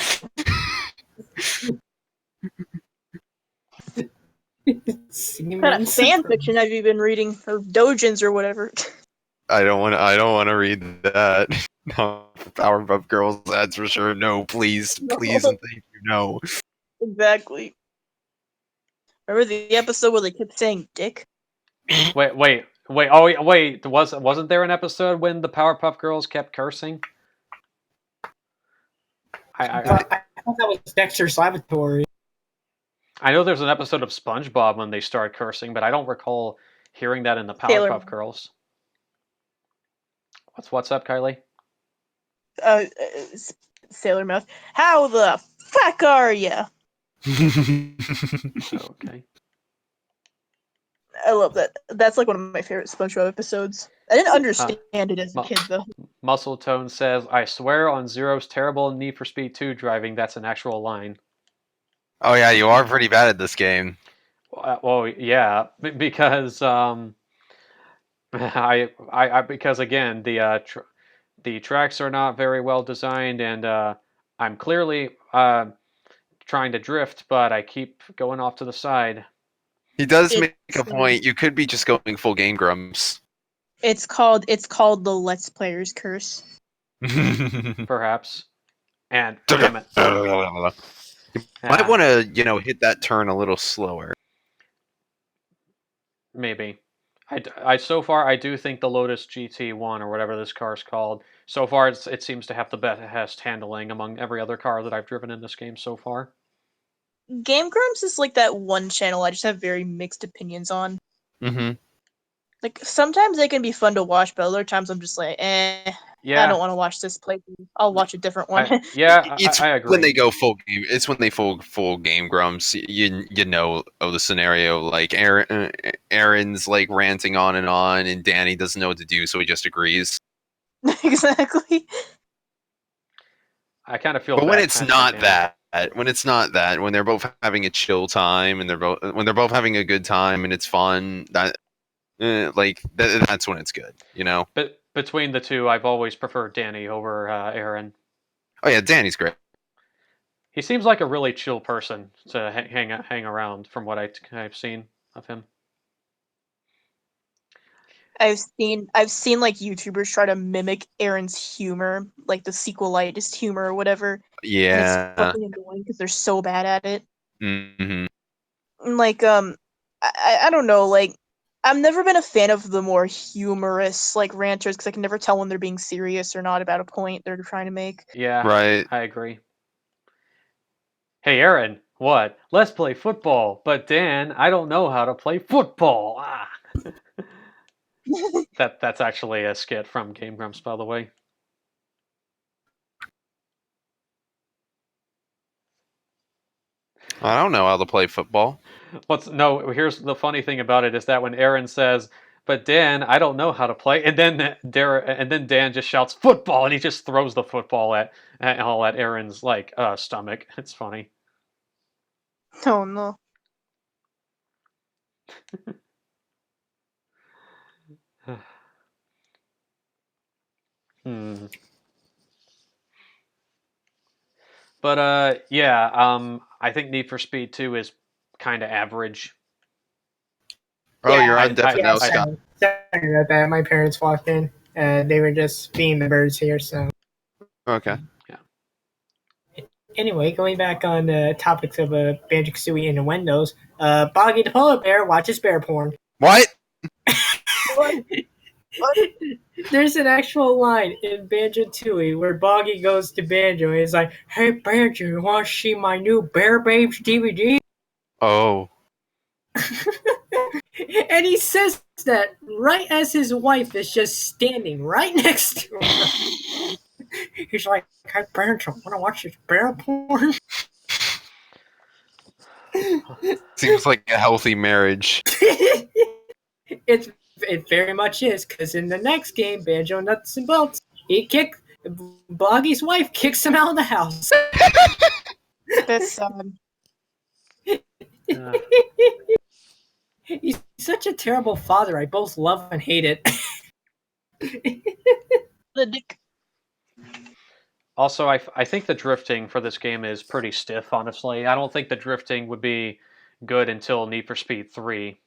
What kind of Siemens fan Surprise. fiction have you been reading, or dojins or whatever? I don't want to read that. No, Powerpuff Girls. That's for sure. No, please, No. please, and thank you. No. Exactly. Remember the episode where they kept saying "dick"? Wait. Oh, wait. Wasn't there an episode when the Powerpuff Girls kept cursing? I I thought that was Dexter's Laboratory. I know there's an episode of SpongeBob when they start cursing, but I don't recall hearing that in the Sailor Powerpuff Moon. Girls. What's up, Kylie? Sailor Mouth. How the fuck are ya? Okay. I love that. That's like one of my favorite SpongeBob episodes. I didn't understand it as a kid though. Muscle Tone says, "I swear on Zero's terrible Need for Speed 2 driving, that's an actual line." Oh yeah, you are pretty bad at this game. Well, yeah, because because again the tracks are not very well designed, and I'm clearly trying to drift, but I keep going off to the side. He does make It's, a point. You could be just going full Game Grumps. It's called the Let's Player's Curse. Perhaps. And damn it. Might want to, hit that turn a little slower. Maybe. I so far I do think the Lotus GT1 or whatever this car is called. So far it seems to have the best handling among every other car that I've driven in this game so far. Game Grumps is like that one channel I just have very mixed opinions on. Mm-hmm. Like sometimes they can be fun to watch, but other times I'm just like, I don't want to watch this playthrough. I'll watch a different one. It's I agree. when they go full game. It's when they full Game Grumps. You know the scenario. Like Aaron's like ranting on, and Danny doesn't know what to do, so he just agrees. Exactly. I kind of feel. But when bad it's for not Danny. that, when they're both having a chill time and when they're both having a good time and it's fun, that's when it's good, But between the two, I've always preferred Danny over Aaron. Oh yeah, Danny's great. He seems like a really chill person to hang around, from what I've seen of him. I've seen like YouTubers try to mimic Aaron's humor, like the sequelitis humor or whatever. And it's Yeah. fucking annoying because they're so bad at it. Mm-hmm. Like I don't know, like I've never been a fan of the more humorous like ranters because I can never tell when they're being serious or not about a point they're trying to make. Yeah, Right. I agree. Hey, Aaron, what? Let's play football. But Dan, I don't know how to play football. Ah. That's actually a skit from Game Grumps, by the way. I don't know how to play football. Here's the funny thing about it is that when Aaron says, "But Dan, I don't know how to play," and then Dan just shouts "football" and he just throws the football at Aaron's stomach. It's funny. Oh no. Hmm. But yeah, I think Need for Speed 2 is kind of average. Oh, Yeah, you're on I- death I- now, I- Scott. Sorry about that. My parents walked in. They were just feeding the birds here. So Okay. anyway, going back on the topics of Banjo-Kazooie innuendos, Boggy the polar bear watches bear porn. What? There's an actual line in Banjo-Tooie where Boggy goes to Banjo and he's like, "Hey Banjo, you want to see my new Bear Babes DVD?" Oh. And he says that right as his wife is just standing right next to him. He's like, "Hey Banjo, want to watch this bear porn?" Seems like a healthy marriage. It very much is, because in the next game, Banjo Nuts and Bolts, Boggy's wife kicks him out of the house. That's sad. Uh, He's such a terrible father. I both love and hate it. The dick. Also, I think the drifting for this game is pretty stiff, honestly. I don't think the drifting would be good until Need for Speed 3.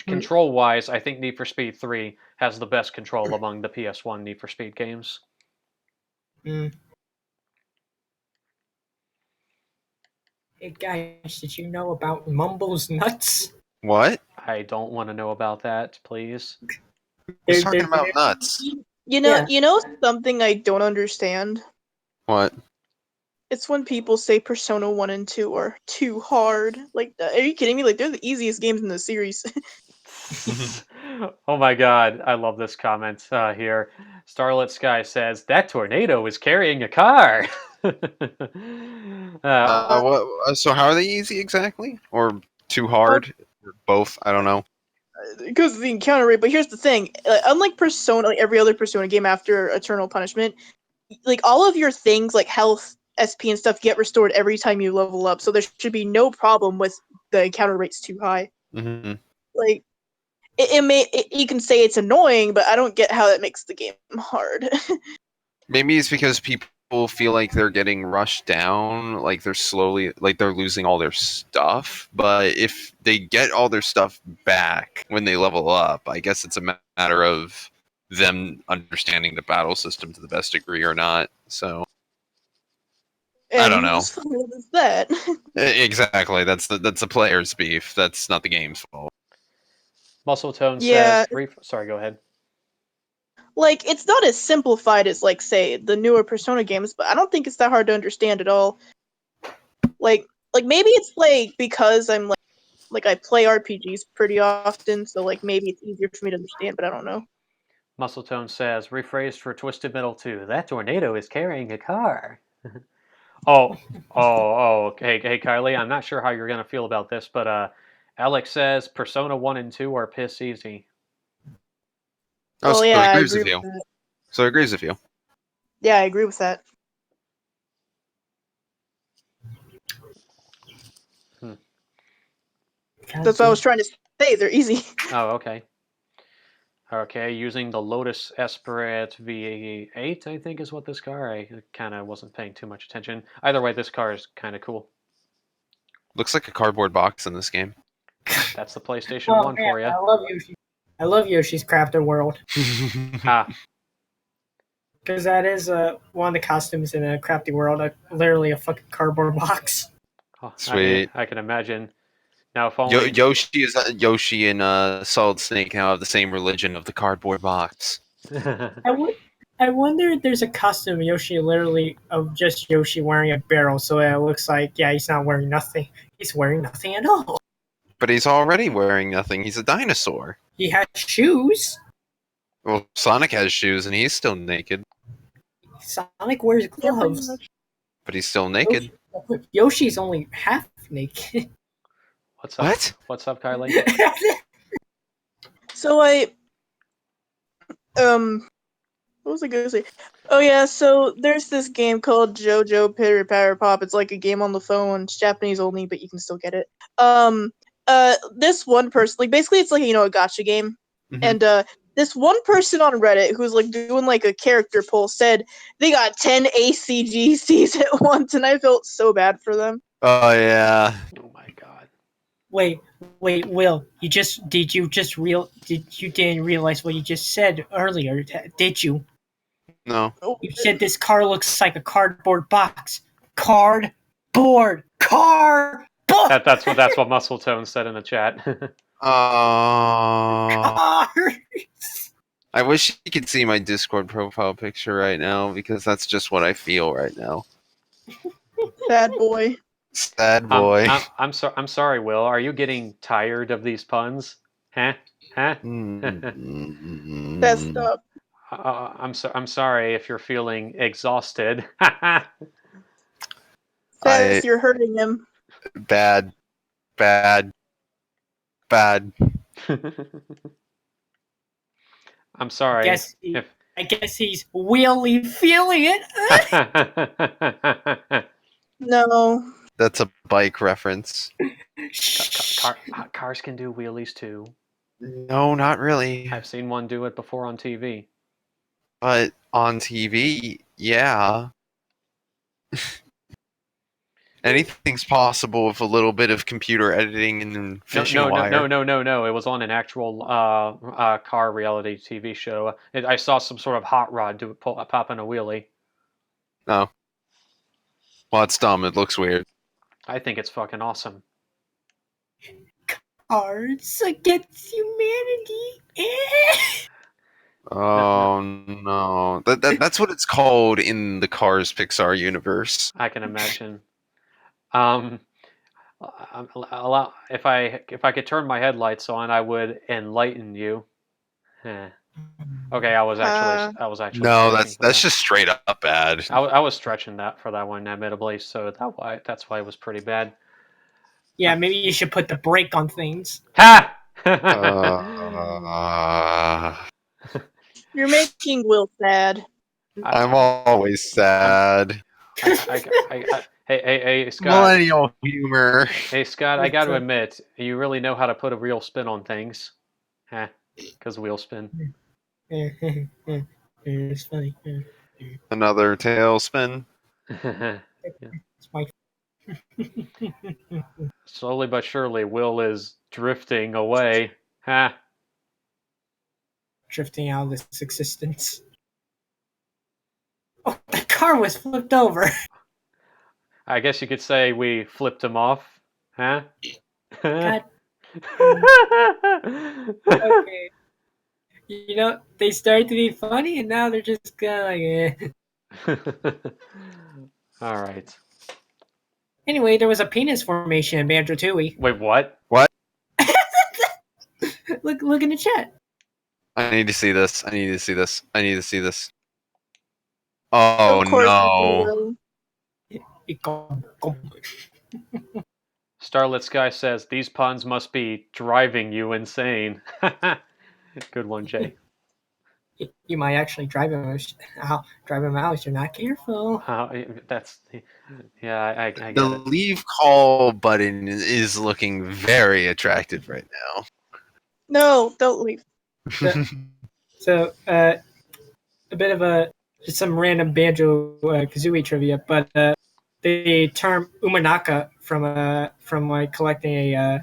Control-wise, I think Need for Speed 3 has the best control among the PS1 Need for Speed games. Mm. Hey guys, did you know about Mumbo's nuts? What? I don't want to know about that, please. He's talking about nuts. You know something I don't understand? What? It's when people say Persona 1 and 2 are too hard. Like, are you kidding me? Like, they're the easiest games in the series. Oh my god, I love this comment here. Starlit Sky says, "That tornado is carrying a car." What? So how are they easy exactly? Or too hard? Or both? I don't know. Because of the encounter rate. But here's the thing: unlike Persona, like every other Persona game after Eternal Punishment, like all of your things, like health, SP, and stuff, get restored every time you level up. So there should be no problem with the encounter rates too high. Mm-hmm. Like, you can say it's annoying, but I don't get how that makes the game hard. Maybe it's because people feel like they're getting rushed down, like they're losing all their stuff. But if they get all their stuff back when they level up, I guess it's a matter of them understanding the battle system to the best degree or not. So I don't know. Whose fault is that? Exactly. That's the player's beef. That's not the game's fault. Muscle Tone Yeah. says, sorry, go ahead. Like, it's not as simplified as, like, say, the newer Persona games, but I don't think it's that hard to understand at all. Like maybe it's, like, because I'm, like I play RPGs pretty often, so, like, maybe it's easier for me to understand, but I don't know. Muscle Tone says, rephrased for Twisted Metal 2, "That tornado is carrying a car." Hey, Kylie, I'm not sure how you're going to feel about this, but Alex says Persona 1 and 2 are piss easy. Oh, so yeah, he I agrees agree with with you. that. So he agrees with you. Yeah, I agree with that. That's what I was trying to say. They're easy. Oh, okay. Okay, using the Lotus Esprit V8, I think is what this car. I kind of wasn't paying too much attention. Either way, this car is kind of cool. Looks like a cardboard box in this game. That's the PlayStation Oh, 1 man, for you. I love Yoshi's Crafted World. Ah, Because that is one of the costumes in a Crafty World, literally a fucking cardboard box. oh, Sweet. I can imagine. Now, if only Yoshi and Solid Snake now have the same religion of the cardboard box. I wonder if there's a costume Yoshi literally of just Yoshi wearing a barrel, so it looks like, yeah, he's not wearing nothing. He's wearing nothing at all. But he's already wearing nothing. He's a dinosaur. He has shoes. Well, Sonic has shoes and he's still naked. Sonic wears gloves. But he's still naked. Yoshi's only half naked. What's up? What? What's up, Kylie? So what was I gonna say? Oh yeah, so there's this game called JoJo Pitter Patter Pop. It's like a game on the phone. It's Japanese only, but you can still get it. This one person, like basically it's like a gacha game, Mhm. and this one person on Reddit who's like doing like a character poll said they got 10 ACGCs at once, and I felt so bad for them. Oh yeah. Oh my god. Wait, Will, did you didn't realize what you just said earlier, did you? No. You said this car looks like a cardboard box. Cardboard. That's what Muscle Tone said in the chat. I Car. wish you could see my Discord profile picture right now because that's just what I feel right now. Bad boy. Sad boy. I'm sorry, Will. Are you getting tired of these puns? Huh? That's up. I'm sorry if you're feeling exhausted. Says you're hurting him. Bad. I'm sorry. I guess he's really feeling it. No. That's a bike reference. Cars can do wheelies too. No, not really. I've seen one do it before on TV. But on TV, yeah. Anything's possible with a little bit of computer editing and fishing wire. No. It was on an actual car reality TV show. I saw some sort of hot rod popping a wheelie. No. Well, it's dumb. It looks weird. I think it's fucking awesome. Cards against humanity. Oh no. That's what it's called in the Cars Pixar universe. I can imagine. If I could turn my headlights on, I would enlighten you. Okay, I was actually. No, stretching for that's that. just straight up bad. I was stretching that for that one, admittedly. So that's why it was pretty bad. Yeah, maybe you should put the brake on things. Ha! You're making Will sad. I'm always sad. Hey, Scott. Millennial humor. Hey, Scott, I got to admit, you really know how to put a real spin on things. Because wheel spin. It's funny. Another tailspin. It's my... Slowly but surely, Will is drifting away. Drifting out of this existence. Oh, the car was flipped over. I guess you could say we flipped him off. God. Okay. You know, they started to be funny, and now they're just kind of like, All right. Anyway, there was a penis formation in Banjo-Tooie. Wait, what? What? Look in the chat. I need to see this. Oh Of course no. Starlit Sky says these puns must be driving you insane. Good one, Jay. You might actually drive him out if you're not careful. That's I get The it. leave call button is looking very attractive right now. No, don't leave. So, a bit of just some random Banjo-Kazooie trivia, but the term Umanaka from collecting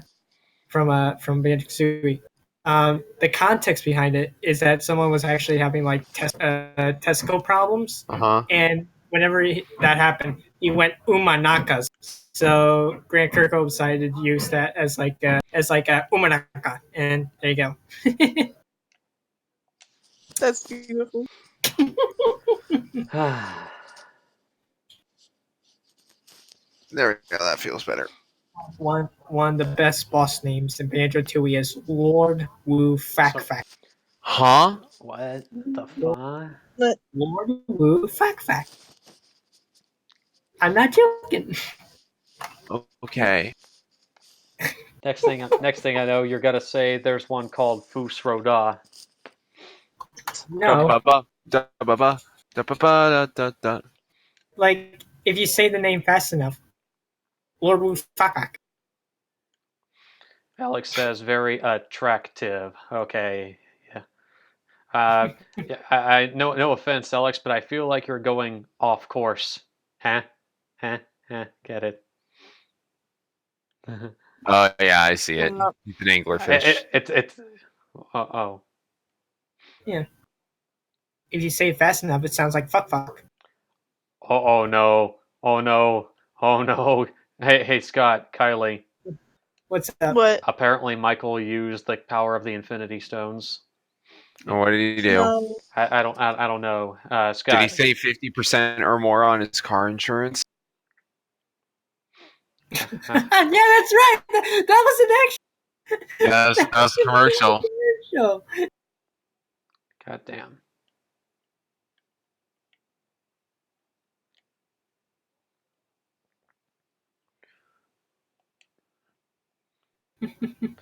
from Banjo-Kazooie. The context behind it is that someone was actually having like testicle problems, and whenever that happened, he went Umanakas. So Grant Kirkhope decided to use that as like a Umanaka, and there you go. That's beautiful. There we go. That feels better. One of the best boss names in Banjo-Tooie is Lord Wu Fak Fak. Huh? What the fuck? Lord Wu Fak Fak. I'm not joking. Okay. Next thing I know, you're gonna say there's one called Fus Roda. No, Da-ba-ba, da-ba-ba, da-ba-ba, da-da-da. like if you say the name fast enough, Lord Wu Fakak. Alex says very attractive. Okay, yeah. Yeah, no offense, Alex, but I feel like you're going off course. Huh? Huh? Huh? Get it? Oh yeah, I see it. Uh, It's an anglerfish. It's. Oh. Yeah. If you say it fast enough, it sounds like fuck. Oh no. Oh no. Oh no. Hey Scott, Kylie. What's up? what? Apparently Michael used the power of the Infinity Stones. Oh, what did he do? No. I don't know. Did he Scott. save 50% or more on his car insurance? Yeah, that's right. That was an action. Yes, that was a commercial. commercial. God damn.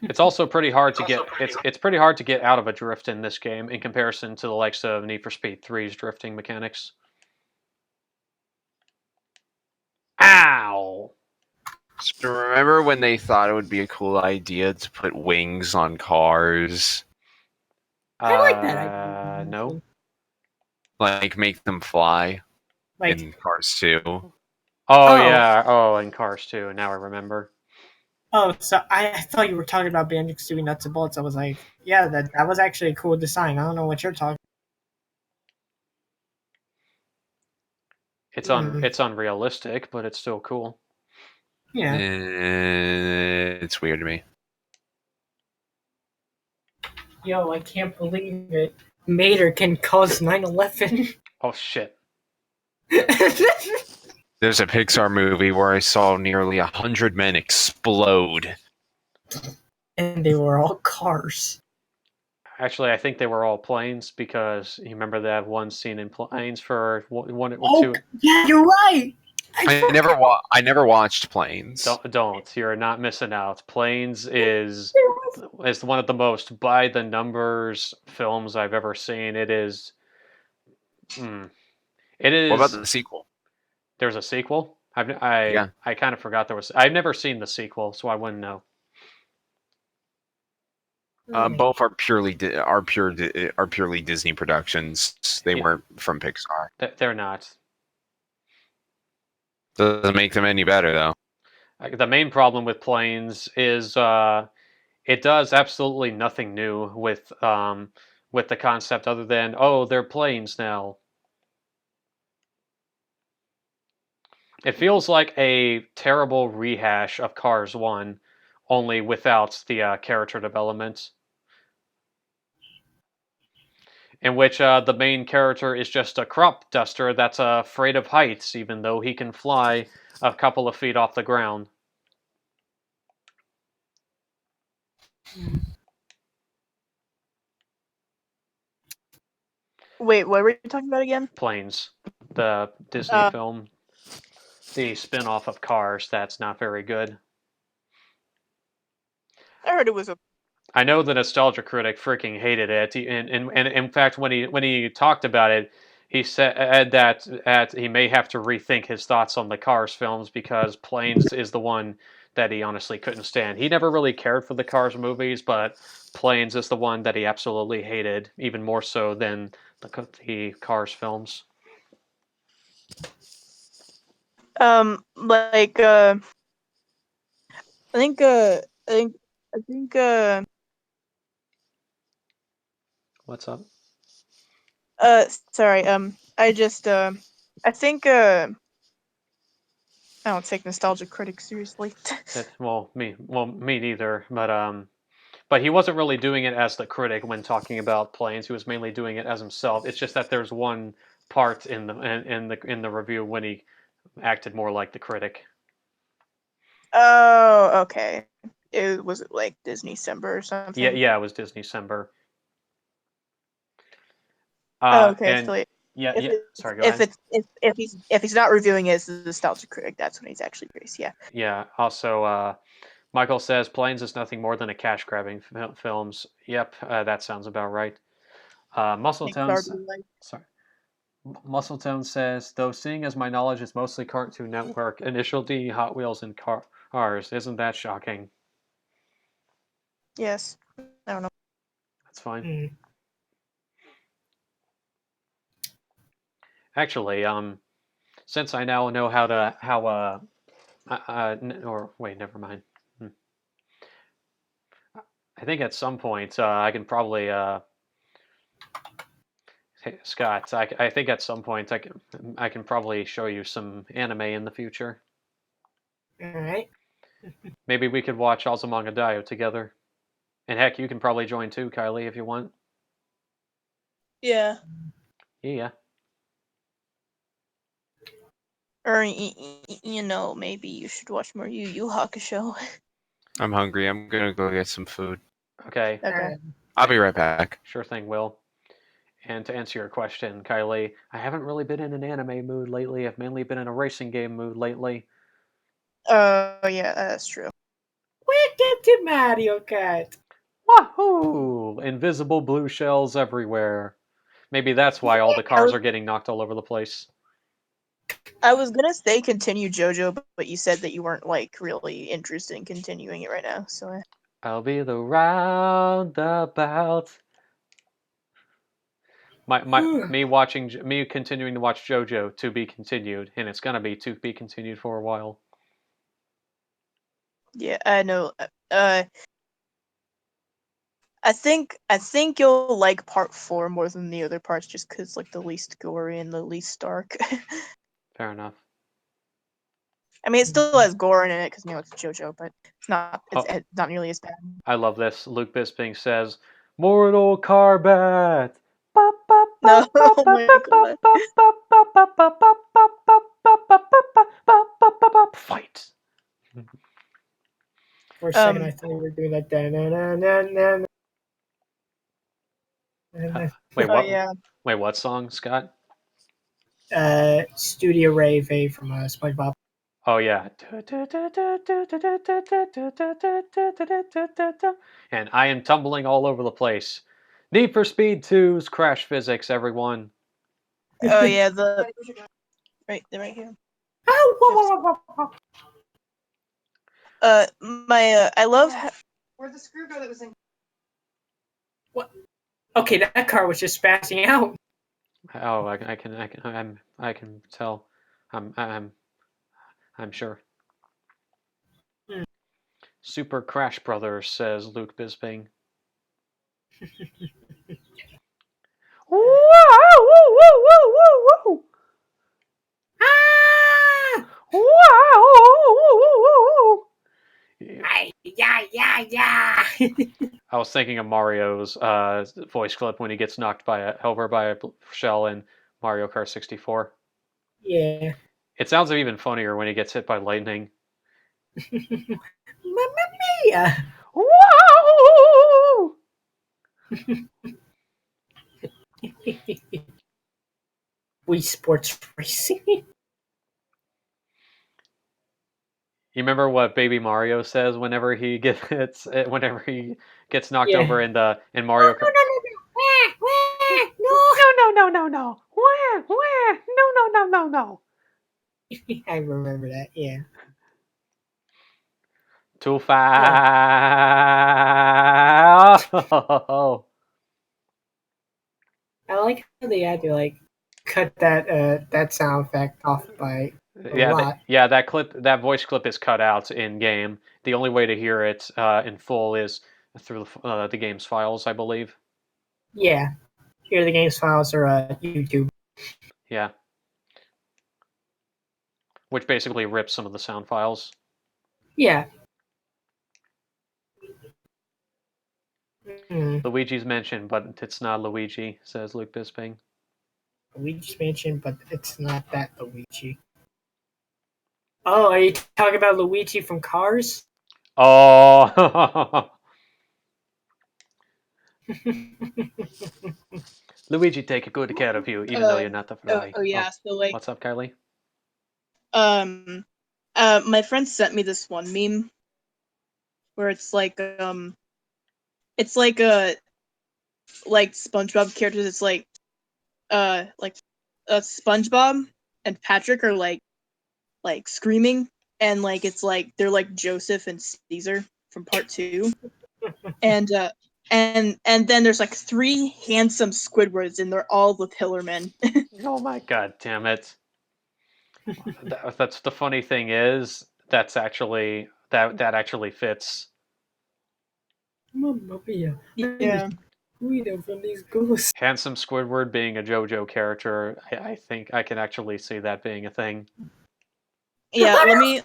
It's also pretty hard to get. It's pretty hard to get out of a drift in this game in comparison to the likes of Need for Speed 3's drifting mechanics. Ow! So remember when they thought it would be a cool idea to put wings on cars, I like that idea. No. like make them fly Like, in Cars 2? Oh Oh. yeah. Oh, in Cars 2. Now I remember. oh, so I thought you were talking about Banjo doing nuts and bolts. I was like, yeah, that was actually a cool design. I don't know what you're talking. It's unrealistic, but it's still cool. Yeah. It's weird to me. Yo, I can't believe it. Mater can cause 9/11. Oh shit. There's a Pixar movie where I saw nearly 100 men explode. And they were all cars. Actually, I think they were all planes because you remember that one scene in Planes for one or Oh, two. yeah, you're right. I never watched Planes. Don't. You're not missing out. Planes is one of the most by the numbers films I've ever seen. It is. It is. What about the sequel? There's a sequel. Yeah. I kind of forgot there was. I've never seen the sequel, so I wouldn't know. Both are purely Disney productions. They weren't from Pixar. They're not. Doesn't make them any better though. The main problem with Planes is it does absolutely nothing new with the concept other than they're planes now. It feels like a terrible rehash of Cars 1, only without the character development. In which the main character is just a crop duster that's afraid of heights, even though he can fly a couple of feet off the ground. Wait, what were you talking about again? Planes, the Disney film, the spin-off of Cars that's not very good. I heard it was a. I know the Nostalgia Critic freaking hated it, and in fact, when he talked about it, he said that he may have to rethink his thoughts on the Cars films because Planes is the one that he honestly couldn't stand. He never really cared for the Cars movies, but Planes is the one that he absolutely hated, even more so than the Cars films. Like I think What's up? sorry, I think I don't take Nostalgia Critic seriously. Me neither. But he wasn't really doing it as the critic when talking about Planes. He was mainly doing it as himself. It's just that there's one part in the review when he acted more like the critic. Oh, okay. It was like Disney December or something. Yeah, it was Disney December. Okay, and so Yeah, If yeah. it's, Sorry, go if ahead. it's if he's not reviewing it as a nostalgia critic, that's when he's actually Grace. Yeah. Yeah. Also, Michael says Planes is nothing more than a cash grabbing films. Yep, that sounds about right. Muscle Nick Tones. Darby, like, Sorry. Muscle Tone says, though seeing as my knowledge is mostly Cartoon Network, Initial D, Hot Wheels, and Cars, isn't that shocking? yes. I don't know. That's fine. Hmm. Actually, since I now know or wait, never mind. I think at some point I can probably hey, Scott. I think at some point I can probably show you some anime in the future. All right. Maybe we could watch Azumanga Daioh together. And heck, you can probably join too, Kylie, if you want. Yeah. Yeah. Or maybe you should watch more Yu Yu Hakusho. I'm hungry. I'm gonna go get some food. Okay. All Okay. right. I'll be right back. Sure thing, Will. And to answer your question, Kylie, I haven't really been in an anime mood lately. I've mainly been in a racing game mood lately. Oh yeah, that's true. Welcome to Mario Kart. Wahoo! Invisible blue shells everywhere. Maybe that's why all the cars are getting knocked all over the place. I was gonna say continue JoJo, but you said that you weren't like really interested in continuing it right now. So I'll be the roundabout. Me continuing to watch JoJo to be continued, and it's gonna be to be continued for a while. yeah, I know. I think you'll like part 4 more than the other parts, just because like the least gory and the least dark. Fair enough. I mean, it still has gore in it because it's JoJo, but it's not. Oh. It's not nearly as bad. I love this. Luke Bisping says, "Mortal Kombat." No, oh my god. Fight. For a second, I thought you were doing that. Wait, Oh what? yeah. Wait, what song, Scott? Studio Ray Vay from SpongeBob. Oh yeah. And I am tumbling all over the place. Need for Speed 2's Crash Physics, everyone. Oh yeah. The right here. I love. Where'd the screw go that was in? What? Okay, that car was just spazzing out. Oh, I can tell. I'm sure. Super Crash Brothers, says Luke Bisping. Yeah. I was thinking of Mario's voice clip when he gets knocked over by a shell in Mario Kart 64. Yeah. It sounds even funnier when he gets hit by lightning. Mamma mia! Whoa! Wii Sports Racing. You remember what Baby Mario says whenever he gets knocked over in Mario Kart? No. No. I remember that. Yeah. Too fast. I like how they had to cut that sound effect off by a lot. That voice clip is cut out in game. The only way to hear it in full is through the game's files, I believe. Yeah. Here the game's files are YouTube. Yeah. Which basically rips some of the sound files. Yeah. Luigi's mentioned, but it's not Luigi, says Luke Bisping. Luigi's mentioned, but it's not that Luigi. Oh, are you talking about Luigi from Cars? Oh, Luigi, take good care of you, even though you're not the fly. Yeah. So like, What's up, Kylie? my friend sent me this one meme where it's like a like SpongeBob characters. It's like SpongeBob and Patrick are like screaming, and like it's like they're like Joseph and Caesar from part 2, and then there's like 3 handsome Squidwards, and they're all the Pillar Men. Oh my god damn it. That's the funny thing is, that's actually, that actually fits. Mamma mia. Yeah. Freedom from these ghosts. Handsome Squidward being a JoJo character, I think I can actually see that being a thing. Yeah, let me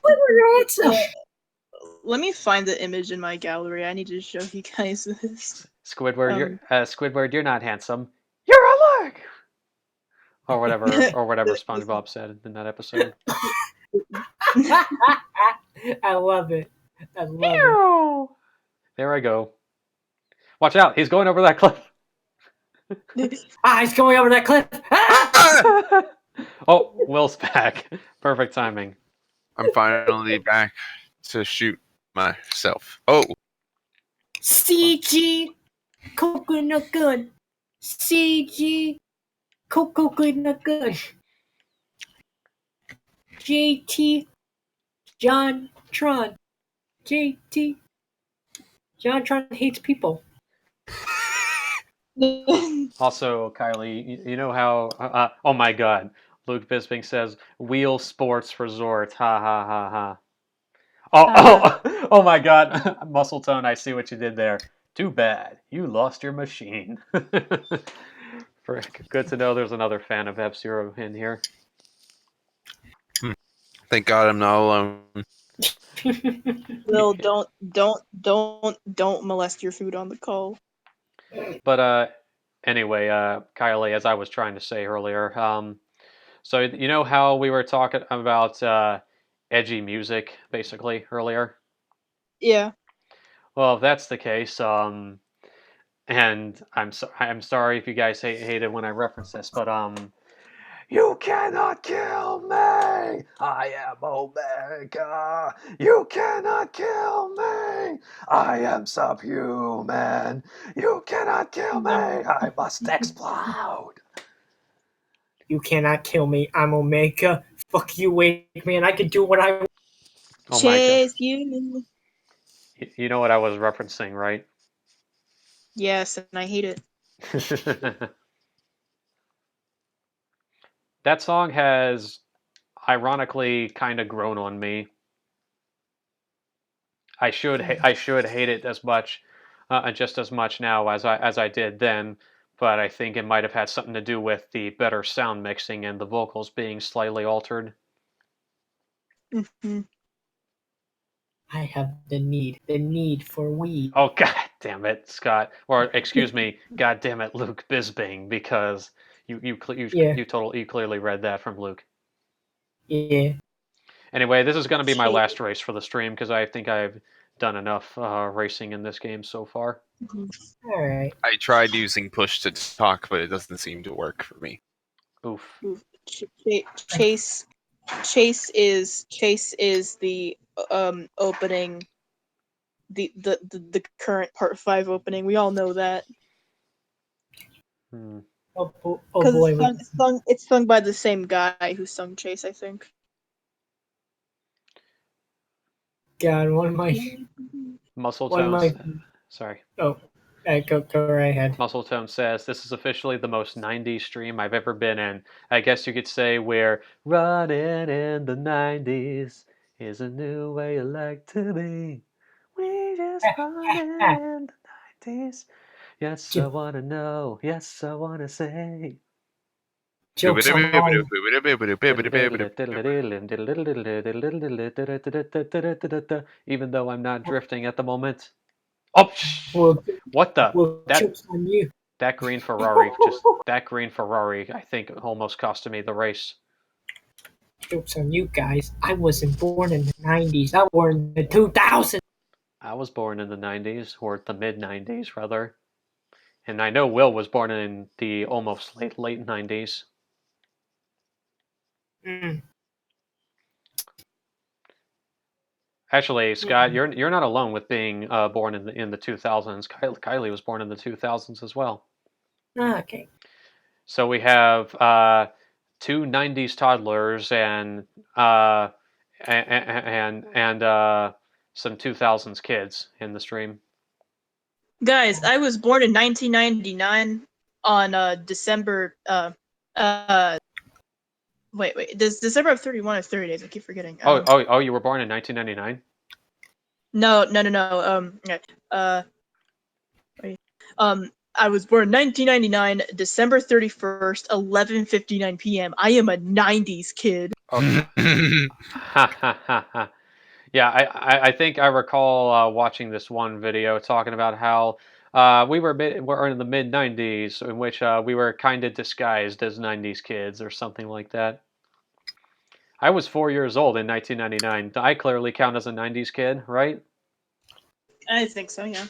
Handsome. let me find the image in my gallery. I need to show you guys this. Squidward, Squidward, you're not handsome. You're a lark! Or whatever SpongeBob said in that episode. I love it. I love it. Ew. There I go. Watch out, he's going over that cliff. He's going over that cliff. Oh, Will's back. Perfect timing. I'm finally back to shoot myself. Oh, CG coconut gun. CG coconut gun. JT John Tron. JT John Tron hates people. Also, Kylie, you know how... oh my god. Luke Bisping says, Wheel Sports Resort. Ha ha ha ha. Oh my god. Muscle Tone, I see what you did there. Too bad. You lost your machine. Good to know there's another fan of F-Zero in here. thank God I'm not alone. Will, don't molest your food on the call. But anyway, Kylie, as I was trying to say earlier, so you know how we were talking about edgy music basically earlier? Yeah. Well, if that's the case, and I'm sorry if you guys hated when I referenced this, but you cannot kill me. I am Omega. You cannot kill me. I am subhuman. You cannot kill me. I must explode. You cannot kill me. I'm Omega. Fuck you, wake me, and I can do what I want. Oh my god. Chase you. You know what I was referencing, right? Yes, and I hate it. That song has ironically kind of grown on me. I should hate it as much, just as much now as I did then, but I think it might have had something to do with the better sound mixing and the vocals being slightly altered. Mm-hmm. I have the need for weed. Oh god damn it, Scott, or excuse me, god damn it, Luke Bisbing, because you clearly read that from Luke. Yeah. Anyway, this is going to be my last race for the stream because I think I've done enough racing in this game so far. All right. I tried using push to talk, but it doesn't seem to work for me. Oof. Chase is the opening, the current part 5 opening. We all know that. Oh boy. It's sung by the same guy who sung Chase, I think. God, one of my Muscle Tone. Sorry. Oh, go right ahead. Muscle Tone says, this is officially the most 90s stream I've ever been in. I guess you could say we're running in the 90s. Is a new way you like to be. We just running in the 90s. Yes, I want to know. Yes, I want to say. Jokes on all. Even though I'm not drifting at the moment. Oh, what the? Jokes on you. That green Ferrari, I think almost costed me the race. Jokes on you guys. I wasn't born in the 90s. I was born in the 2000s. I was born in the 90s, or the mid-90s, rather. And I know Will was born in the almost late 90s. Mm. Actually, Scott, you're not alone with being born in the 2000s. Kylie was born in the 2000s as well. Okay. So we have two 90s toddlers and some 2000s kids in the stream. Guys, I was born in 1999 on December. Wait. Does December of 31 or 30 days? I keep forgetting. Oh, you were born in 1999? No. I was born in 1999, December 31st, 11:59 p.m. I am a 90s kid. Okay. Ha ha ha ha. Yeah, I think I recall watching this one video talking about how we're in the mid 90s, in which we were kind of disguised as 90s kids or something like that. I was 4 years old in 1999. I clearly count as a 90s kid, right? I think so, yeah.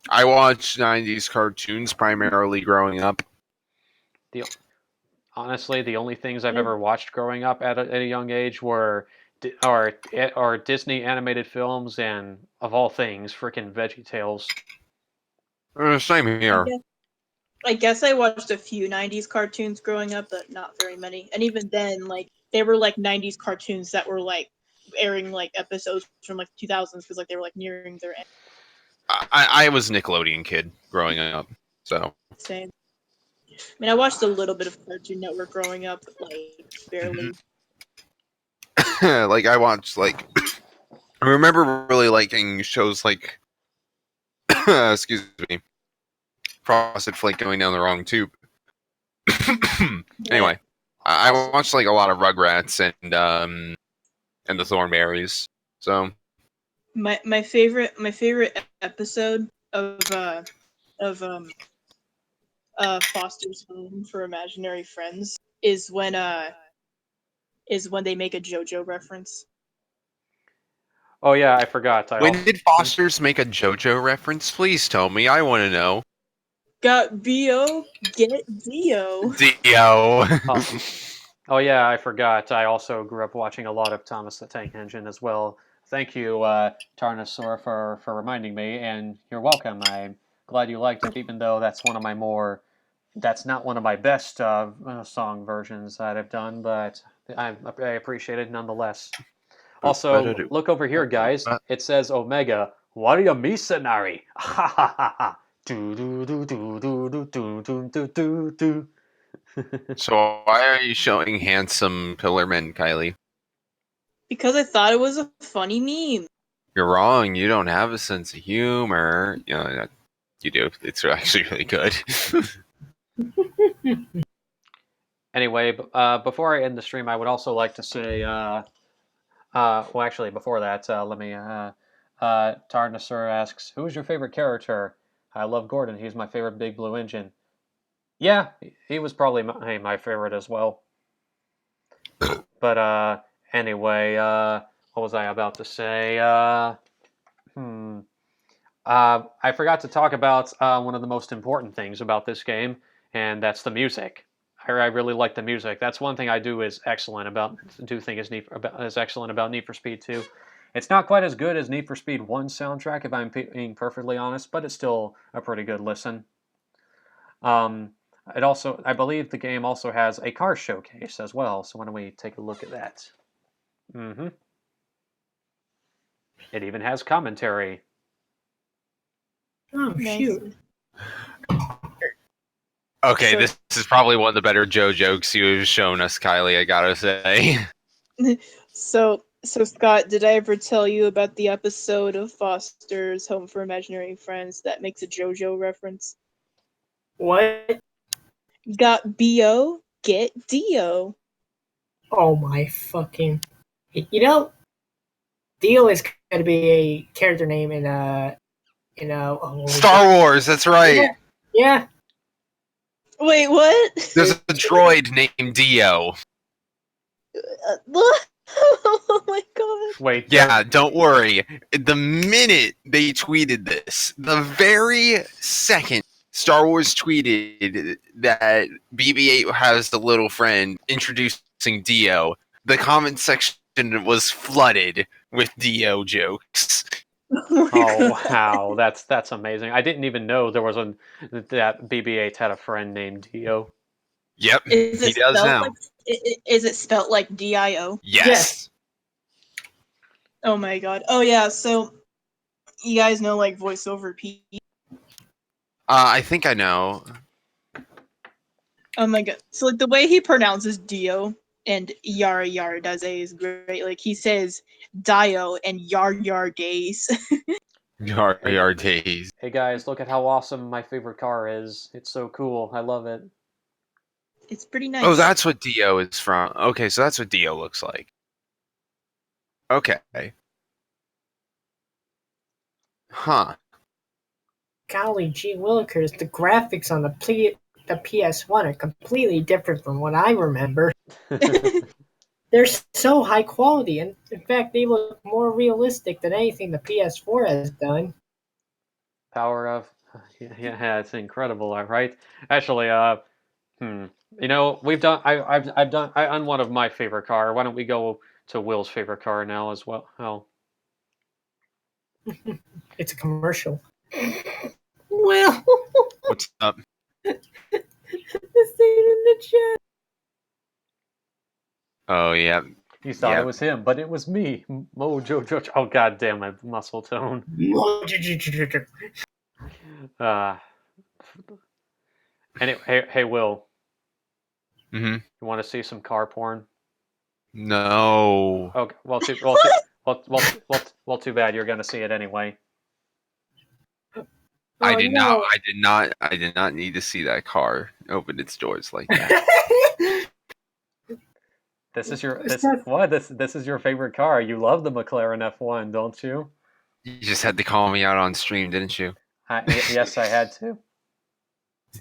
I watched 90s cartoons primarily growing up. Honestly, the only things I've ever watched growing up at a young age were Disney animated films and, of all things, freaking VeggieTales. Same here. I guess I watched a few 90s cartoons growing up, but not very many. And even then, like, they were like 90s cartoons that were like airing like episodes from like 2000s because like they were like nearing their end. I was a Nickelodeon kid growing up, so. Same. I mean, I watched a little bit of Cartoon Network growing up, but like barely. Like I watched like I remember really liking shows like excuse me, Frosted Flake going down the wrong tube. Anyway, I watched like a lot of Rugrats and the Thornberries. So My favorite episode of Foster's Home for Imaginary Friends is when they make a JoJo reference. Oh yeah, I forgot. when did Foster's make a JoJo reference? Please tell me. I want to know. Got B.O. Get Dio. Dio. Oh yeah, I forgot. I also grew up watching a lot of Thomas the Tank Engine as well. Thank you, Tarnosaur, for reminding me, and you're welcome. I'm glad you liked it, even though that's not one of my best song versions that I've done, but I appreciate it nonetheless. Also, look over here, guys. It says Omega. Warrior Mercenary. Ha ha ha ha. Do do do do do do do do do do. So why are you showing handsome Pillarman, Kylie? Because I thought it was a funny meme. You're wrong. You don't have a sense of humor. You know, you do. It's actually really good. Anyway, before I end the stream, I would also like to say, well, actually, before that, let me. Tarnosaur asks, "Who's your favorite character?" I love Gordon. He's my favorite Big Blue Engine. Yeah, he was probably my favorite as well. But anyway, what was I about to say? I forgot to talk about one of the most important things about this game, and that's the music. I really like the music. That's one thing I think is excellent about Need for Speed 2. It's not quite as good as Need for Speed 1 soundtrack, if I'm being perfectly honest, but it's still a pretty good listen. I believe the game also has a car showcase as well, so why don't we take a look at that? It even has commentary. Oh, shoot. Okay, this is probably one of the better Joe jokes you've shown us, Kylie, I gotta say. So Scott, did I ever tell you about the episode of Foster's Home for Imaginary Friends that makes a JoJo reference? What? Got B.O. Get Dio. Oh my fucking... You know, Dio is going to be a character name in Star Wars, that's right! Yeah. Wait, what? There's a droid named Dio. Oh my god. Wait, Yeah, don't worry. The minute they tweeted this, the very second Star Wars tweeted that BB-8 has the little friend introducing Dio, the comment section was flooded with Dio jokes. Oh my Oh god. wow, that's amazing. I didn't even know there was that BB-8 had a friend named Dio. Yep, Is he it does spelled now. like is it spelled like DIO? Yes. Oh my god. Oh yeah, so you guys know like voiceover P. I think I know. Oh my god. So like the way he pronounces Dio and Yara Yara Daze is great. Like he says Dio and Yar Yar Days. Your days. Hey guys, look at how awesome my favorite car is. It's so cool. I love it. It's pretty nice. Oh, that's what Dio is from. Okay, so that's what Dio looks like. Okay. Huh. Golly gee willikers, the graphics on the PS1 are completely different from what I remember. They're so high quality, and in fact, they look more realistic than anything the PS4 has done. Power of yeah, it's incredible, all right? Actually, you know, I'm one of my favorite car. Why don't we go to Will's favorite car now as well? Oh, It's a commercial. Well, What's up? the scene in the chat. Oh, yeah. you thought Yeah. it was him, but it was me, Mojo Jojo. Oh god damn my muscle tone. Uh, anyway, hey Will, Mm-hmm. you want to see some car porn? No. Okay, well, too bad. You're gonna see it anyway. I Oh, did no. not. I did not need to see that car open its doors like that. This is your Is that- this is your favorite car. You love the McLaren F1, don't you? You just had to call me out on stream, didn't you? Yes, I had to.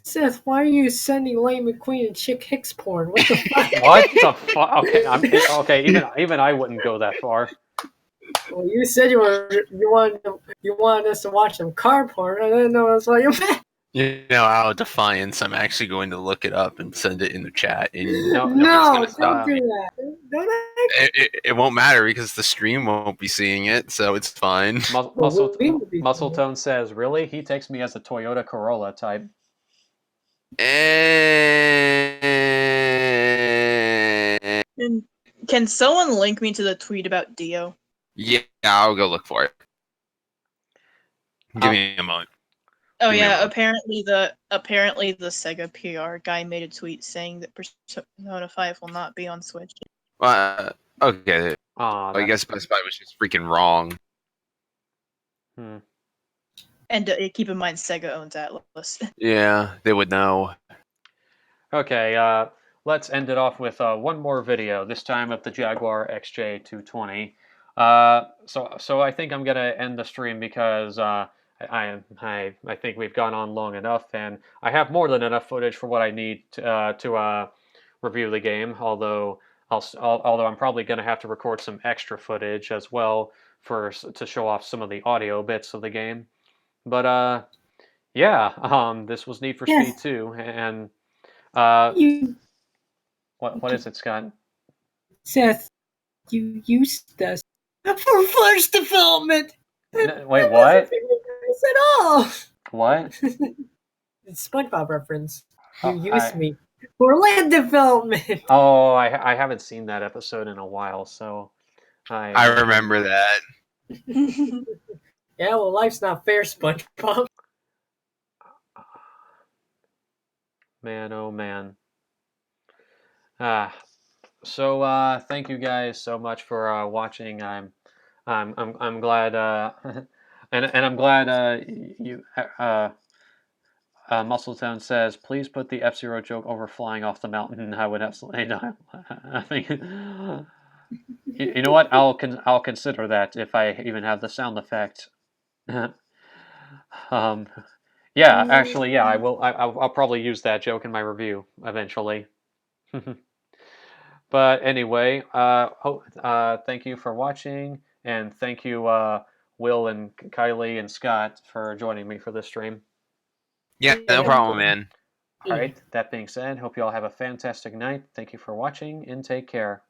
Seth, why are you sending Lightning McQueen and Chick Hicks porn? What the fuck? What the fuck? Okay. Even I wouldn't go that far. Well, you said you wanted us to watch some car porn. I didn't know that's what you meant. You know, out of defiance, I'm actually going to look it up and send it in the chat. And No, No, nobody's don't gonna do that. Don't act. it won't matter because the stream won't be seeing it, so it's fine. We will be Muscle seeing it. Tone says, "Really? He takes me as a Toyota Corolla type." And can someone link me to the tweet about Dio? Yeah, I'll go look for it. Give me a moment. Oh Give me a yeah, moment. apparently the Sega PR guy made a tweet saying that Persona 5 will not be on Switch. Okay, Ah, I guess Best Buy was just freaking wrong. And keep in mind, Sega owns Atlas. Yeah, they would know. Okay, let's end it off with one more video. This time of the Jaguar XJ220. So I think I'm gonna end the stream because I think we've gone on long enough, and I have more than enough footage for what I need to review the game. Although I'm probably gonna have to record some extra footage as well to show off some of the audio bits of the game. But yeah, this was Need for Yes. Speed 2, and You, what is it, Scott? Seth, you used us for flash development. Wait, That what? wasn't nice at all. What? It's SpongeBob reference. You Oh, used me for land development. Oh, I haven't seen that episode in a while, so I remember that. Yeah, well, life's not fair, SpongeBob. Man, oh man. So thank you guys so much for watching. I'm glad and I'm glad you Muscletone says, please put the F-Zero joke over flying off the mountain. I would absolutely not. I think you know what? I'll consider that if I even have the sound effect. Yeah, actually, yeah, I will. I'll probably use that joke in my review eventually. But anyway, thank you for watching, and thank you, Will and Kylie and Scott, for joining me for this stream. Yeah, no problem, man. All right, that being said, hope you all have a fantastic night. Thank you for watching, and take care.